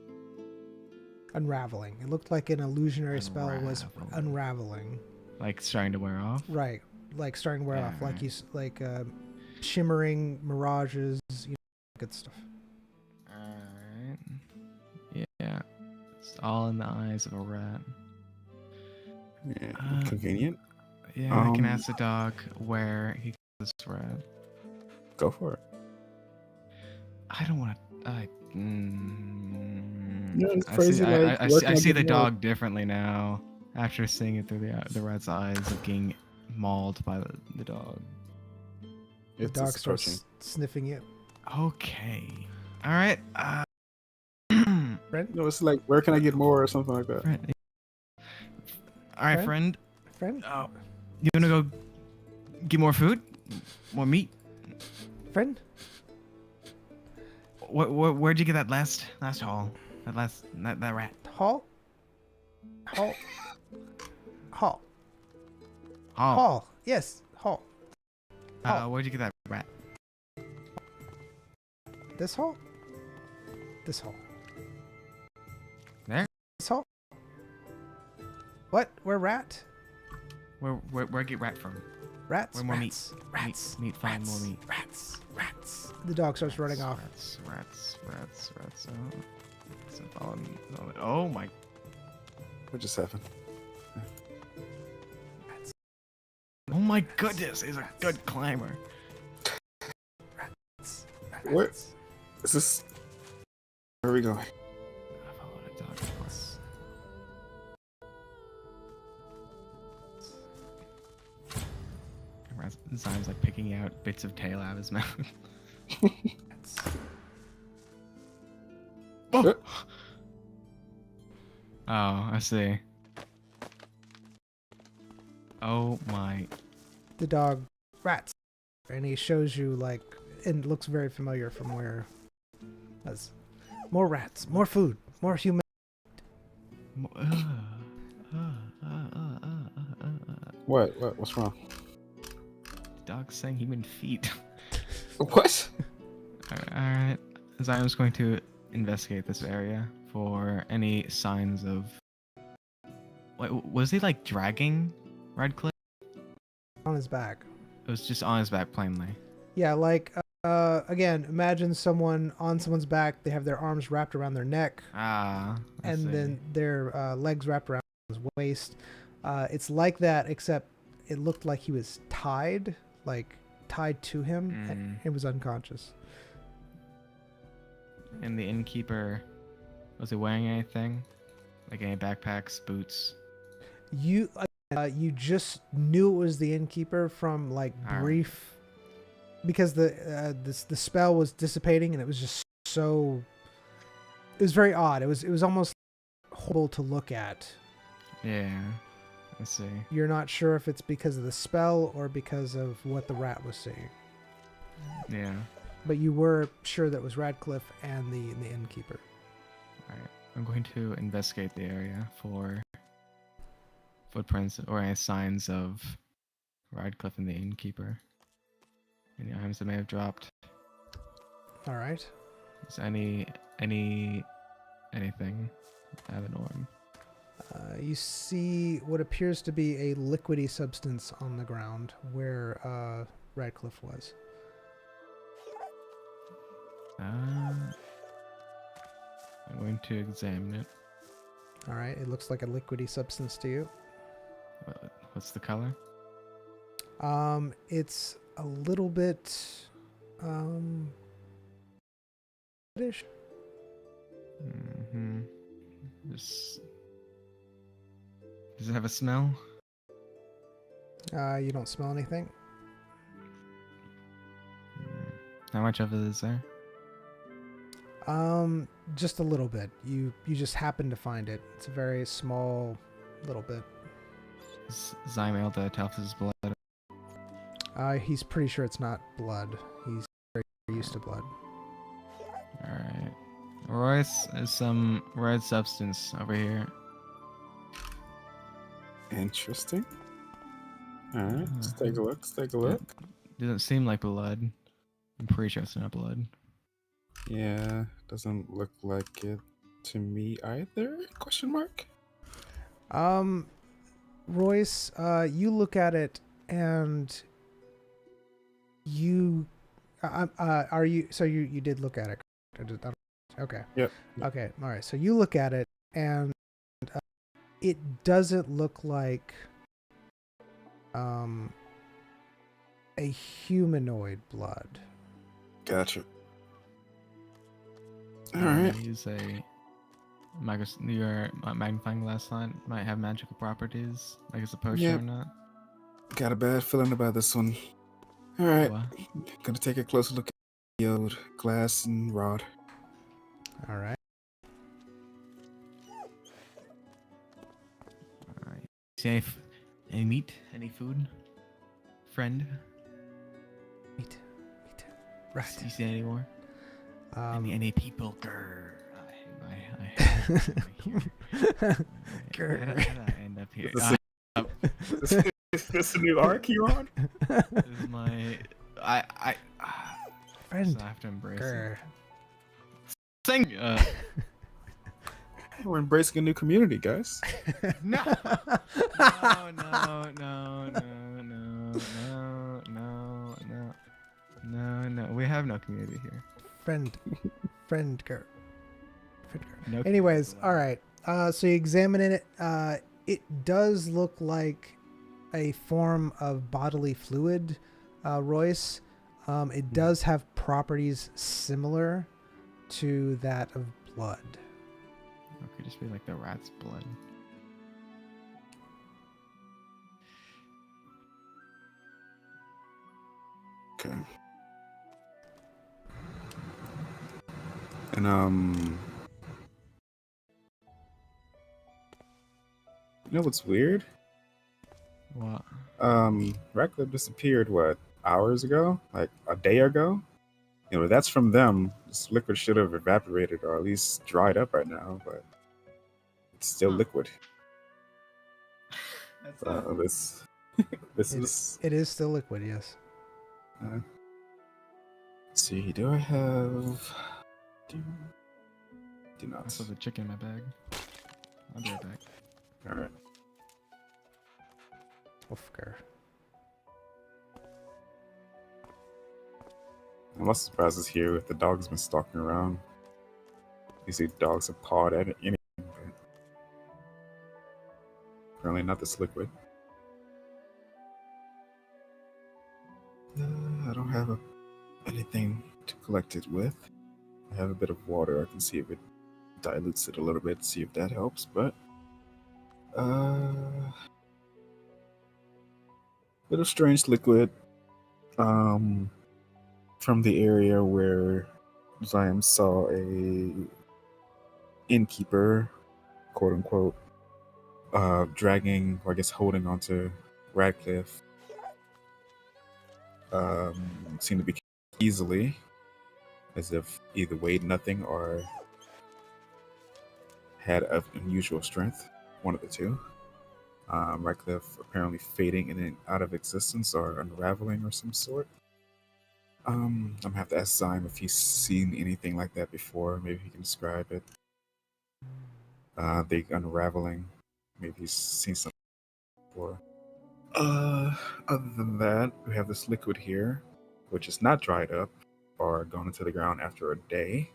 Unraveling. It looked like an illusionary spell was unraveling. Like starting to wear off? Right. Like starting to wear off. Like Alright. you like shimmering mirages, good stuff. Alright. Yeah. It's all in the eyes of a rat. Yeah, Uh, convenient. Yeah, I can ask the dog where he got this rat. Go for it. I don't want to. Yeah, it's I crazy, see, like, I what see, can I I see give the you? dog differently now after seeing it through the rat's eyes of getting mauled by the dog. The It's dog approaching. starts sniffing it. Okay. All right. Friend? No, it's like, where can I get more or something like that? Friend. All right, Friend? friend. Friend? Oh, you wanna go get more food, more meat? Friend? Where'd you get that last haul? That rat. Hall? Hall? Hall. Haul. Hall. Yes, Hall. Hall. Where'd you get that rat? This hall? This hall. There? This hall? What? Where rat? Where get rat from? Rats? Where more rats. meat? Rats. Meat, find rats. more meat. Rats. Rats. The dog starts running off. Rats. Follow me. Oh my. What just happened? Rats. Oh my goodness, he's a good climber. Rats. Where Rats. is this? Where are we going? I followed a dog, of course. Zion's like picking out bits of tail out of his mouth. Rats. Oh! Oh, I see. Oh my. The dog. Rats. And he shows you like, and looks very familiar from where. That's more rats, more food, more human. What? What's wrong? Dog's saying human feet. What? Alright. Zion's going to investigate this area for any signs of. Wait, was he like dragging Radcliffe? On his back. It was just on his back plainly. Yeah, like again, imagine someone on someone's back. They have their arms wrapped around their neck, Ah. I and see. then their legs wrapped around his waist. It's like that, except it looked like he was tied, like tied to him. And he was unconscious. And the innkeeper, was he wearing anything? Like any backpacks, boots? You just knew it was the innkeeper from like Alright. brief, because the spell was dissipating and it was just so. It was very odd. It was almost horrible to look at. Yeah. I see. You're not sure if it's because of the spell or because of what the rat was seeing, Yeah. but you were sure that it was Radcliffe and the innkeeper. Alright, I'm going to investigate the area for footprints or any signs of Radcliffe and the innkeeper. Any items that may have dropped. All right. Is anything I have an orb? You see what appears to be a liquidy substance on the ground where Radcliffe was. I'm going to examine it. All right. It looks like a liquidy substance to you. What's the color? It's a little bit reddish. Mm-hmm. Does it have a smell? You don't smell anything. How much of it is there? Just a little bit. You just happen to find it. It's a very small little bit. Is Zyme able to tell if this is blood? He's pretty sure it's not blood. He's very used to blood. Alright. Royce, there's some red substance over here. Interesting. Alright, let's take a look. Let's take a look. Doesn't seem like blood. I'm pretty sure it's not blood. Yeah, doesn't look like it to me either? Question mark? Royce, you look at it and you are you so you did look at it. Okay. Yep. Okay. All right. So you look at it and it doesn't look like a humanoid blood. Gotcha. Alright. Use a your magnifying glass line might have magical properties, like it's a potion Yep. or not. Got a bad feeling about this one. Alright. What? Gonna take a closer look at the old glass and rod. All right. Alright. See any meat? Any food? Friend? Meat. Right. Do you see any more? Any people? Grr. Grr. How did I end up here? Is this a new arc you're on? This is my. Friend. So I have to embrace Grr. it. Sing. We're embracing a new community, guys. No. No. We have no community here. Friend. Grr. No. Anyways, all right. So you examine it. It does look like a form of bodily fluid, Royce. It does have properties similar to that of blood. It could just be like the rat's blood. Okay. And you know what's weird? What? Radcliffe disappeared what, hours ago? Like a day ago? You know, that's from them. This liquid should have evaporated or at least dried up right now, but it's still liquid. That's This is. It is still liquid, yes. Let's see, do I have? Do not. I saw the chicken in my bag. I'll be right back. All right. Wolfgar. I'm less surprised it's here if the dog's been stalking around. You see dogs have pawed at anything, but apparently not this liquid. I don't have anything to collect it with. I have a bit of water. I can see if it dilutes it a little bit, see if that helps, but bit of strange liquid from the area where Zion saw a innkeeper, quote unquote, dragging, or I guess holding onto Radcliffe. Seemed to be easily, as if either weighed nothing or had of unusual strength, one of the two. Radcliffe apparently fading in and out of existence or unraveling or some sort. I'm gonna have to ask Zyme if he's seen anything like that before. Maybe he can describe it. The unraveling. Maybe he's seen something before. Other than that, we have this liquid here, which is not dried up or gone into the ground after a day.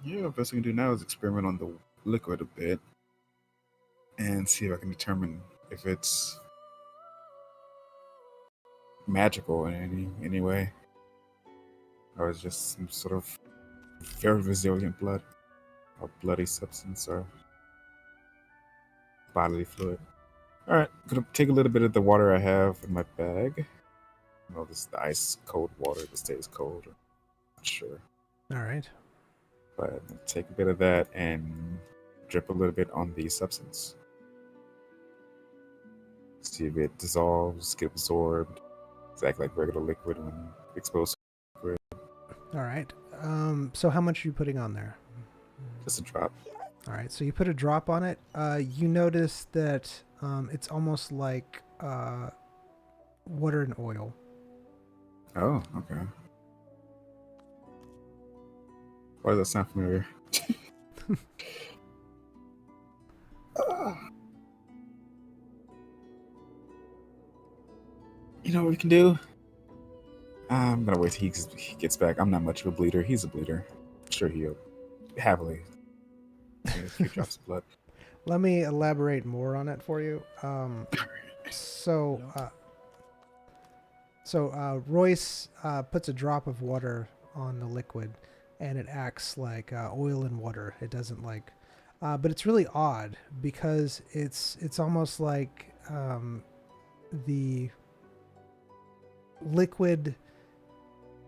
Yeah, best we can do now is experiment on the liquid a bit and see if I can determine if it's magical in any way, or it's just some sort of very resilient blood or bloody substance or bodily fluid. All right, I'm gonna take a little bit of the water I have in my bag. Well, this is the ice cold water that stays cold. I'm not sure, All right. but I'm gonna take a bit of that and drip a little bit on the substance. See if it dissolves, get absorbed. It's act like regular liquid when exposed to liquid. All right. So how much are you putting on there? Just a drop. All right. So you put a drop on it. You notice that it's almost like water and oil. Oh, okay. Why does that sound familiar? You know what we can do? I'm gonna wait till he gets back. I'm not much of a bleeder. He's a bleeder. I'm sure he'll happily take a few drops of blood. Let me elaborate more on it for you. Royce puts a drop of water on the liquid, and it acts like oil and water. It doesn't like, but it's really odd because it's almost like the liquid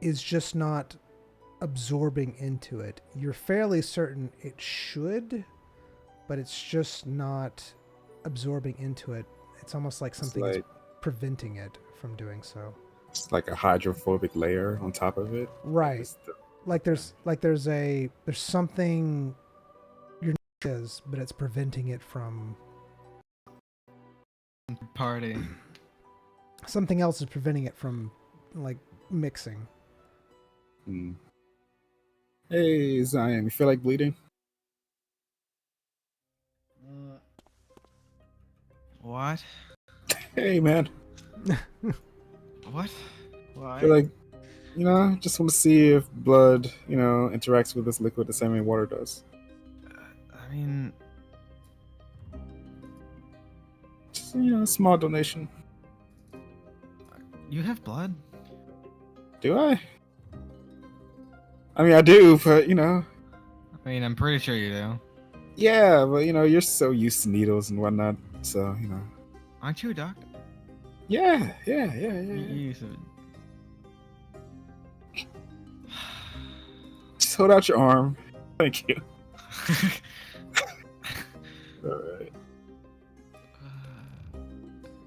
is just not absorbing into it. You're fairly certain it should, but it's just not absorbing into it. It's almost like something is preventing it from doing so. It's like a hydrophobic layer on top of it. Right. There's something your is, but it's preventing it from. Party. Something else is preventing it from, like, mixing. Hey, Zion, you feel like bleeding? What? Hey, man. What? Why? I feel like, just want to see if blood, interacts with this liquid the same way water does. I mean, Just, a small donation. you have blood? Do I? I mean, I do, but, I mean, I'm pretty sure you do. Yeah, but, you're so used to needles and whatnot, so, Aren't you a doctor? Yeah. You said... Just hold out your arm. Thank you. Alright.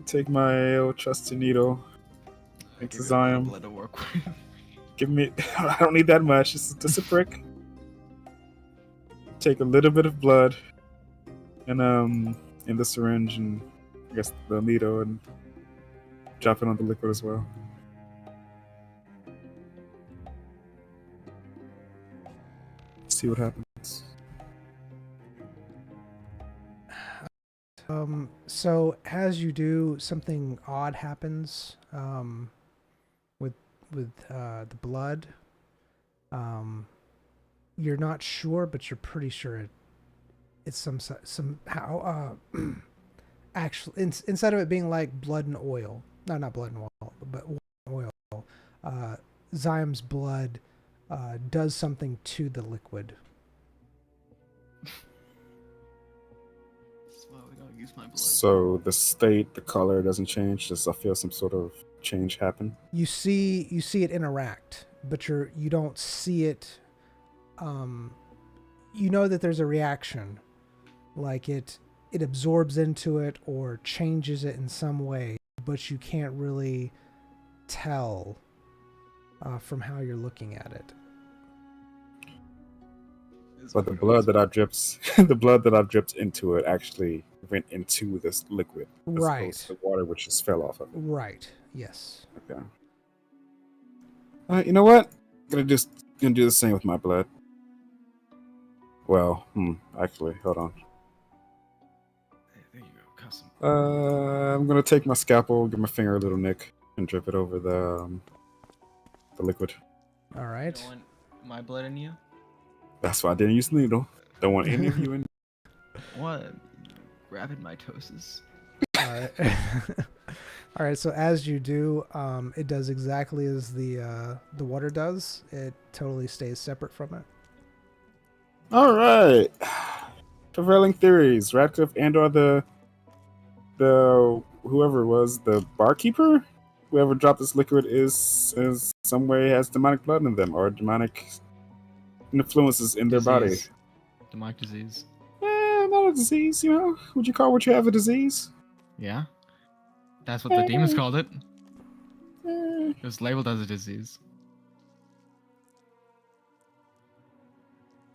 Take my old trusty needle. Thanks, Zion. Blood to work with. Give me... I don't need that much. Just a prick. Take a little bit of blood and in the syringe and I guess the needle and drop it on the liquid as well. See what happens. So as you do, something odd happens with the blood. You're not sure, but you're pretty sure it's somehow actually instead of it being like blood and oil, not blood and oil, but oil. Zyme's blood does something to the liquid. Use my blood. So the state, the color doesn't change. Just I feel some sort of change happen. You see it interact, but you don't see it. You know that there's a reaction, like it absorbs into it or changes it in some way, but you can't really tell from how you're looking at it. It's But the what it blood was. that I dripped, the blood that I dripped into it actually went into this liquid, as opposed to Right. the water which just fell off of it. Right. Yes. Okay. You know what? Gonna do the same with my blood. Well, actually, hold on. There you go, custom. I'm gonna take my scalpel, give my finger a little nick, and drip it over the liquid. All You right. don't want my blood in you? That's why I didn't use the needle. Don't want any of you in. What? Rapid mitosis. All right. All right. So as you do, it does exactly as the water does. It totally stays separate from it. All right. Prevailing theories: Radcliffe and/or the whoever it was, the barkeeper, whoever dropped this liquid is some way has demonic blood in them or demonic influences in their body. Disease. Demonic disease. Not a disease, you know. Would you call what you have a disease? Yeah? That's what the demons Eh. called it. Eh. It was labeled as a disease.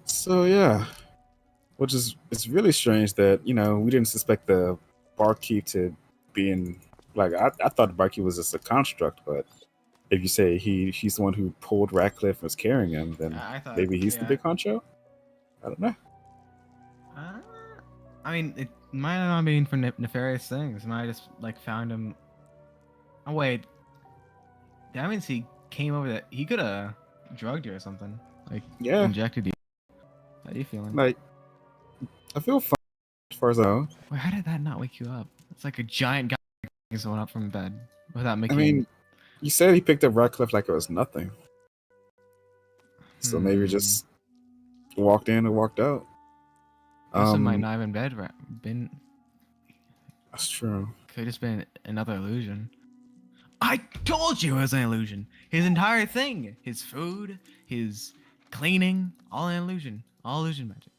So yeah, which is it's really strange that we didn't suspect the barkeep to be in. Like I thought the barkeep was just a construct, but if you say he's the one who pulled Ratcliffe and was carrying him, then I thought maybe he's the big honcho. I don't know. I mean, it might not be for nefarious things. It might just like found him. Oh wait, that means he came over. That he could have drugged you or something. Like Yeah, injected you. How you feeling? like I feel fine as far as I know. Wait, how did that not wake you up? It's like a giant guy picking someone up from bed without making. I mean, you said he picked up Ratcliffe like it was nothing. So maybe Hmm. just walked in and walked out. Person might not have been. That's true. Could just been another illusion. I told you it was an illusion. His entire thing, his food, his cleaning, all an illusion. All illusion magic.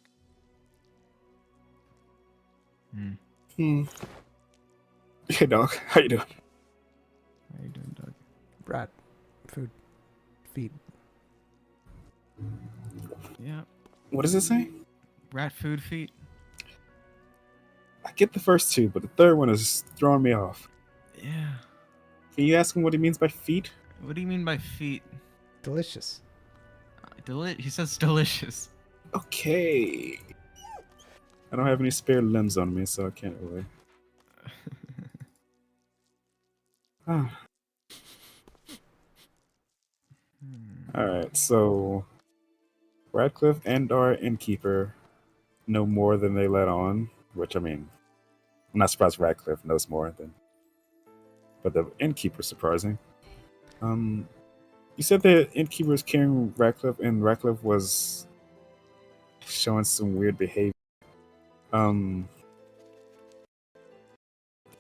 Hey dog, how you doing? How you doing, Doug? Rat. Food. Feet. Yeah. What does it say? Rat food feet. I get the first two, but the third one is throwing me off. Yeah. Can you ask him what he means by feet? What do you mean by feet? Delicious. He says delicious. Okay. I don't have any spare limbs on me, so I can't really. Ah. Alright, so Radcliffe and our innkeeper know more than they let on, which I mean, I'm not surprised Radcliffe knows more than, but the innkeeper's surprising. You said the innkeeper was carrying Radcliffe, and Radcliffe was showing some weird behavior. Is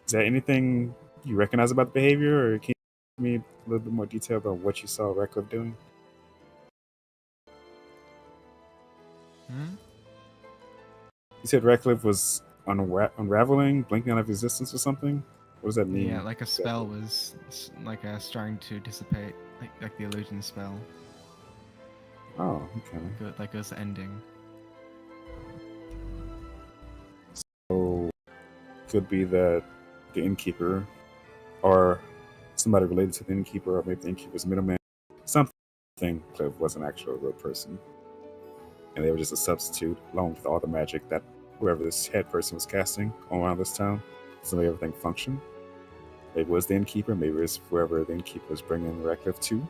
there anything you recognize about the behavior, or can you give me a little bit more detail about what you saw Radcliffe doing? You said Radcliffe was unraveling, blinking out of existence or something? What does that mean? Yeah, like a spell was starting to dissipate, like the illusion spell. Oh, okay. Like it was ending. So, could be that the innkeeper, or somebody related to the innkeeper, or maybe the innkeeper's middleman, something Cliff was an actual real person. And they were just a substitute, along with all the magic that whoever this head person was casting around this town to make everything function. Maybe it was the innkeeper, maybe it was whoever the innkeeper was bringing Radcliffe to.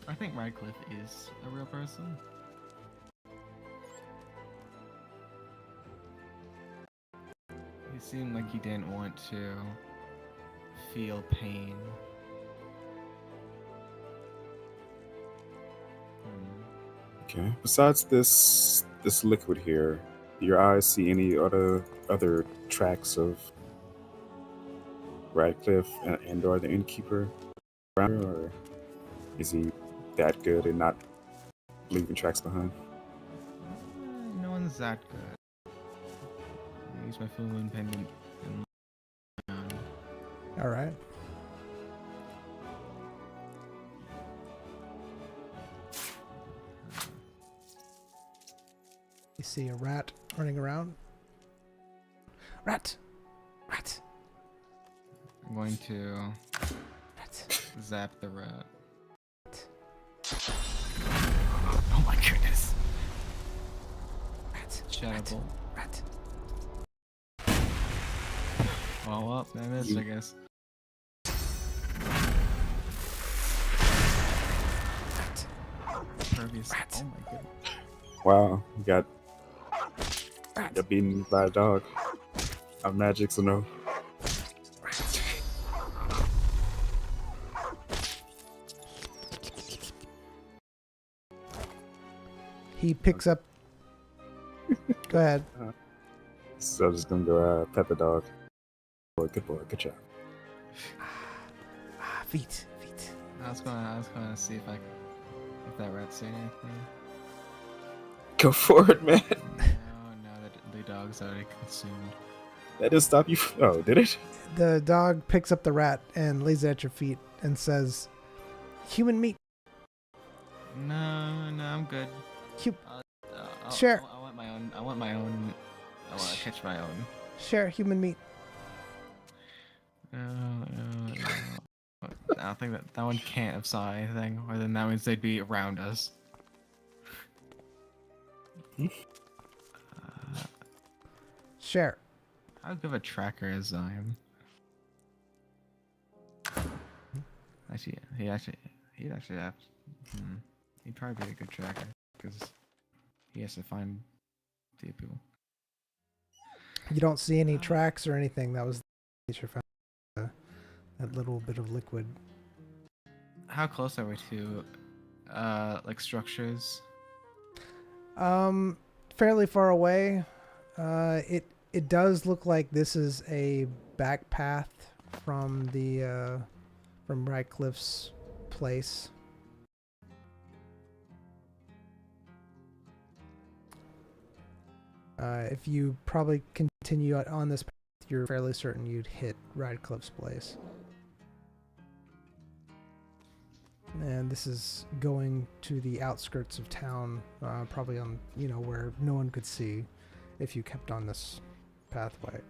I think Radcliffe is a real person. He seemed like he didn't want to feel pain. Okay. Besides this liquid here, do your eyes see any other tracks of Radcliffe and/or the innkeeper around here, or is he that good and not leaving tracks behind? No one's that good. I use my full moon pendant and All right. see a rat running around. Rat! Rat! I'm going to Rat! zap the rat. Oh my goodness. Rat! Shadow Bolt. Rat! Well, I missed, I guess. Rat! Pervious. Rat. Oh my goodness. Wow, you got Rat! beaten by a dog. Of magic, so no. Rat! He picks up. Go ahead. So I'm just gonna go pet the dog. Boy, good job. Feet. I was gonna see if that rat's saying anything. Go for it, man. No, the dog's already consumed. That didn't stop you. Oh, did it? The dog picks up the rat and lays it at your feet and says, "Human meat. No, I'm good. Hu- I'll- Sure. I want my own. I want to catch my own. Share human meat." No. I don't think that one can't have saw anything, or then that means they'd be around us. Share. How good of a tracker is Zion? Actually, he'd actually have. He'd probably be a good tracker because he has to find the people. You don't see any tracks or anything. That was the teacher found that little bit of liquid. How close are we to, like structures? Fairly far away. It does look like this is a back path from the from Radcliffe's place. If you probably continue on this path, you're fairly certain you'd hit Radcliffe's place. And this is going to the outskirts of town, probably on, where no one could see if you kept on this pathway.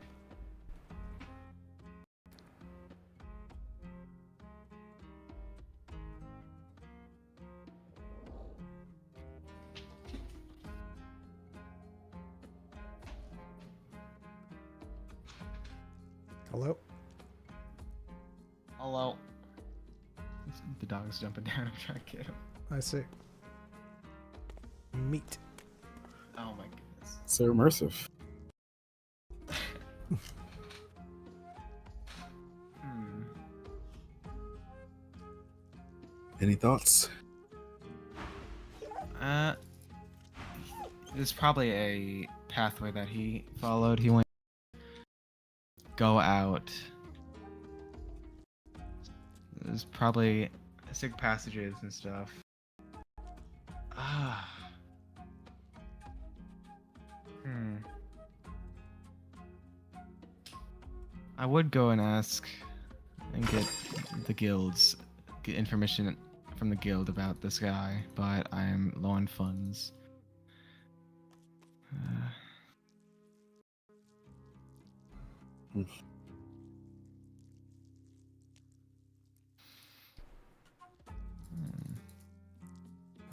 Hello? Hello. The dog's jumping down. I'm trying to get him. I see. Meat. Oh my goodness. So immersive. Any thoughts? There's probably a pathway that he followed. He went go out. There's probably sick passages and stuff. I would go and ask and get information from the guild about this guy, but I'm low on funds.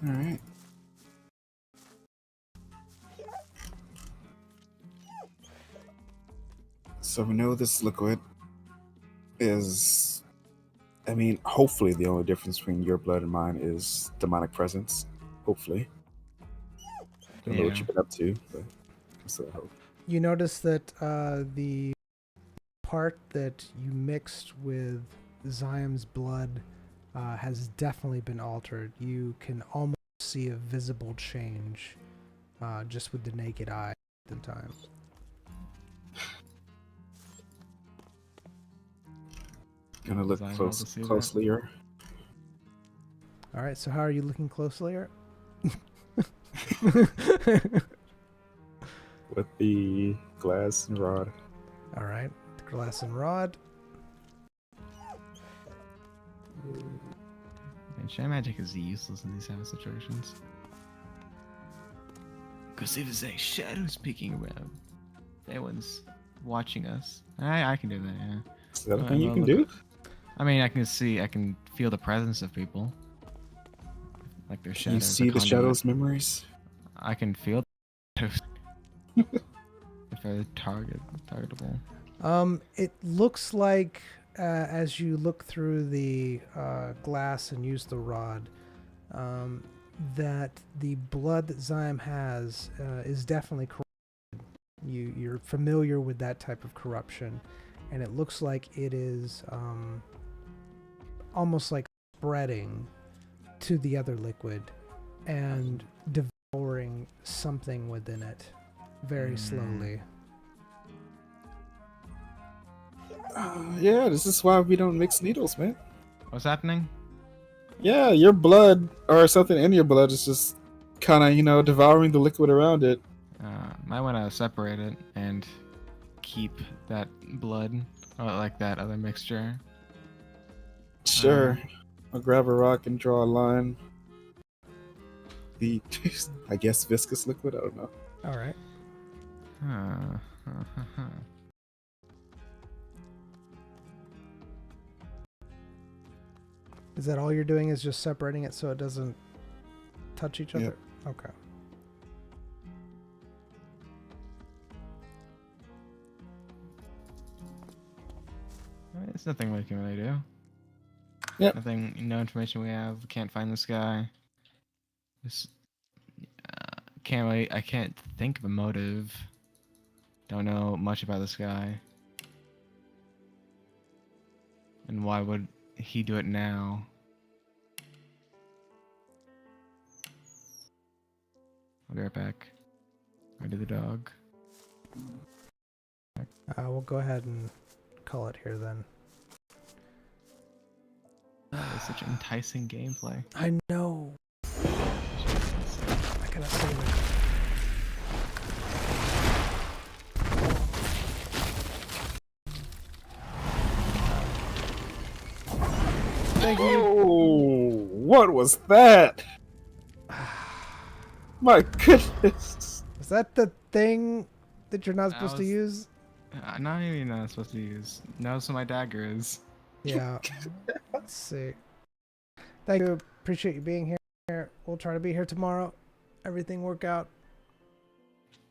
All right. So we know this liquid is, hopefully the only difference between your blood and mine is demonic presence. Hopefully. Don't know what Yeah. you've been up to, but I still hope. You notice that the part that you mixed with Ziam's blood has definitely been altered. You can almost see a visible change just with the naked eye at the time. Gonna look Design well to see that. closely here. All right, so how are you looking closely? With the glass and rod. All right, the glass and rod. And Shadow magic is useless in these kind of situations. Cause if it's a shadows peeking around, that one's watching us. I can do that. Yeah. Is that a Alright, thing you well, can look- do? I mean, I can feel the presence of people. Like their Can you shadows. see the shadows' memories? I can feel shadows. If they're targetable. It looks like as you look through the glass and use the rod, that the blood that Zyme has is definitely corrupted. You're familiar with that type of corruption, and it looks like it is almost like spreading to the other liquid and devouring something within it very slowly. Yeah, this is why we don't mix needles, man. What's happening? Yeah, your blood or something in your blood is just kind of, devouring the liquid around it. Might want to separate it and keep that blood, or like that other mixture. Sure. I'll grab a rock and draw a line. The, I guess, viscous liquid? I don't know. All right. Is that all you're doing is just separating it so it doesn't touch each other? Yep. Okay. There's nothing we can really do. Yep. Nothing, no information we have. Can't find this guy. This, I can't think of a motive. Don't know much about this guy. And why would he do it now? I'll be right back. Where did the dog? We'll go ahead and call it here then. It's such enticing gameplay. I know. I cannot say that. Thank you. Oh, what was that? My goodness. Is that the thing that you're not That supposed to was- use? Not even not supposed to use. Knows what my dagger is. Yeah. Let's see. Thank you. Appreciate you being here. We'll try to be here tomorrow. Everything work out.